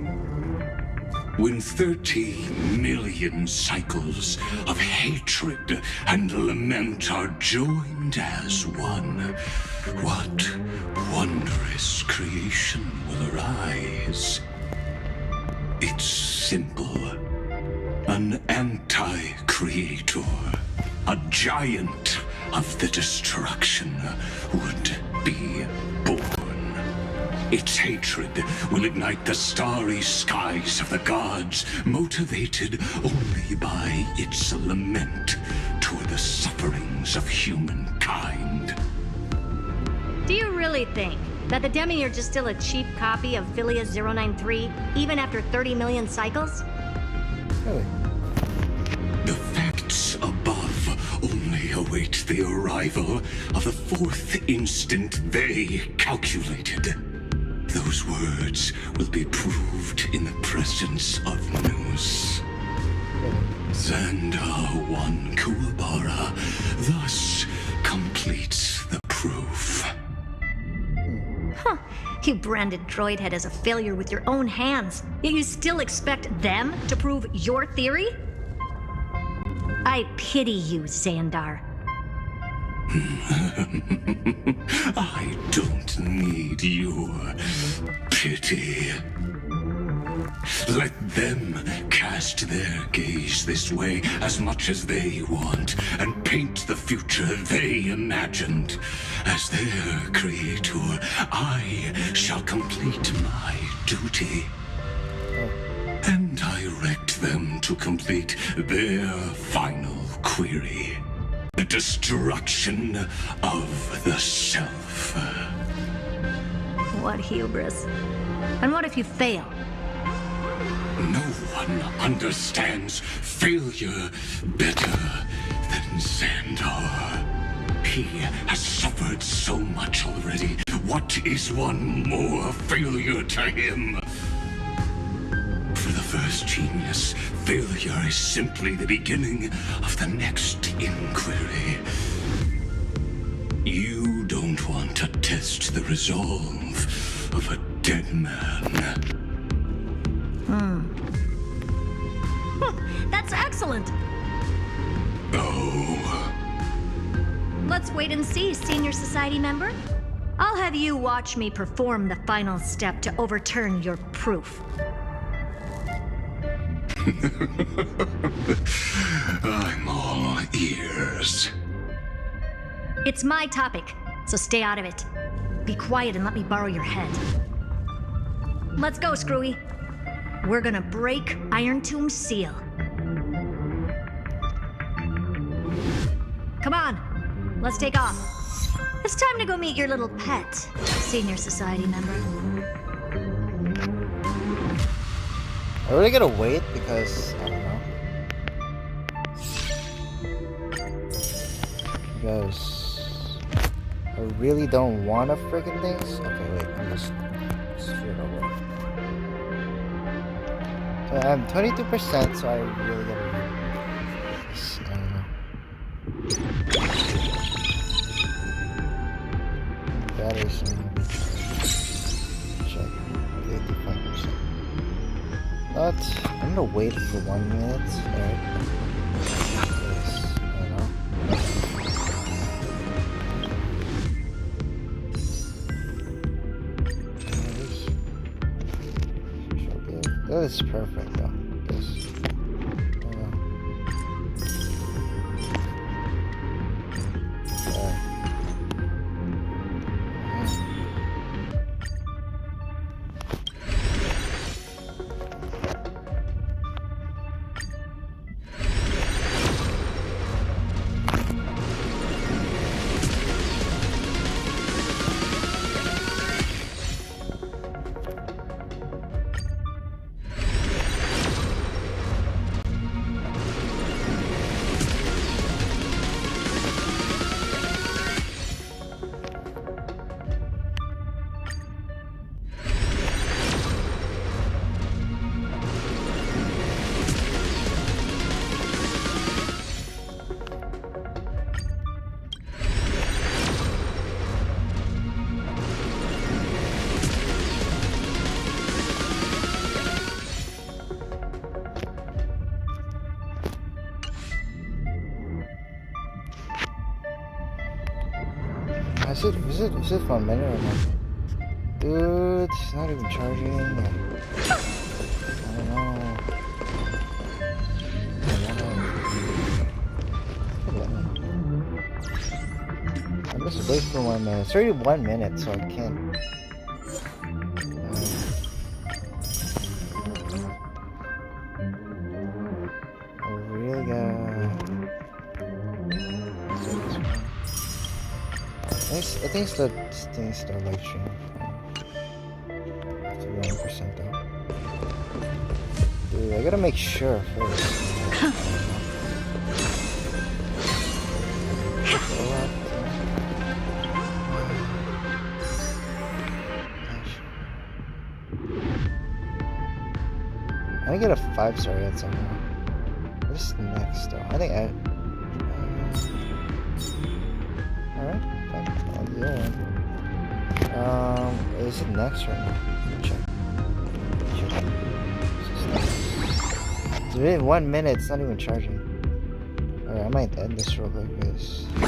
When 30 million cycles of hatred and lament are joined as one, what wondrous creation will arise? It's simple. An anti-creator, a giant of the destruction, would be born. Its hatred will ignite the starry skies of the gods, motivated only by its lament toward the sufferings of humankind. Do you really think that the Demiurge is still a cheap copy of Philia 093, even after 30 million cycles? Really? The facts above only await the arrival of the fourth instant they calculated. Those words will be proved in the presence of Nous. Xandar 1 Kuwabara thus completes the proof. Huh. You branded Droidhead as a failure with your own hands, yet you still expect them to prove your theory? I pity you, Xandar. I don't need your pity. Let them cast their gaze this way as much as they want, and paint the future they imagined. As their creator, I shall complete my duty and direct them to complete their final query. The destruction of the self. What hubris. And what if you fail? No one understands failure better than Xandar. He has suffered so much already. What is one more failure to him? For the first genius, failure is simply the beginning of the next inquiry. You don't want to test the resolve of a dead man. That's excellent. Oh. Let's wait and see, Senior Society member. I'll have you watch me perform the final step to overturn your proof. I'm all ears. It's my topic, so stay out of it. Be quiet and let me borrow your head. Let's go, Screwy. We're gonna break Iron Tomb's seal. Come on, let's take off. It's time to go meet your little pet, Senior Society member. I really gotta wait because I don't know. Because I really don't want to freaking things. Okay, wait, I'm just straight over. So I'm 22%, so I really gotta wait. I don't know. Batteries check 85%. But I'm gonna wait for 1 minute. Alright. Yes, I don't know. That is perfect though. This. Is it for a minute or not? Dude, it's not even charging. I don't know. I'm just waiting for 1 minute. It's already 1 minute, so I can't. I really gotta. I think it's the live stream. 51% though. Dude, I gotta make sure first. I get a 5-star yet somehow. What's next though? I think alright. Is it next or not? Check. It's been 1 minute, it's not even charging. Alright, I might end this real quick because I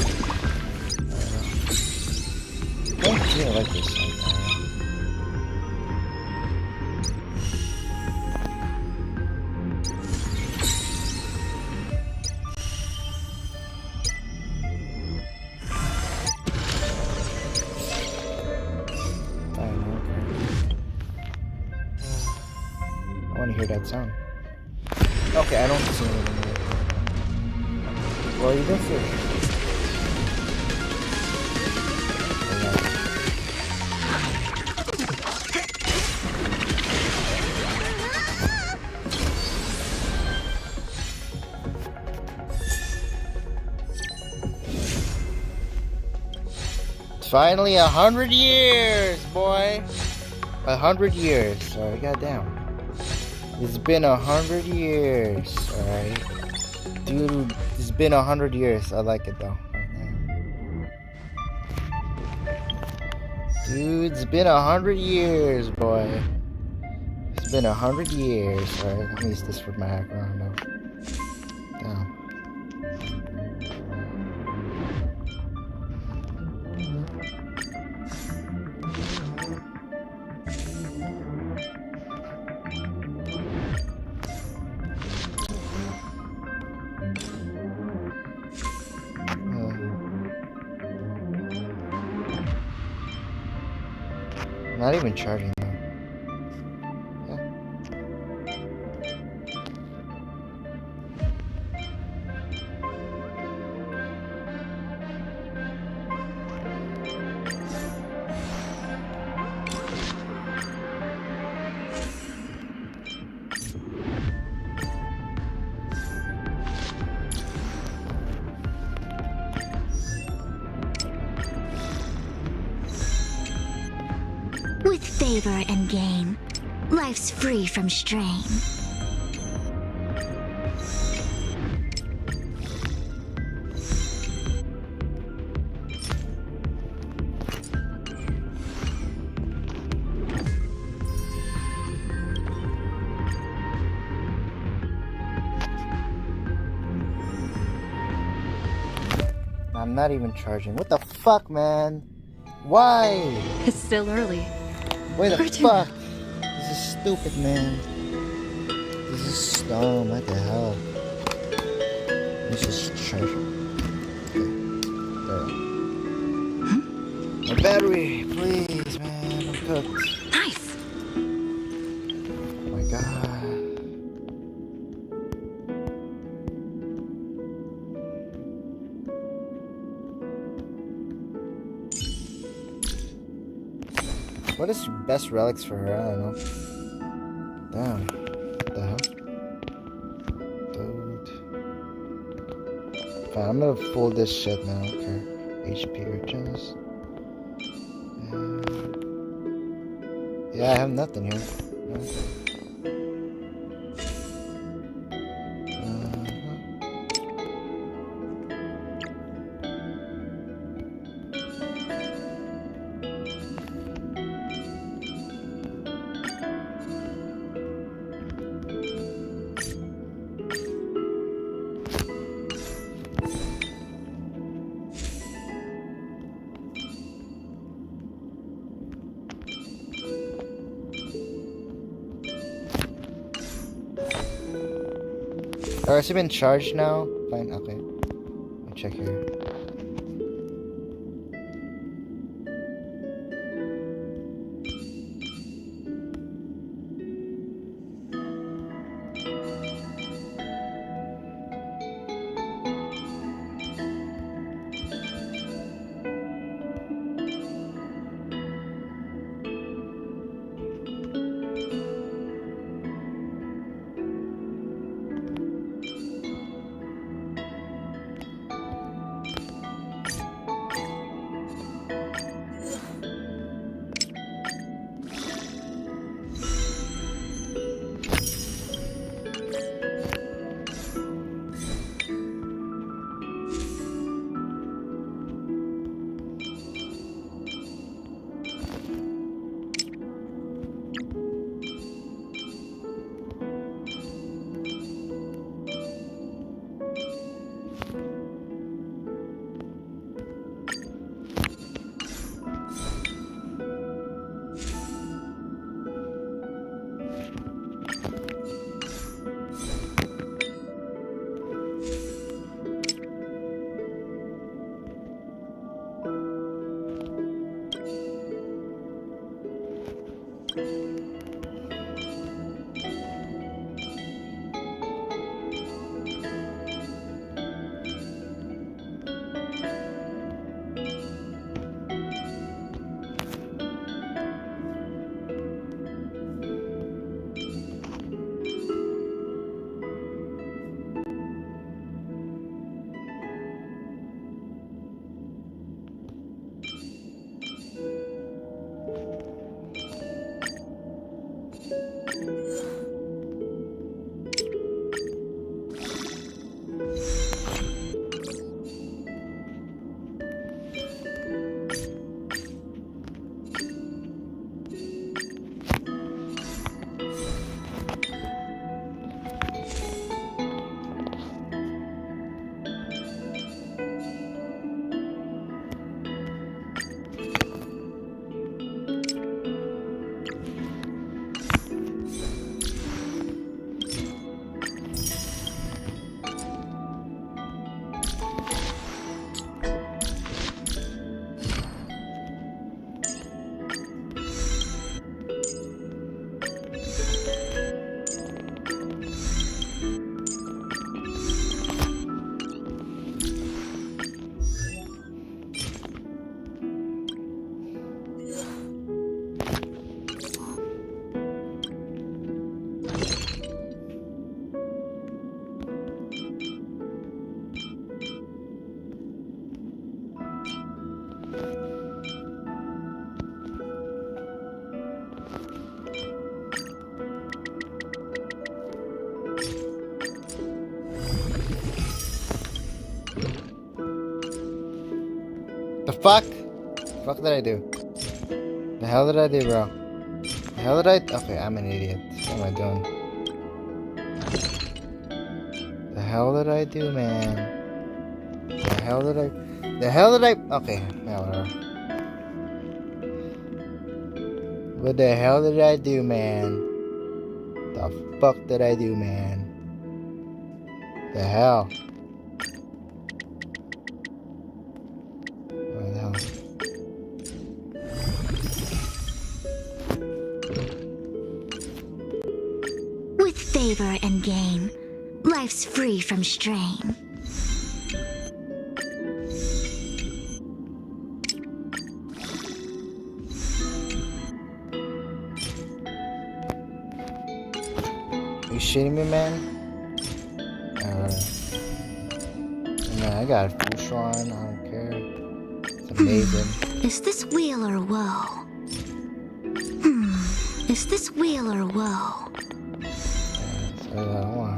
don't feel like this. hear that sound. Okay, I don't see anything here. Well, you go first. Finally, 100 years, boy. 100 years. Alright, goddamn. It's been 100 years. Alright, dude. It's been 100 years. I like it though. Dude, it's been 100 years, boy. It's been 100 years. Alright, let me use this for my background though. Damn. Not even charging though. With favor and gain, life's free from strain. I'm not even charging. What the fuck, man? Why? It's still early. Why the fuck? This is stupid, man. This is dumb. What the hell? This is treasure. Okay, there. My battery, please, man. I'm cooked. Nice. Oh my god. What is best relics for her? I don't know. Damn. What the hell? Dude. Fine, I'm gonna fold this shit now. Okay. HP or just. Yeah, I have nothing here. No. Or has it been charged now? Fine, okay. Let me check here. The fuck? The fuck did I do? The hell did I do, bro? The hell did I? Okay, I'm an idiot. What am I doing? The hell did I do, man? The hell did I? The hell did I? Okay, yeah, whatever. What the hell did I do, man? The fuck did I do, man? The hell? What the hell? With favor and gain, life's free from strain. You shitting me, man? Man, I got a full shrine. I don't care. It's amazing. Is this weal or woe? Is this weal or woe? That's what I want.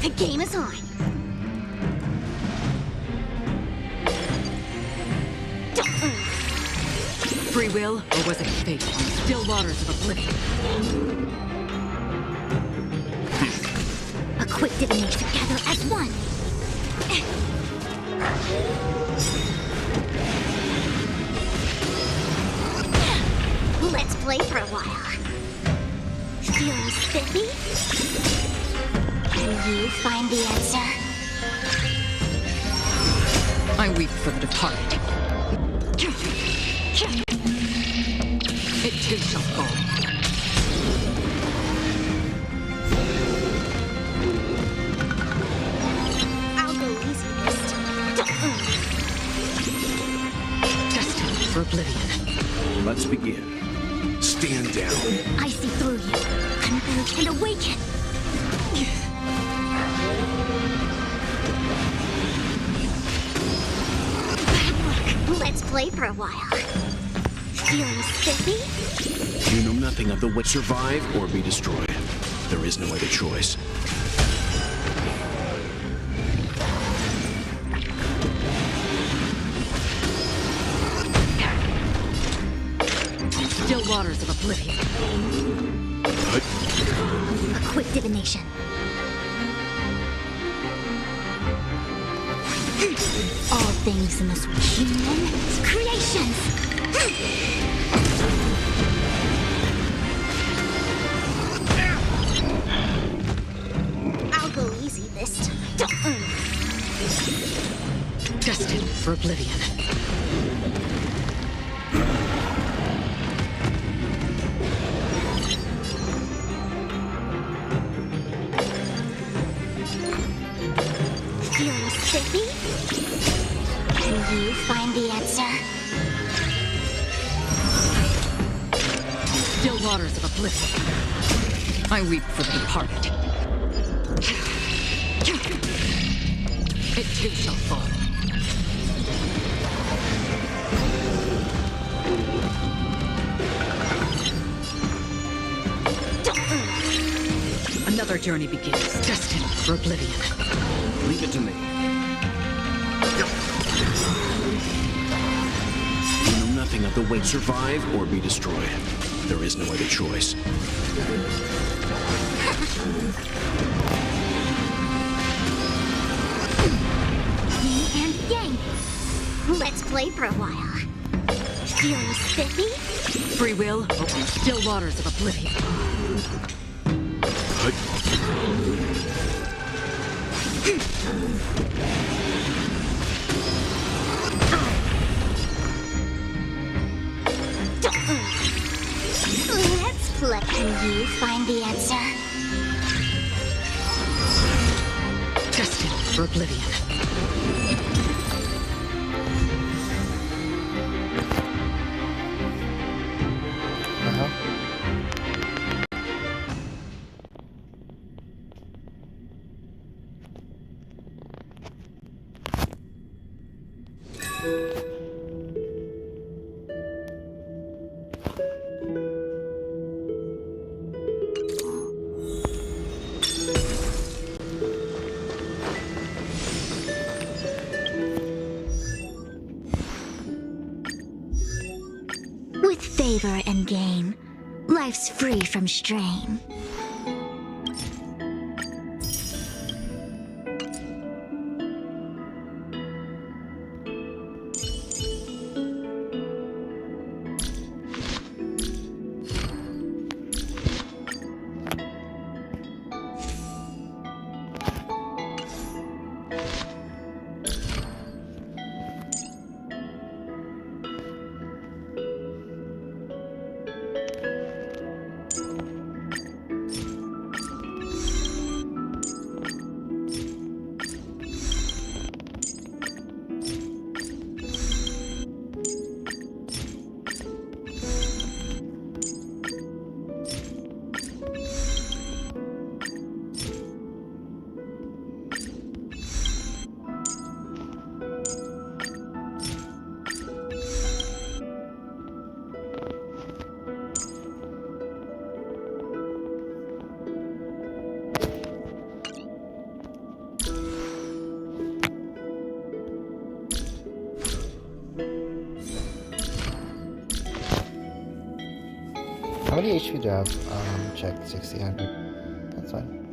The game is on. Free will, or was it fate on the still waters of oblivion? A quick divination together as one. Let's play for a while. Feeling spiffy? Can you find the answer? I weep for the departed. It too shall fall. I'll go easy this time. Destined for oblivion. Let's begin. Stand down. I see through you. Converge and awaken. Let's play for a while. Feeling spiffy? You know nothing of the way. Survive or be destroyed. There is no other choice. Still waters of oblivion. A quick divination. All things in this human creations. I'll go easy this time. Destined for oblivion. Feeling spiffy? letting you find the answer. Still waters of oblivion. I weep for the departed. It too shall fall. Another journey begins, destined for oblivion. Leave it to me. You know nothing of the way to survive or be destroyed. There is no other choice. Yin and yang. Let's play for a while. Feeling spiffy? Free will opens still waters of oblivion. Let's play. Can you find the answer? Destined for oblivion. With favor and gain, life's free from strain. How many HP do I have? Check 600. That's fine.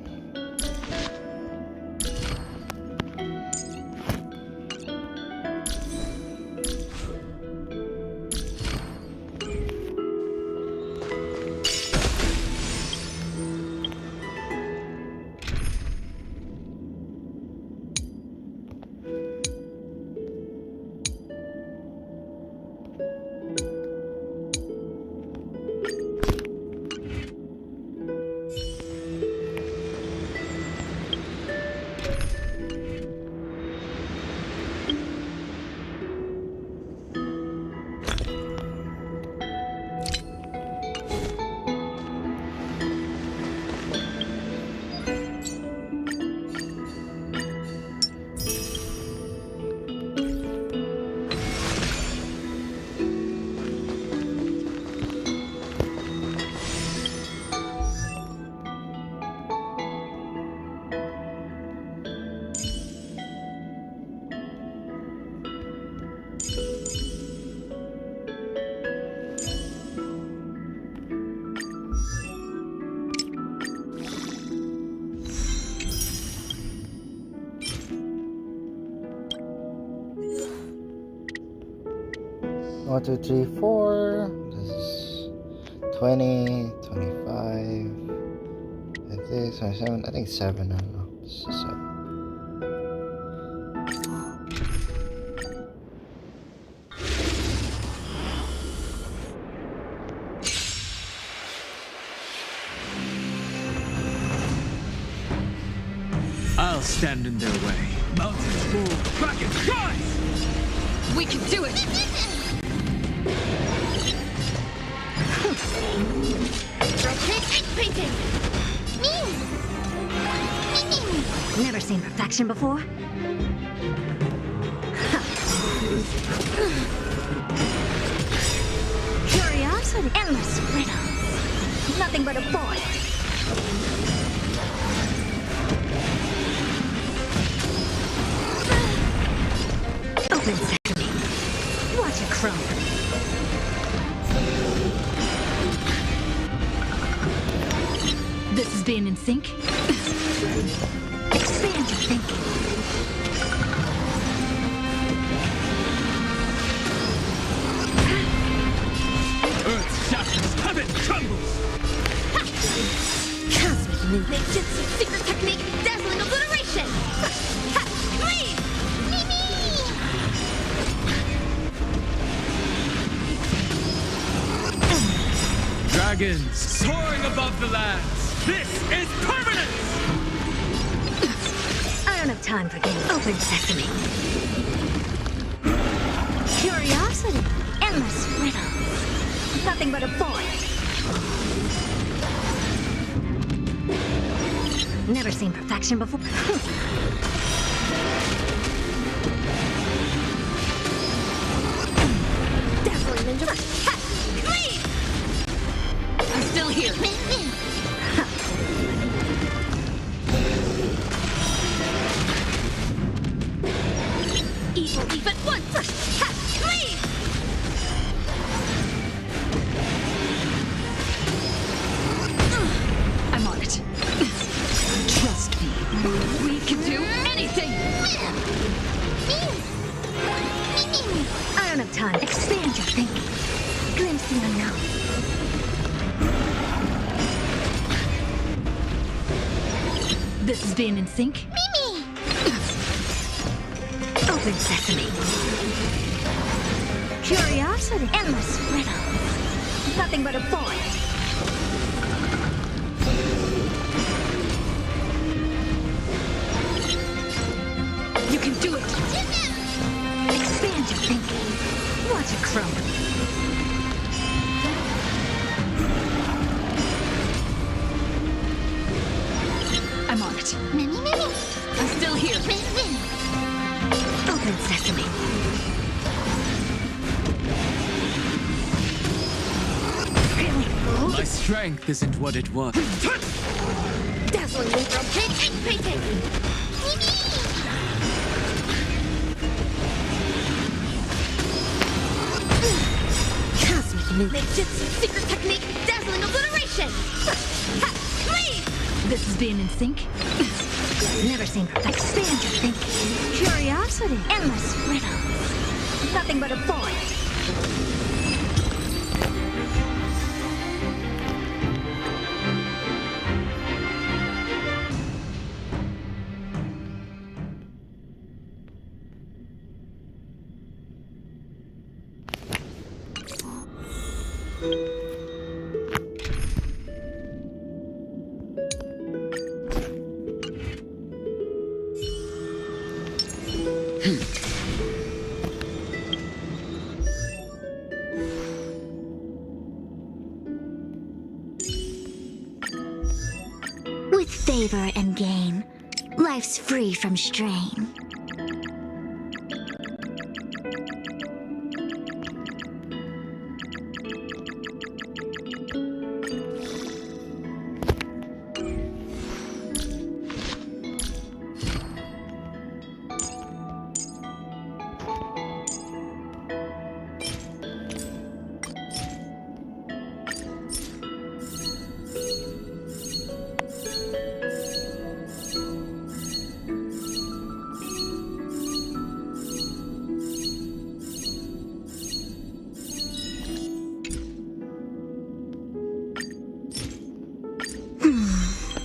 One, two, three, four. This is 20, 25. Like this, 27. I think 7. I don't know. This is 7. I'll stand in their way. Mountains move. Kraken, rise! We can do it! Rotate egg painting! Never seen perfection before? Curiosity, endless riddles. Nothing but a void. Open sesame. Watch it crumble. This is being in sync? Expand your thinking. Earth shatters, heaven trembles! Cosmic new. Ninjutsu secret technique, dazzling obliteration! Ha! Please! Dragons soaring above the lands! This is permanence! I don't have time for games. Open sesame. Curiosity, endless riddles. Nothing but a void. Never seen perfection before. Dazzling ninja! Ha! Please! I'm still here. Evil leap at once! Ha! Please! I'm on it. Trust me. We can do anything! I don't have time. Expand your thinking. Glimpse the unknown. This is being in sync? Open sesame. Curiosity, endless riddles. Nothing but a void. You can do it! Expand your thinking. Watch it crumble. I'm on it. I'm still here. Open sesame. Really bold? My strength isn't what it was. Dazzling ninja! Rotate egg painting! Cosmic new. Ninjutsu secret technique, dazzling obliteration! Ha! Please! This is being in sync? Never seen perfect. Expand your thinking. Curiosity, endless riddles. Nothing but a void. With favor and gain, life's free from strain.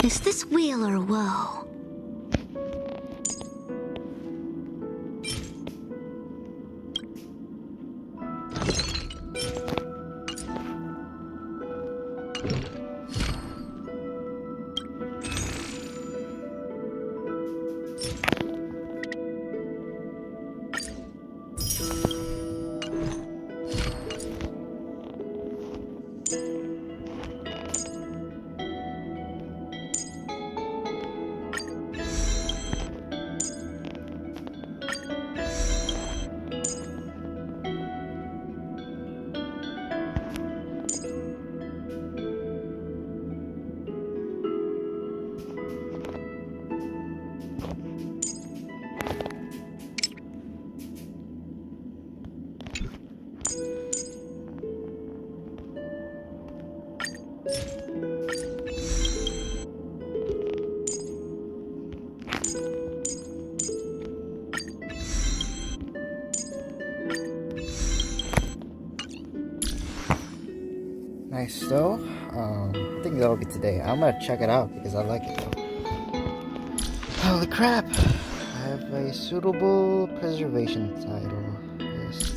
Is this weal or woe? Nice though. I think that'll be today. I'm gonna check it out because I like it though. Holy crap! I have a suitable preservation title. Yes.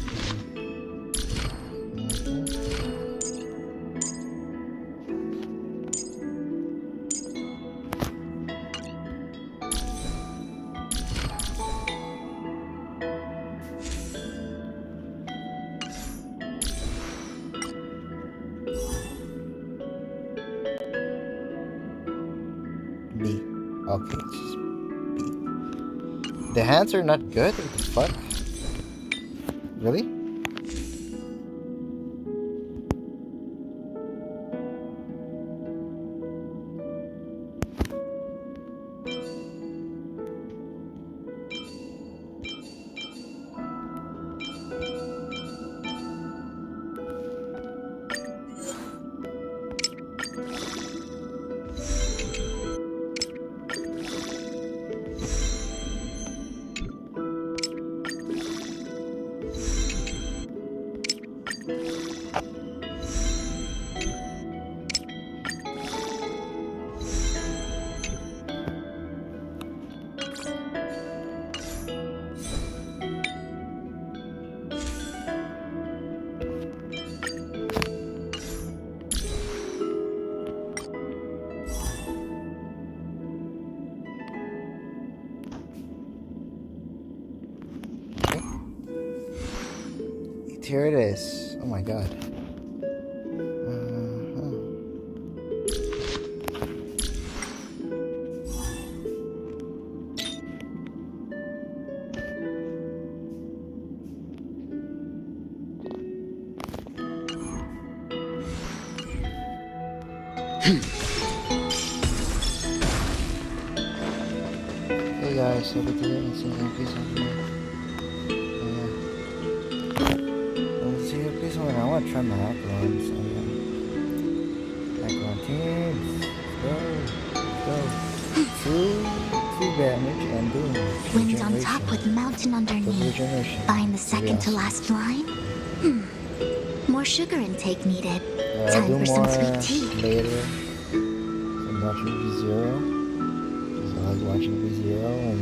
B. Okay, it's just B. The hands are not good? What the fuck? Really? Here it is. Oh my god. Hey guys, so today it's an increase on me. I want to try my macarons. So yeah. Macaron teams. Go. True damage and boom. Wind on top with mountain underneath. Find the second to last line? More sugar intake needed. I'll do Time for more some sweet tea. later. I'm watching V0. Because I like watching V0 and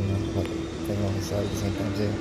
playing on the side at the same time too.